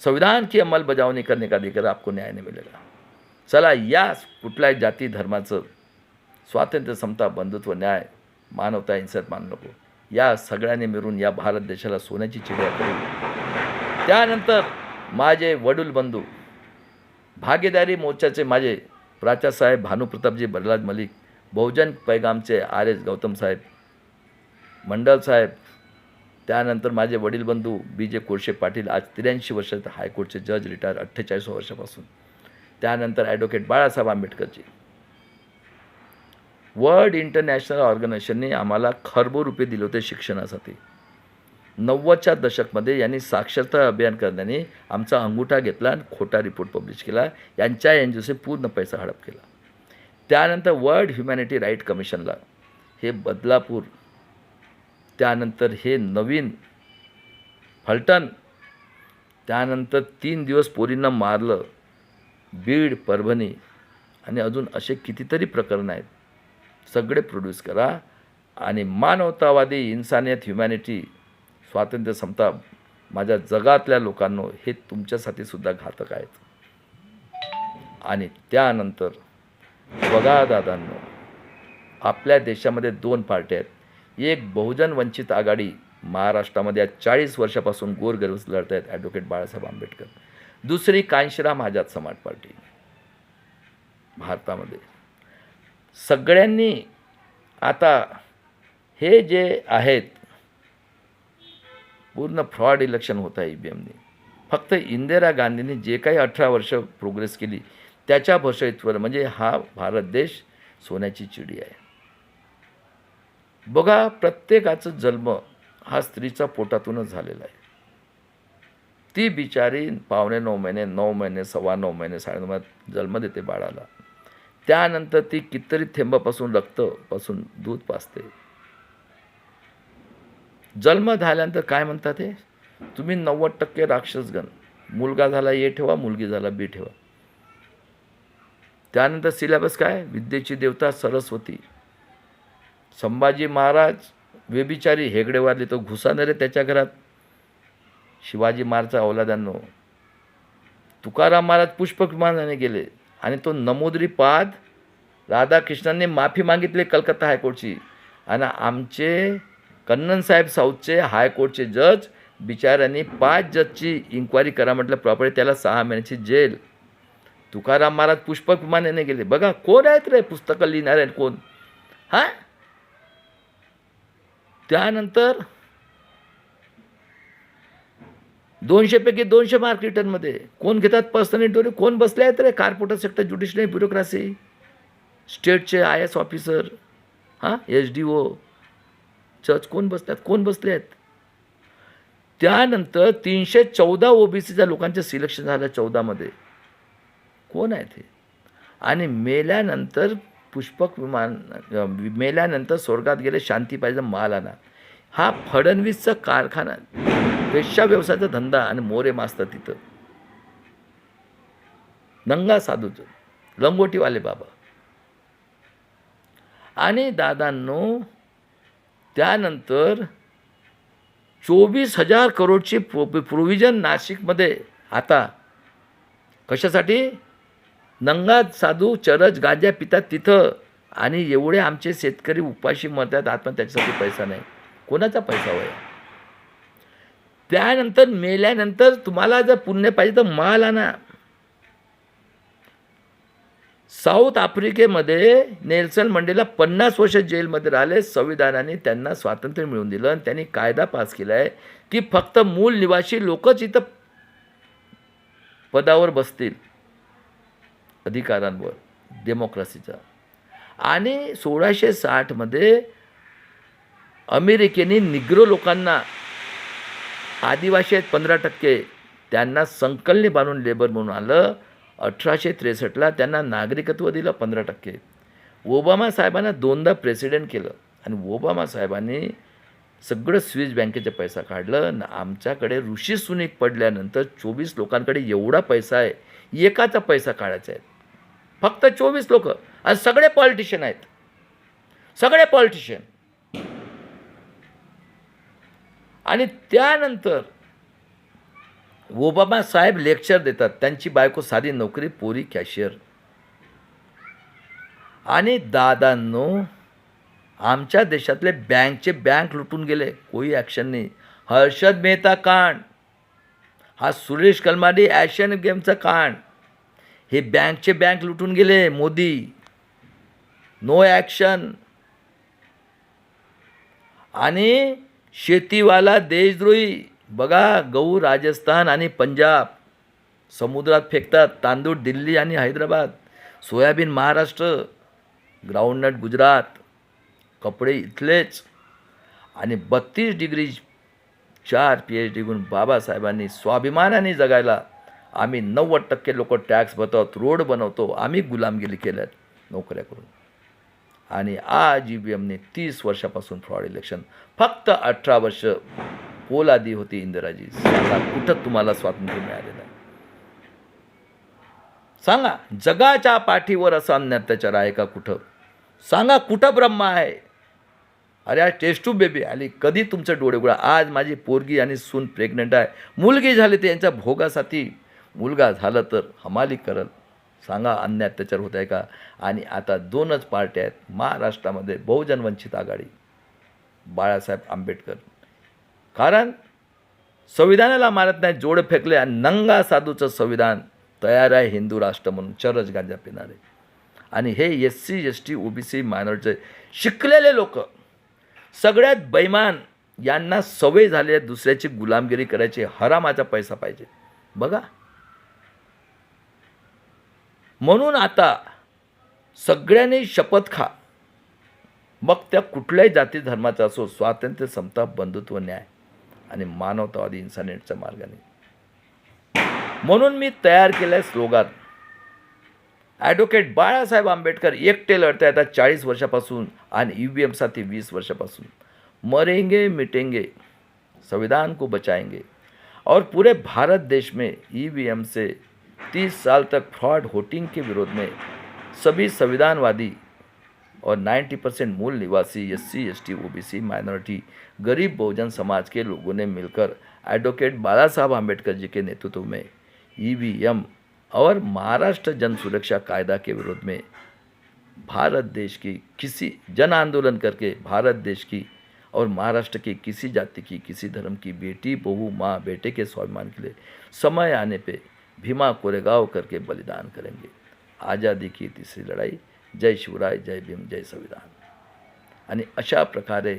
संविधान की अंमलबजावणी करने का अधिकार आपको न्याय नहीं मिलेगा. चला या कुठल्याही जाती धर्माचं स्वातंत्र्य, समता, बंधुत्व, न्याय, मानवता, हिंसत मानू नको. या सगळ्यांनी मिळून या भारत देशाला सोन्याची चिडिया करू. त्यानंतर माझे वडील बंधू भागीदारी मोर्चाचे माझे प्राचार्यसाहेब भानुप्रतापजी बलराज मलिक, बहुजन पैगामचे RS गौतम साहेब मंडल साहेब, त्यानंतर माझे वडील बंधू BJ कोळशे पाटील, आज 83 वर्षाचे हायकोर्टचे जज, रिटायर 48 वर्षापासून. त्यानंतर ॲडव्होकेट बाळासाहेब आंबेडकरजी. वर्ल्ड इंटरनॅशनल ऑर्गनायझेशनने आम्हाला खरबो रुपये दिले होते शिक्षणासाठी. 90च्या दशकमध्ये यांनी साक्षरता अभियान करण्याने आमचा अंगुठा घेतला आणि खोटा रिपोर्ट पब्लिश केला. यांच्या NGOचे पूर्ण पैसा हडप केला. त्यानंतर वर्ल्ड ह्युमॅनिटी राईट कमिशनला हे बदलापूर, त्यानंतर हे नवीन फलटण, त्यानंतर 3 दिवस पोरींना मारलं, बीड, परभणी आणि अजून असे कितीतरी प्रकरण आहेत. सगळे प्रोड्यूस करा आणि मानवतावादी, इन्सानियत, ह्युमॅनिटी, स्वातंत्र्य, समता माझ्या जगातल्या लोकांनो हे तुमच्यासाठी सुद्धा घातक आहेत. आणि त्यानंतर बघा दादांनो, आपल्या देशामध्ये 2 पार्ट्या आहेत. एक बहुजन वंचित आघाडी महाराष्ट्रामध्ये 40 वर्षापासून गोरगरीब लढत आहेत, ॲडव्होकेट बाळासाहेब आंबेडकर. दुसरी कांशीराम आझाद समाज पार्टी भारतामध्ये. सगळ्यांनी आता हे जे आहेत पूर्ण फ्रॉड इलेक्शन होत आहे EVMने. फक्त इंदिरा गांधींनी जे काही 18 वर्ष प्रोग्रेस केली त्याच्या भरवशावर म्हणजे हा भारत देश सोन्याची चिडी आहे. बघा प्रत्येकाचं जन्म हा स्त्रीचा पोटातूनच झालेला आहे. ती बिचारी 9.5 महिने, 9 महिने, 9.25 महिने, 9.5 महिन्यात जन्म देते बाळाला. त्यानंतर ती कितीतरी थेंबापासून रक्तापासून दूध पाजते. जन्म झाल्यानंतर काय म्हणतात हे, तुम्ही 90% राक्षसगण, मुलगा झाला ए ठेवा, मुलगी झाला बी ठेवा. त्यानंतर सिलेबस काय, विद्येची देवता सरस्वती. संभाजी महाराज व्यभिचारी हेगडेवारले तो घुसाणार आहे त्याच्या घरात. शिवाजी महाराजचा औलादांनो, तुकाराम महाराज पुष्पविमानाने गेले आणि तो नमोदरी पाद राधाकृष्णांनी माफी मागितली कलकत्ता हायकोर्टची. आणि आमचे कन्नन साहेब साऊथचे हायकोर्टचे जज बिचाऱ्यांनी 5 जजची इन्क्वायरी करा म्हटलं प्रॉपर्टी, त्याला 6 महिन्याची जेल. तुकाराम महाराज पुष्पविमानाने गेले. बघा कोण आहेत रे पुस्तकं लिहिणारे कोण. हां, त्यानंतर 200 पैकी 200 मार्क रिटर्नमध्ये कोण घेतात पर्सनल इंटरव्ह्यू, कोण बसले आहेत रे कार्पोरेटर सेक्टर ज्युडिशियल ब्युरोक्रासी, स्टेटचे IAS ऑफिसर, हां SDO जज कोण बसतात, कोण बसले आहेत. त्यानंतर 314 OBCच्या लोकांचं सिलेक्शन झालं 14मध्ये. कोण आहेत हे. आणि मेल्यानंतर मेल्यानंतर स्वर्गात गेले शांती पाहिजे माल आणा. हा फडणवीसचा कारखाना, वेश्या व्यवसायाचा धंदा आणि मोरे मास्तर तिथं. नंगा साधूचं लंगोटीवाले बाबा. आणि दादांनो त्यानंतर 24,000 करोडची प्रोव्हिजन नाशिकमध्ये. आता कशासाठी, नंगा साधू चरस गांजा पितात तिथं. आणि एवढे आमचे शेतकरी उपाशी मरतात त्याच्यासाठी पैसा नाही. कोणाचा पैसा होय. त्यानंतर मेल्यानंतर तुम्हाला जर पुण्य पाहिजे तर माल आणा. साऊथ आफ्रिकेमध्ये नेल्सन मंडेला 50 वर्ष जेलमध्ये राहिले. संविधानाने त्यांना स्वातंत्र्य मिळवून दिलं आणि त्यांनी कायदा पास केला आहे की फक्त मूळ निवासी लोकच इथं पदावर बसतील अधिकारांवर डेमोक्रेसीचा. आणि 1660मध्ये अमेरिकेने निग्रो लोकांना, आदिवासी आहेत 15%, त्यांना संकलने बांधून लेबर म्हणून आलं. 1863ला त्यांना नागरिकत्व दिलं 15%. ओबामा साहेबांना 2दा प्रेसिडेंट केलं आणि ओबामा साहेबांनी सगळं स्विस बँकेचा पैसा काढलं. आणि आमच्याकडे ऋषी सुनीक पडल्यानंतर 24 लोकांकडे एवढा पैसा आहे, एकाचा पैसा काढायचा आहे. फक्त 24 लोक आणि सगळे पॉलिटिशियन आहेत, सगळे पॉलिटिशियन. आणि त्यानंतर ओबामा साहेब लेक्चर देतात. त्यांची बायको साधी नोकरी, पोरी कॅशियर. आणि दादांनो आमच्या देशातले बँक लुटून गेले, कोई ॲक्शन नाही. हर्षद मेहता कांड, हा सुरेश कलमाडी ॲशियन गेमचा कांड, हे बँक लुटून गेले. Modi no action. आणि शेतीवाला देशद्रोही. बघा गहू राजस्थान आणि पंजाब समुद्रात फेकतात, तांदूळ दिल्ली आणि हैदराबाद, सोयाबीन महाराष्ट्र, ग्राउंडनट गुजरात, कपडे इथलेच. आणि 32 डिग्री 4 PhD घेऊन बाबासाहेबांनी स्वाभिमानाने जगायला. आम्ही 90% लोक टॅक्स भरतो, रोड बनवतो, आम्ही गुलामगिरी केल्यात नोकऱ्या करून. आणि आज EVMने 30 वर्षापासून फ्रॉड इलेक्शन, फक्त 18 वर्ष पोलादी होती इंदिराजी. सांगा कुठं तुम्हाला स्वातंत्र्य मिळालेलं आहे. सांगा जगाच्या पाठीवर असं अन्य अत्याचार आहे का कुठं. सांगा कुठं ब्रह्मा आहे. अरे आज टेस्ट ट्यूब बेबी आली, कधी तुमचं डोळे उघडा. आज माझी पोरगी आणि सून प्रेग्नंट आहे, मुलगी झाली तर यांच्या भोगासाठी, मुलगा झालं तर हमाली करल. सांगा अन्य अत्याचार होत आहे का. आणि आता 2च पार्ट्या आहेत महाराष्ट्रामध्ये, बहुजन वंचित आघाडी, बाळासाहेब आंबेडकर. कारण संविधानाला मारत नाही, जोड फेकले. आणि नंगा साधूचं संविधान तयार आहे हिंदू राष्ट्र म्हणून, चरस गांजा पिणारे. आणि हे SC ST OBC मायनॉरिटीचे शिकलेले लोक सगळ्यात बैमान, यांना सवय झाली आहे दुसऱ्याची गुलामगिरी करायची, हरामाचा पैसा पाहिजे. बघा म्हणून आता सगळ्यांनी शपथ खा. मग त्या कुठल्याही जाती धर्माचा असो, स्वातंत्र्य, समता, बंधुत्व, न्याय आणि मानवतावादी इन्सानियतच्या मार्गाने. म्हणून मी तयार केलं आहे स्लोगन, ॲडव्होकेट बाळासाहेब आंबेडकर एकटे लढता येतात 40 वर्षापासून आणि EVMसाठी 20 वर्षापासून. मरेंगे मिटेंगे, संविधान को बचाएंगे. और पूरे भारत देश में EVM से 30 साल तक फ्रॉड वोटिंग के विरोध में सभी संविधानवादी और 90% मूल निवासी SC, ST, OBC, माइनॉरिटी, गरीब बहुजन समाज के लोगों ने मिलकर एडवोकेट बाला साहब आम्बेडकर जी के नेतृत्व में EVM और महाराष्ट्र जन सुरक्षा कायदा के विरोध में भारत देश की किसी जन आंदोलन करके भारत देश की और महाराष्ट्र की किसी जाति की, किसी धर्म की बेटी, बहू, माँ, बेटे के स्वाभिमान के लिए समय आने पे भीमा कोरेगांव करके बलिदान करेंगे. आज़ादी की तीसरी लढाई. जय शिवराय, जय भीम, जय संविधान. आणि अशा प्रकारे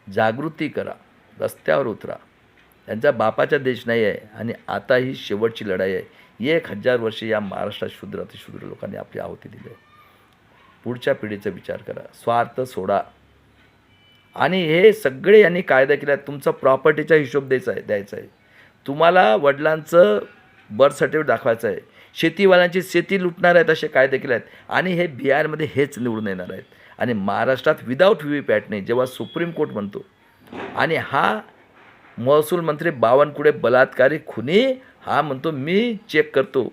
जागृती करा, रस्त्यावर उतरा. त्यांचा बापाचा देश नाही आहे आणि आता ही शेवटची लढाई आहे. 1000 वर्षे या महाराष्ट्रात शूद्र अतिशूद्र लोकांनी आपली आहुती दिली आहे. पुढच्या पिढीचा विचार करा, स्वार्थ सोडा. आणि हे सगळे यांनी कायदा केला. तुमचा प्रॉपर्टीचा हिशोब द्यायचा आहे. तुम्हाला वडिलांचं बर्थ सर्टिफिकेट दाखवायचं आहे. शेतीवाल्यांची शेती लुटणार आहेत असे कायदे केले आहेत. आणि हे बिहारमध्ये हेच निवडून येणार आहेत. आणि महाराष्ट्रात विदाऊट व्हीव्हीपॅटने जेव्हा सुप्रीम कोर्ट म्हणतो आणि हा महसूल मंत्री बावनकुळे बलात्कारी खुनी हा म्हणतो मी चेक करतो.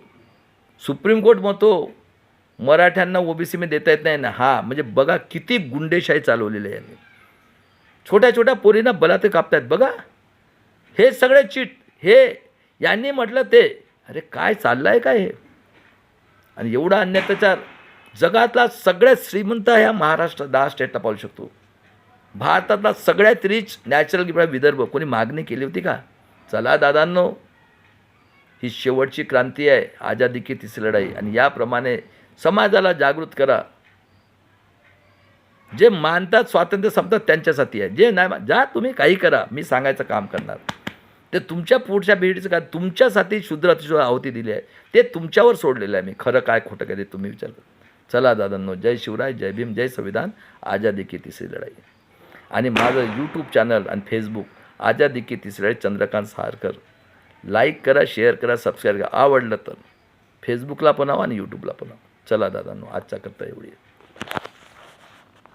सुप्रीम कोर्ट म्हणतो मराठ्यांना OBC मध्ये देता येत नाही ना. हा म्हणजे बघा किती गुंडेशाही चालवलेली आहे यांनी. छोट्या छोट्या पोरींना बलात्कार कापतात बघा. हे सगळे चीट हे यांनी म्हटलं ते. अरे काय चाललं आहे काय हे. आणि एवढा अन्याचार जगातला सगळ्यात श्रीमंत ह्या महाराष्ट्र 10 स्टेटला पाहू शकतो. भारतातला सगळ्यात रिच नॅचरल विदर्भ कोणी मागणी केली होती का. चला दादांनो, ही शेवटची क्रांती आहे, आझादी की तिसरी लढाई. आणि याप्रमाणे समाजाला जागृत करा. जे मानतात स्वातंत्र्य समतात त्यांच्यासाठी आहे. जे नाही जा तुम्ही काही करा, मी सांगायचं काम करणार. ते तुमच्या पुढच्या पिढीचं काय तुमच्यासाठी शूद्र अतिशूद्र आहुती दिली आहे ते तुमच्यावर सोडलेलं आहे. मी खरं काय खोटं काय ते तुम्ही विचार करा. चला दादांनो, जय शिवराय, जय भीम, जय संविधान, आझादी की तिसरी लढाई. आणि माझं यूट्यूब चॅनल आणि फेसबुक आझादी की तिसरी लढाई चंद्रकांत सहारकर. लाईक करा, शेअर करा, सबस्क्राईब करा. आवडलं तर फेसबुकला पण आवा आणि यूट्यूबला पण आवा. चला दादांनो, आजच्या करता एवढी.